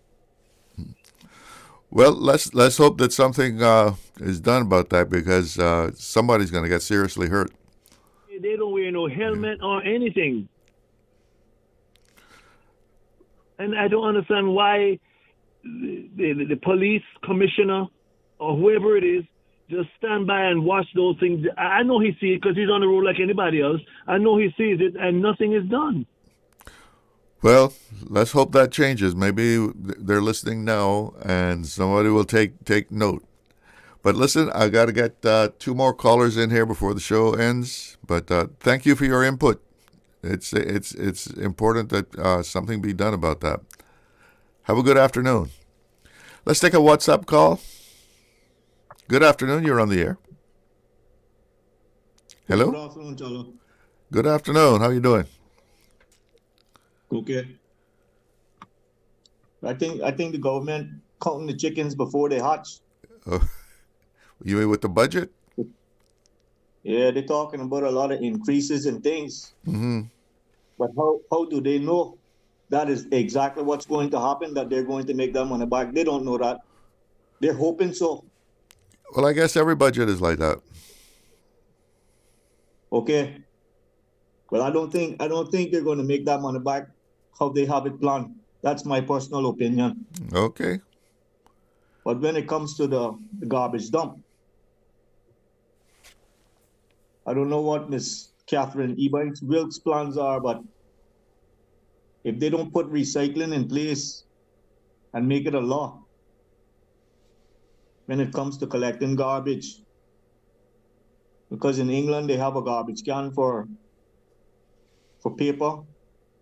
G: Well, let's hope that something is done about that because somebody's going to get seriously hurt.
U: They don't wear no helmet or anything. And I don't understand why the police commissioner or whoever it is just stand by and watch those things. I know he sees it because he's on the road like anybody else. I know he sees it and nothing is done.
G: Well, let's hope that changes. Maybe they're listening now and somebody will take note. But listen, I got to get 2 more callers in here before the show ends. But thank you for your input. It's important that something be done about that. Have a good afternoon. Let's take a WhatsApp call. Good afternoon. You're on the air. Hello.
A: Good afternoon, Chalo.
G: Good afternoon. How you doing?
A: Okay. I think the government counting the chickens before they hatch.
G: You mean with the budget?
A: Yeah, they're talking about a lot of increases and things.
G: Mm-hmm.
A: But how do they know that is exactly what's going to happen, that they're going to make that money back? They don't know that. They're hoping so.
G: Well, I guess every budget is like that.
A: Okay. Well, I don't think they're going to make that money back how they have it planned. That's my personal opinion.
G: Okay.
A: But when it comes to the garbage dump, I don't know what Miss Catherine Ebanks Wilkes' plans are, but if they don't put recycling in place and make it a law when it comes to collecting garbage, because in England they have a garbage can for paper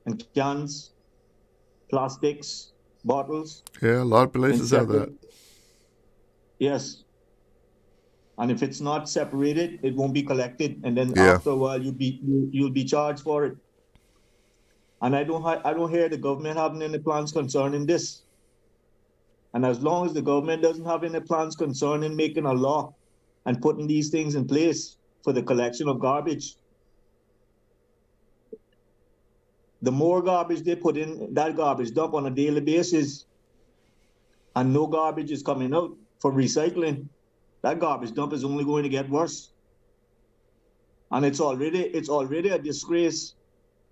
A: and cans, plastics, bottles.
G: Yeah, a lot of places have that.
A: Yes. And if it's not separated, it won't be collected, and then after a while you'll be charged for it. And I don't hear the government having any plans concerning this. And as long as the government doesn't have any plans concerning making a law and putting these things in place for the collection of garbage, the more garbage they put in that garbage dump on a daily basis, and no garbage is coming out for recycling, that garbage dump is only going to get worse. And it's already a disgrace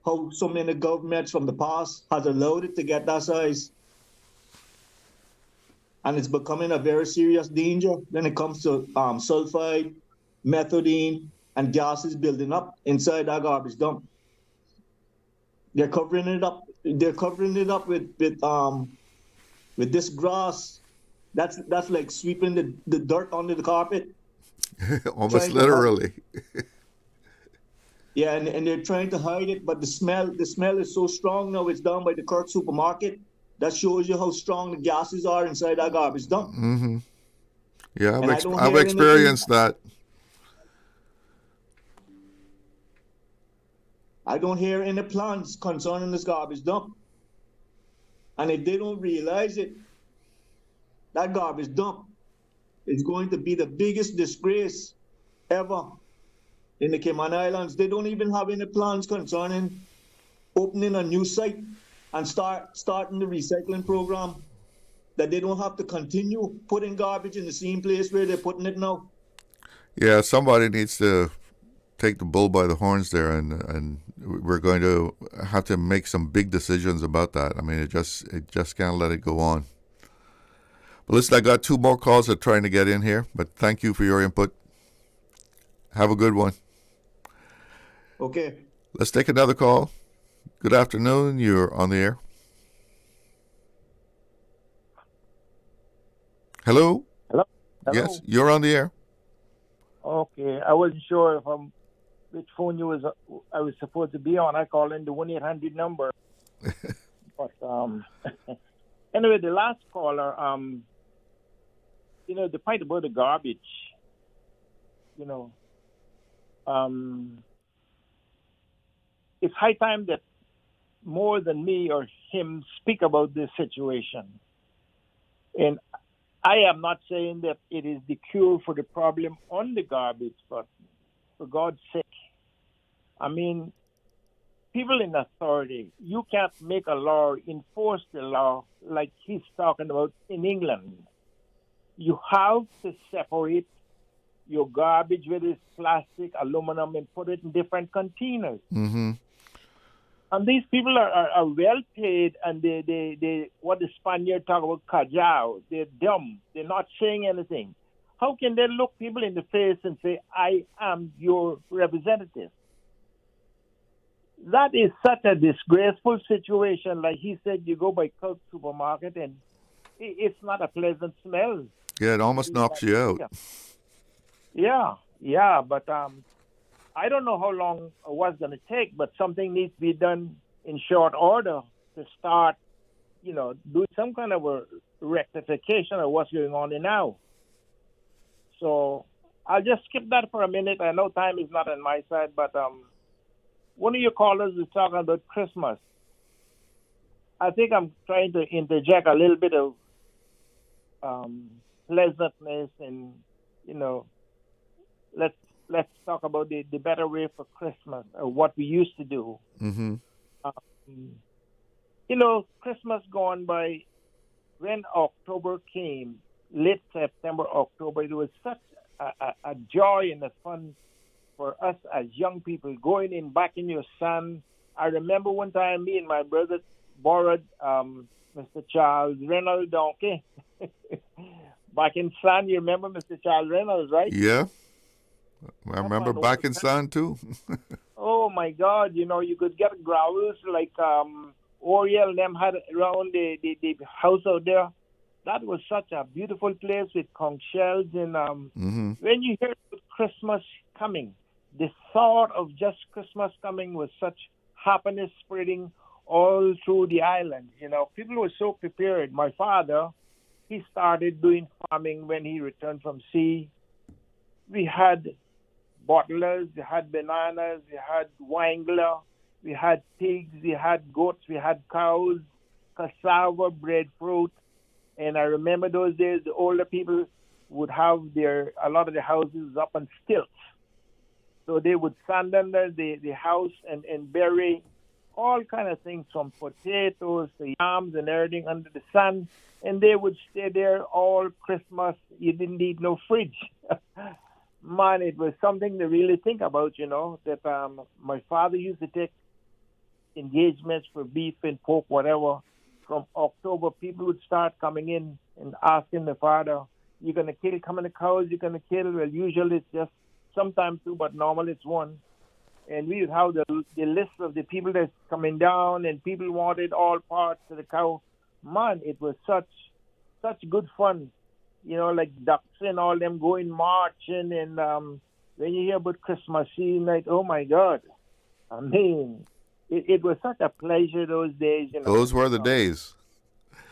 A: how so many governments from the past has allowed it to get that size. And it's becoming a very serious danger when it comes to sulfide, methadone, and gases building up inside that garbage dump. They're covering it up. They're covering it up with this grass. That's like sweeping the dirt under the carpet.
G: Almost literally.
A: Yeah, and they're trying to hide it, but the smell is so strong now. It's down by the Kirk supermarket. That shows you how strong the gases are inside that garbage dump.
G: Mm-hmm. Yeah,
A: And
G: I've experienced that.
A: I don't hear any plans concerning this garbage dump. And if they don't realize it, that garbage dump is going to be the biggest disgrace ever in the Cayman Islands. They don't even have any plans concerning opening a new site and starting the recycling program, that they don't have to continue putting garbage in the same place where they're putting it now. Yeah,
G: somebody needs to take the bull by the horns there, and we're going to have to make some big decisions about that. I mean, it just can't let it go on. But listen, I got 2 more calls that are trying to get in here, but thank you for your input. Have a good one.
A: Okay.
G: Let's take another call. Good afternoon. You're on the air. Hello?
I: Hello?
G: Yes, you're on the air.
I: Okay. I wasn't sure which phone I was supposed to be on. I called in the 1-800 number. But anyway, the last caller, the point about the garbage, it's high time that more than me or him speak about this situation. And I am not saying that it is the cure for the problem on the garbage, but for God's sake, I mean, people in authority, you can't make a law, enforce the law like he's talking about in England. You have to separate your garbage, whether it's plastic, aluminum, and put it in different containers.
G: Mm-hmm.
I: And these people are well paid, and they what the Spaniards talk about, callao. They're dumb. They're not saying anything. How can they look people in the face and say, I am your representative? That is such a disgraceful situation. Like he said, you go by Coke supermarket, and it's not a pleasant smell.
G: Yeah, it almost knocks you out.
I: Yeah, but I don't know how long it was going to take, but something needs to be done in short order to start, doing some kind of a rectification of what's going on now. So I'll just skip that for a minute. I know time is not on my side, but one of your callers is talking about Christmas. I think I'm trying to interject a little bit of pleasantness and, let's talk about the better way for Christmas, or what we used to do.
G: Mm-hmm.
I: Christmas gone by, when October came, late September, October, it was such a joy and a fun for us as young people going in back in your sun. I remember one time me and my brother borrowed Mr. Charles Reynolds' donkey. Back in Sun, you remember Mr. Charles Reynolds, right?
G: Yeah. I remember back in Sun, too.
I: Oh, my God. You could get growls like Oriel and them had around the house out there. That was such a beautiful place with conch shells. And when you hear Christmas coming, the thought of just Christmas coming was such happiness spreading all through the island. People were so prepared. My father, he started doing farming when he returned from sea. We had bottlers, we had bananas, we had wangler, we had pigs, we had goats, we had cows, cassava, breadfruit. And I remember those days, the older people would have a lot of the houses up on stilts. So they would stand under the house and bury all kind of things, from potatoes to yams and everything under the sun. And they would stay there all Christmas. You didn't need no fridge. Man, it was something to really think about, that my father used to take engagements for beef and pork, whatever. From October, people would start coming in and asking the father, you're going to kill how many cows you're going to kill? Well, usually it's just sometimes two, but normally it's one. And we would have the list of the people that's coming down, and people wanted all parts of the cow. Man, it was such good fun. Like ducks and all them going marching. And when you hear about Christmas Eve night, oh, my God. I mean, it was such a pleasure those days.
G: Those were the days.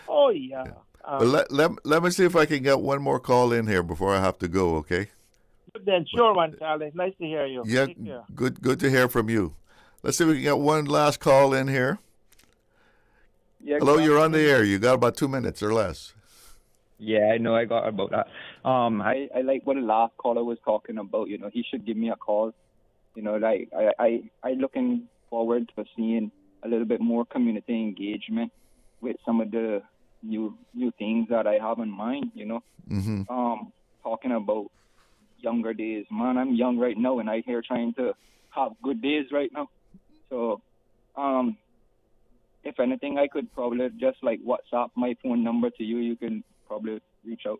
I: Oh, yeah.
G: But let me see if I can get one more call in here before I have to go, okay?
I: Good then. Sure, one, Charlie. Nice to hear you.
G: Yeah, good to hear from you. Let's see if we can get one last call in here.
H: Yeah,
G: hello, you're on the air. You got about 2 minutes or less.
H: Yeah, I know. I got about that. I like what the last caller was talking about. He should give me a call. Like I looking forward to seeing a little bit more community engagement with some of the new things that I have in mind.
G: Mm-hmm.
H: Talking about younger days. Man, I'm young right now, and I'm here trying to have good days right now. So, if anything, I could probably just like WhatsApp my phone number to you. You can probably reach out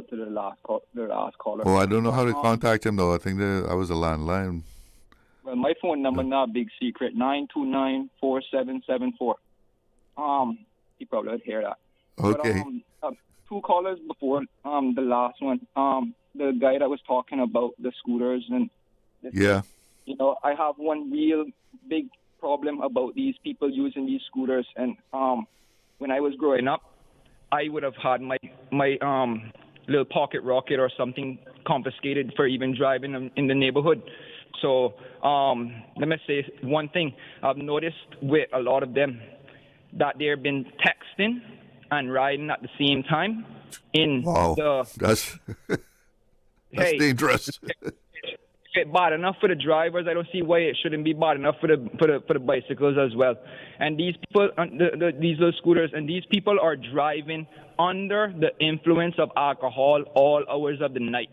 H: to the last caller.
G: Oh, I don't know how to contact him though. I think I was a landline.
H: Well, my phone number not a big secret. 929-4774. He probably would hear that.
G: Okay.
H: But, 2 callers before the last one. The guy that was talking about the scooters and.
G: Yeah.
H: I have one real big problem about these people using these scooters. And when I was growing up, I would have had my little pocket rocket or something confiscated for even driving in the neighborhood. So let me say one thing. I've noticed with a lot of them that they've been texting and riding at the same time in
G: that's dangerous.
H: It's bad enough for the drivers. I don't see why it shouldn't be bad enough for the bicycles as well. And these people, these little scooters, and these people are driving under the influence of alcohol all hours of the night.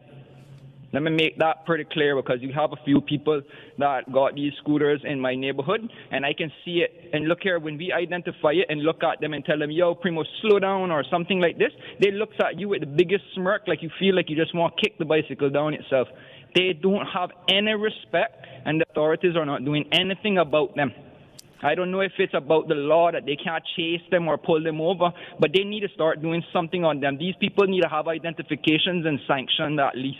H: Let me make that pretty clear, because you have a few people that got these scooters in my neighborhood, and I can see it. And look here, when we identify it and look at them and tell them, yo, Primo, slow down or something like this, they look at you with the biggest smirk, like you feel like you just want to kick the bicycle down itself. They don't have any respect, and the authorities are not doing anything about them. I don't know if it's about the law that they can't chase them or pull them over, but they need to start doing something on them. These people need to have identifications and sanctions at least,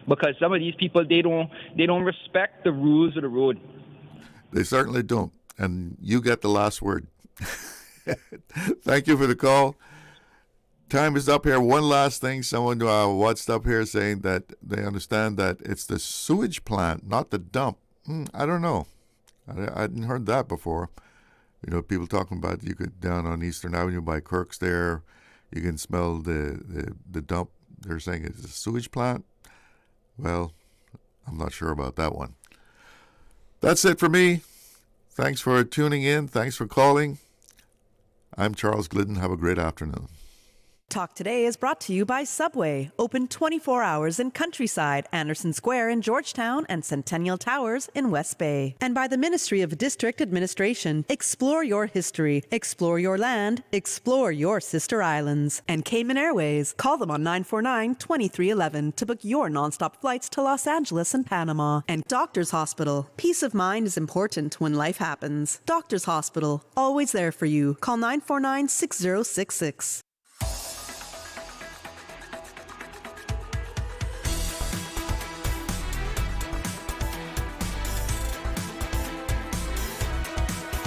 H: because some of these people, they don't respect the rules of the road.
G: They certainly don't, and you get the last word. Thank you for the call. Time is up here. One last thing. Someone WhatsApp up here saying that they understand that it's the sewage plant, not the dump. I don't know. I hadn't heard that before. You know, people talking about you could down on Eastern Avenue by Kirk's there, you can smell the dump. They're saying it's a sewage plant. Well, I'm not sure about that one. That's it for me. Thanks for tuning in. Thanks for calling. I'm Charles Glidden. Have a great afternoon.
P: Talk Today is brought to you by Subway, open 24 hours in Countryside, Anderson Square in Georgetown, and Centennial Towers in West Bay. And by the Ministry of District Administration. Explore your history, explore your land, explore your sister islands. And Cayman Airways. Call them on 949-2311 to book your nonstop flights to Los Angeles and Panama. And Doctors Hospital. Peace of mind is important when life happens. Doctors Hospital, always there for you. Call 949-6066.